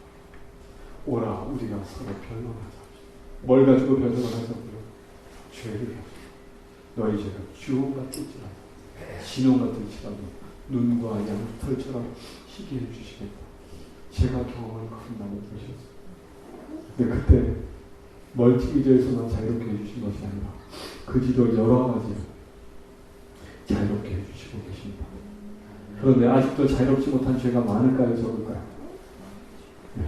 오라 우리가 서로 변론하자. 뭘 가지고 변론을 하자고요? 죄를 가지고. 너희 죄가 주홍 같을지라도 진홍 같을지라도 눈과 양털처럼 희게 해주시겠다. 제가 경험한 큰 나무 되셨어요. 근데 그때 멀티미디어에서만 자유롭게 해주신 것이 아니라 그 뒤로 여러 가지 자유롭게 해주시고 계십니다. 그런데 아직도 자유롭지 못한 죄가 많을까요? 적을까요? 네.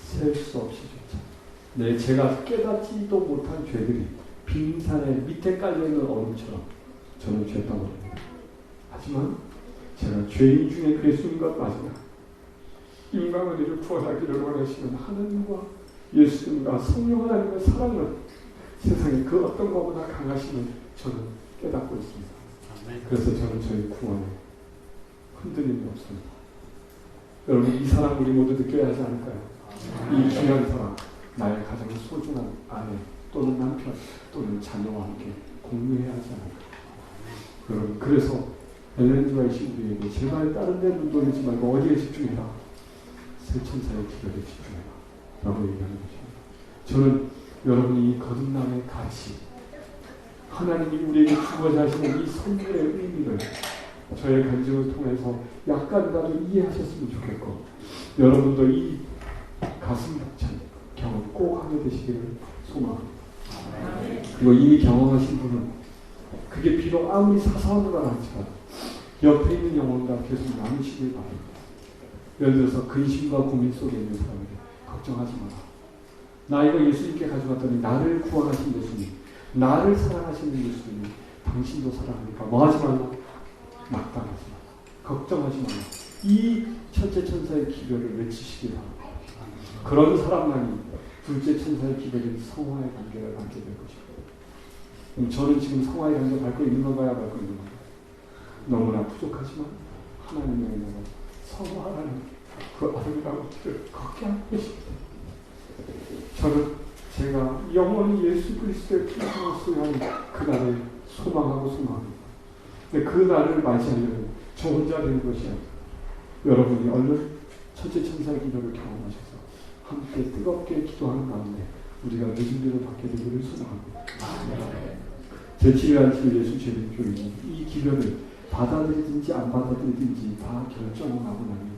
셀 수 없이 좋죠. 제가 깨닫지도 못한 죄들이 빙산의 밑에 깔려있는 얼음처럼 저는 죄덩어리입니다. 하지만 제가 죄인 중에 예수님과 마지막 인간을 이를 구원하기를 원하시는 하나님과 예수님과 성령 하나님의 사랑을 세상에 그 어떤 것보다 강하심을 저는 깨닫고 있습니다. 그래서 저는 저희 구원에 흔들림이 없습니다. 여러분 이 사랑 우리 모두 느껴야 하지 않을까요? 이 귀한 사랑, 나의 가장 소중한 아내 또는 남편 또는 자녀와 함께 공유해야 하지 않을까요? 여러분 그래서 엘렌 화이트 우리에게 제발 다른 데 눈 돌리지 말고 어디에 집중해라? 새 천사의 기별에 집중해라 라고 얘기하는 것입니다. 저는 여러분이 이 거듭남의 가치, 하나님이 우리에게 주고자 하시는 이 선물의 의미를 저의 간증을 통해서 약간이라도 이해하셨으면 좋겠고, 여러분도 이 가슴 벅찬 경험 꼭 하게 되시기를 소망합니다. 그리고 이미 경험하신 분은 그게 비록 아무리 사소한 것 같지만 옆에 있는 영혼과 계속 나누시길 바랍니다. 예를 들어서 근심과 고민 속에 있는 사람에게 걱정하지 마라. 나 이거 예수님께 가져갔더니 나를 구원하신 예수님, 나를 사랑하시는 예수님이 당신도 사랑하니까 뭐 하지 말라? 막당하지 말라. 걱정하지 말라. 이 첫째 천사의 기별을 외치시기 바랍니다. 그런 사람만이 둘째 천사의 기별인 성화의 관계를 갖게 될 것입니다. 저는 지금 성화의 관계 밟고 있는 건가요? 밟고 있는 건가요? 너무나 부족하지만 하나님의 은혜로 성화하는 그 아름다운 길을 걷게 하고 계십니다. 저는 제가 영원히 예수 그리스도의 피로 수여하는 그날을 소망하고 소망합니다. 근데 그 날을 맞이하려면 저 혼자 되는 것이 아니라 여러분이 얼른 첫째 천사의 기도를 경험하셔서 함께 뜨겁게 기도하는 가운데 우리가 늦은 대로 받게 되기를 소망합니다. 제7회 안칠 예수 제일교회는 이 기별을 받아들이든지 안 받아들이든지 다 결정이 나고 나면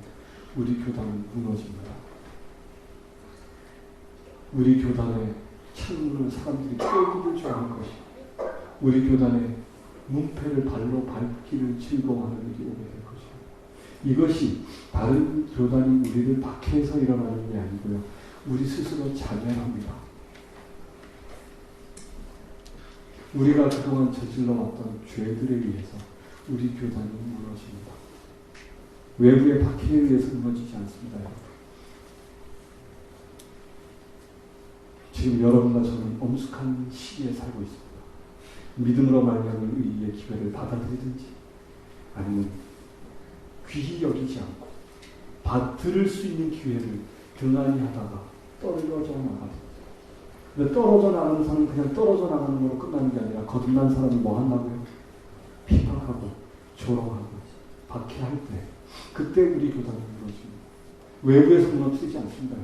우리 교단은 무너집니다. 우리 교단의 창문을 사람들이 깨기를 좋아할 것이고, 우리 교단의 문패를 발로 밟기를 즐거워하는 일이 오게 될 것입니다. 이것이 다른 교단이 우리를 박해해서 일어나는 게 아니고요. 우리 스스로 자멸합니다. 우리가 그동안 저질러 왔던 죄들에 의해서 우리 교단이 무너집니다. 외부의 박해에 의해서 무너지지 않습니다. 여러분. 지금 여러분과 저는 엄숙한 시기에 살고 있습니다. 믿음으로 말미암은 의의 기회를 받아들이든지 아니면 귀히 여기지 않고 들을 수 있는 기회를 등한히 하다가 떨어져 나가든지. 근데 떨어져 나가는 사람은 그냥 떨어져 나가는 걸로 끝나는 게 아니라 거듭난 사람은 뭐 한다고요? 핍박하고 조롱하고 박해할 때 그때 우리 교단은 무너집니다. 외부에서 무너지지 않습니다.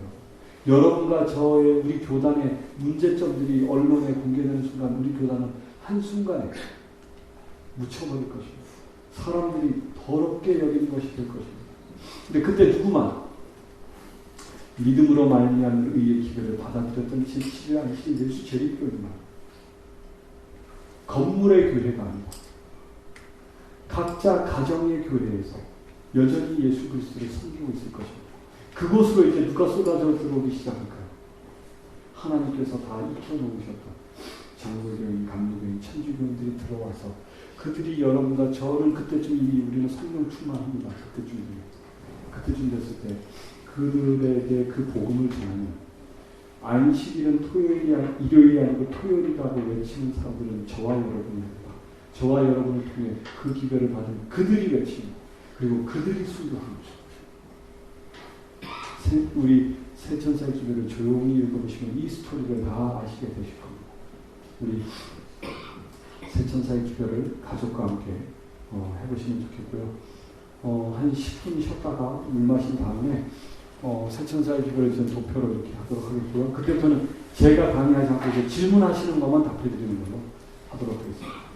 여러분과 저의 우리 교단의 문제점들이 언론에 공개되는 순간 우리 교단은 한순간에 묻혀버릴 것입니다. 사람들이 더럽게 여기는 것이 될 것입니다. 근데 그때 누구만 믿음으로 말미암은 의의 기회를 받아들였던 제7일 안식 예수 재림교회입니다. 건물의 교회가 아니다. 각자 가정의 교회에서 여전히 예수 그리스도를 섬기고 있을 것입니다. 그곳으로 이제 누가 쏟아져 들어오기 시작할까요? 하나님께서 다 익혀놓으셨던 장로교인, 감리교인, 천주교인들이 들어와서 그들이 여러분과 저는 그때쯤 이미 우리는 성령 충만합니다. 그때쯤 됐을 때 그들에게 그 복음을 전하면 안식일은 일요일이 아니고 토요일이라고 외치는 사람들은 저와 여러분입니다. 저와 여러분을 통해 그 기회를 받은 그들이 외칩니다. 그리고 그들이 순교합니다. 우리 세천사의 기회를 조용히 읽어보시면 이 스토리를 다 아시게 되실 겁니다. 우리 세천사의 기별을 가족과 함께 해보시면 좋겠고요. 한 10분 쉬었다가 물 마신 다음에 세천사의 기별을 전 도표로 이렇게 하도록 하겠고요. 그때부터는 제가 강의하지 않고 질문하시는 것만 답해드리는 걸로 하도록 하겠습니다.